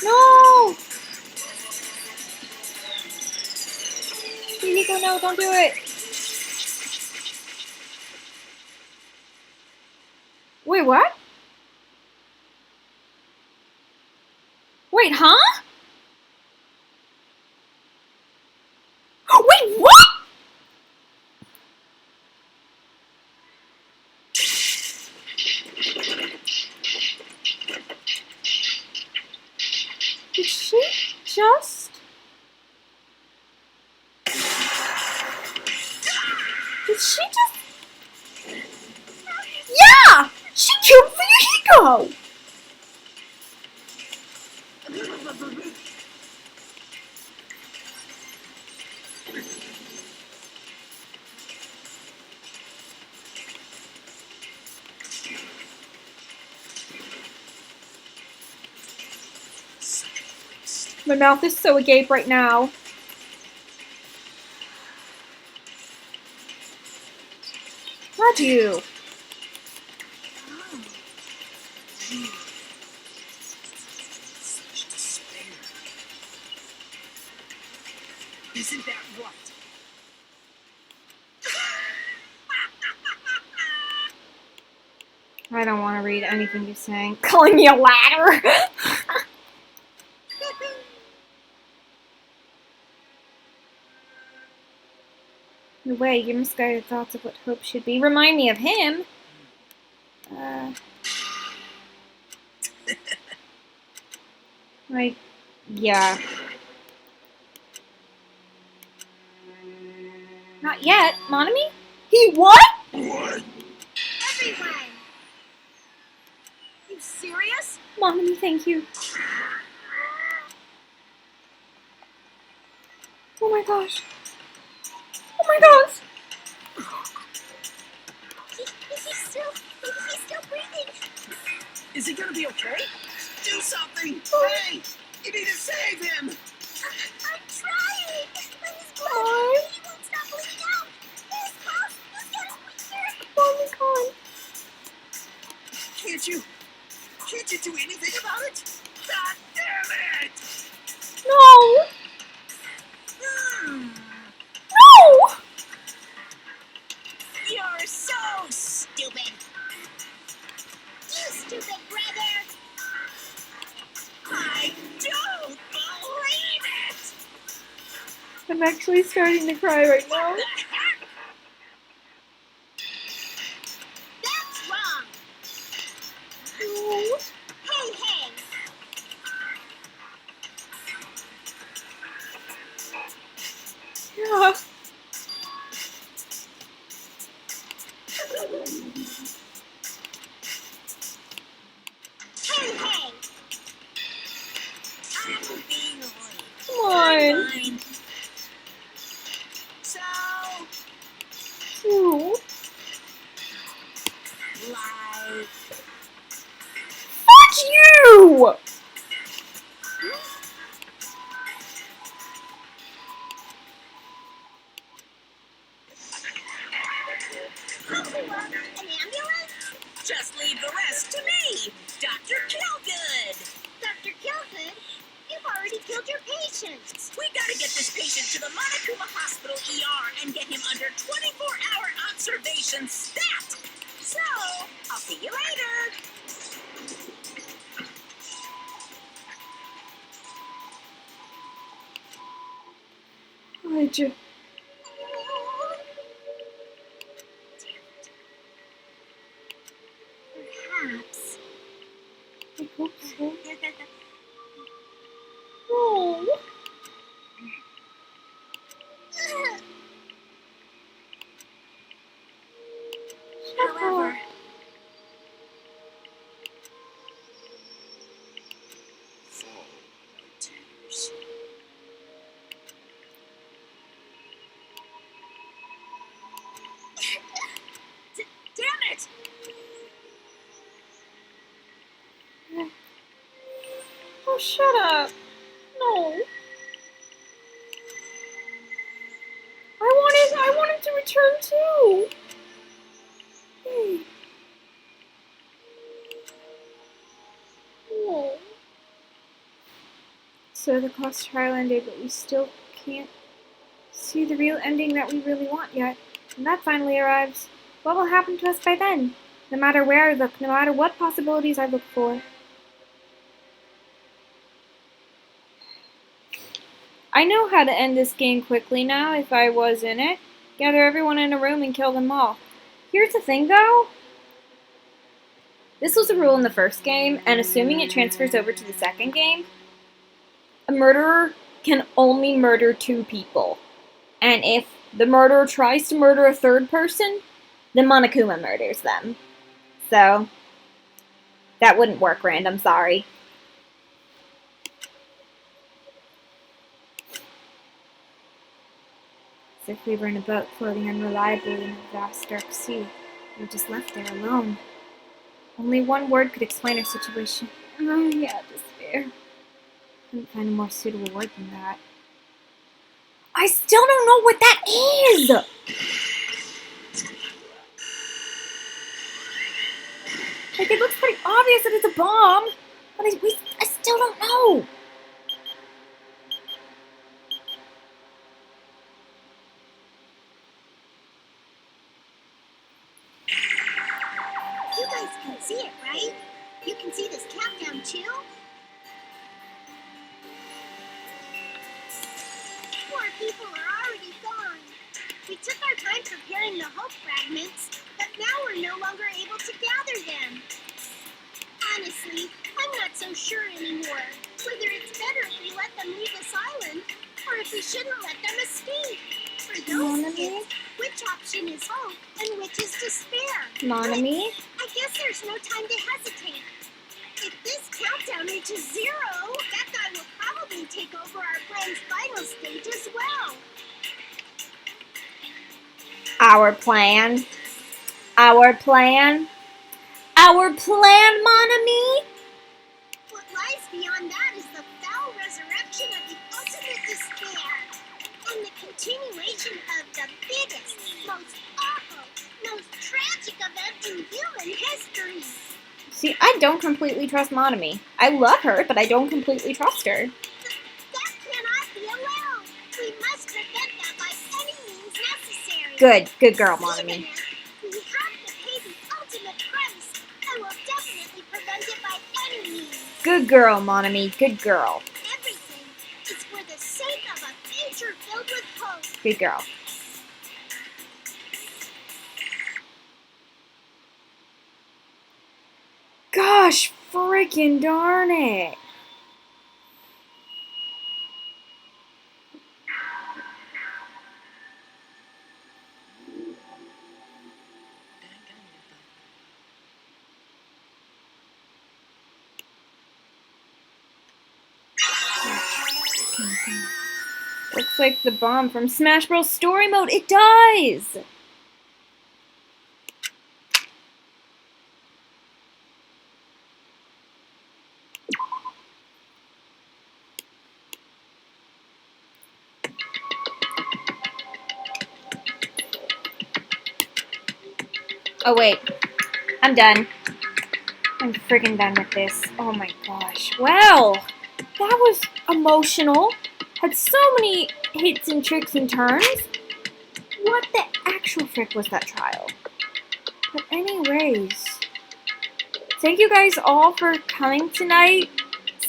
H: No! Nico, no, don't do it. Wait, what? Wait, huh? Wait, what? Did she just... Did she just... Yeah! She killed Fuyuhiko! My mouth is so agape right now. Love you.
M: Such despair. Isn't that right?
H: I don't want to read anything you're saying. Calling me a ladder. the way, your misguided thoughts of what hope should be remind me of him. Like, yeah. Not yet, Monami? He what?
K: What?
I: Everyone! You serious?
H: Monami, thank you. Oh my gosh. Oh my gosh.
I: He's still breathing.
M: Is he gonna be okay? Do something! Hey! You need to save him!
I: I'm trying! But his blood,
H: Oh.
I: he won't stop bleeding out! His pulse is getting weaker!
H: Oh my god.
M: Can't you do anything about it? God damn it!
H: No.
I: Hmm.
H: No.
I: You're so stupid! You stupid brother! I don't believe it!
H: I'm actually starting to cry right now.
I: What the heck? That's wrong!
H: No.
I: Hey, hey!
H: Yeah.
I: Hey, hey! I'm being late.
H: Come on.
I: Fine. So,
H: Ooh.
I: like...
H: Fuck you!
I: An ambulance? Just leave the rest to me, Dr. Killgood. Dr. Killgood? You've already killed your patients. We gotta get this patient to the Monokuma Hospital ER and get him under 24-hour observation stat. So, I'll see you later.
H: Why'd you?
J: Perhaps.
H: I hope so. No.
J: However,
K: Fall, my tears.
I: Damn it!
H: Oh, shut up. No. I wanted to return too. Hey. Oh. So the class trial ended, but we still can't see the real ending that we really want yet. When that finally arrives, what will happen to us by then? No matter where I look, no matter what possibilities I look for. I know how to end this game quickly now if I was in it. Gather everyone in a room and kill them all. Here's the thing though. This was a rule in the first game, and assuming it transfers over to the second game, a murderer can only murder 2 people. And if the murderer tries to murder a third person, then Monokuma murders them. So, that wouldn't work, Rand, I'm sorry. As if we were in a boat floating unreliably in a vast dark sea. We were just left there alone. Only one word could explain our situation. Oh, yeah, despair. Couldn't find a more suitable word than that. I still don't know what that is! Like, it looks pretty obvious that it's a bomb, but I still don't know.
J: you guys can see it, right? You can see this countdown too? Poor people are already gone. We took our time preparing the hope fragments, but now we're no longer able to gather them. Honestly, I'm not so sure anymore whether it's better if we let them leave this island or if we shouldn't let them escape. For those kids, which option is hope and which is despair?
H: Monami?
J: I guess there's no time to hesitate. If this countdown reaches 0, that guy will probably take over our friend's final stage as well.
H: Our plan. Our plan. Our plan, Monami?
J: What lies beyond that is the foul resurrection of the ultimate despair and the continuation of the biggest, most awful, most tragic event in human history.
H: See, I don't completely trust Monami. I love her, but I don't completely trust her.
J: That cannot be allowed. We must prevent that by any means necessary.
H: Good. Good girl, Monami.
J: Even if we have to pay the ultimate price, I will definitely prevent it by any means.
H: Good girl, Monami. Good girl.
J: Everything is for the sake of a future filled with hope.
H: Good girl. Gosh, freaking darn it. Looks like the bomb from Smash Bros. Story Mode. It dies! Oh, wait. I'm done. I'm freaking done with this. Oh my gosh. Well, that was emotional. Had so many hits and tricks and turns. What the actual frick was that trial? But anyways, thank you guys all for coming tonight.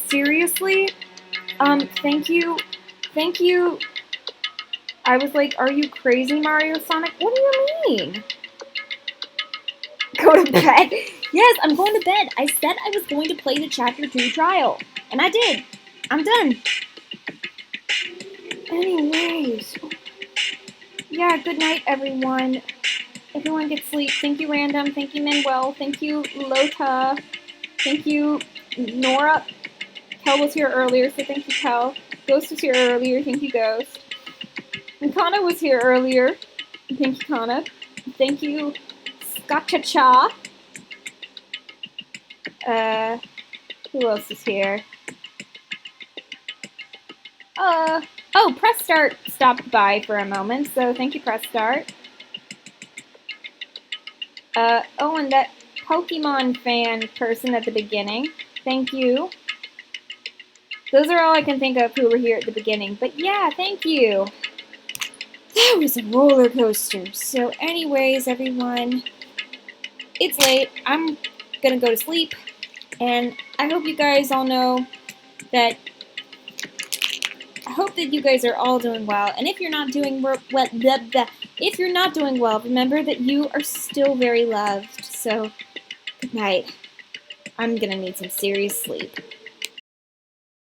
H: Seriously. Thank you. Thank you. I was like, are you crazy, Mario Sonic? What do you mean? Go to bed? Yes, I'm going to bed. I said I was going to play the Chapter 2 trial. And I did. I'm done. Anyways. Yeah, good night, everyone. Everyone get sleep. Thank you, Random. Thank you, Manuel. Thank you, Lota. Thank you, Nora. Kel was here earlier, so thank you, Kel. Ghost was here earlier. Thank you, Ghost. And Kana was here earlier. Thank you, Kana. Thank you, Scotcha-cha. Who else is here? Oh, Press Start stopped by for a moment, so thank you, Press Start. Oh, and that Pokemon fan person at the beginning. Thank you. Those are all I can think of who were here at the beginning. But yeah, thank you. That was a roller coaster. So anyways, everyone, it's late. I'm gonna go to sleep. And I hope you guys all know that I hope that you guys are all doing well. And if you're not doing well, remember that you are still very loved. So, good night. I'm gonna need some serious sleep.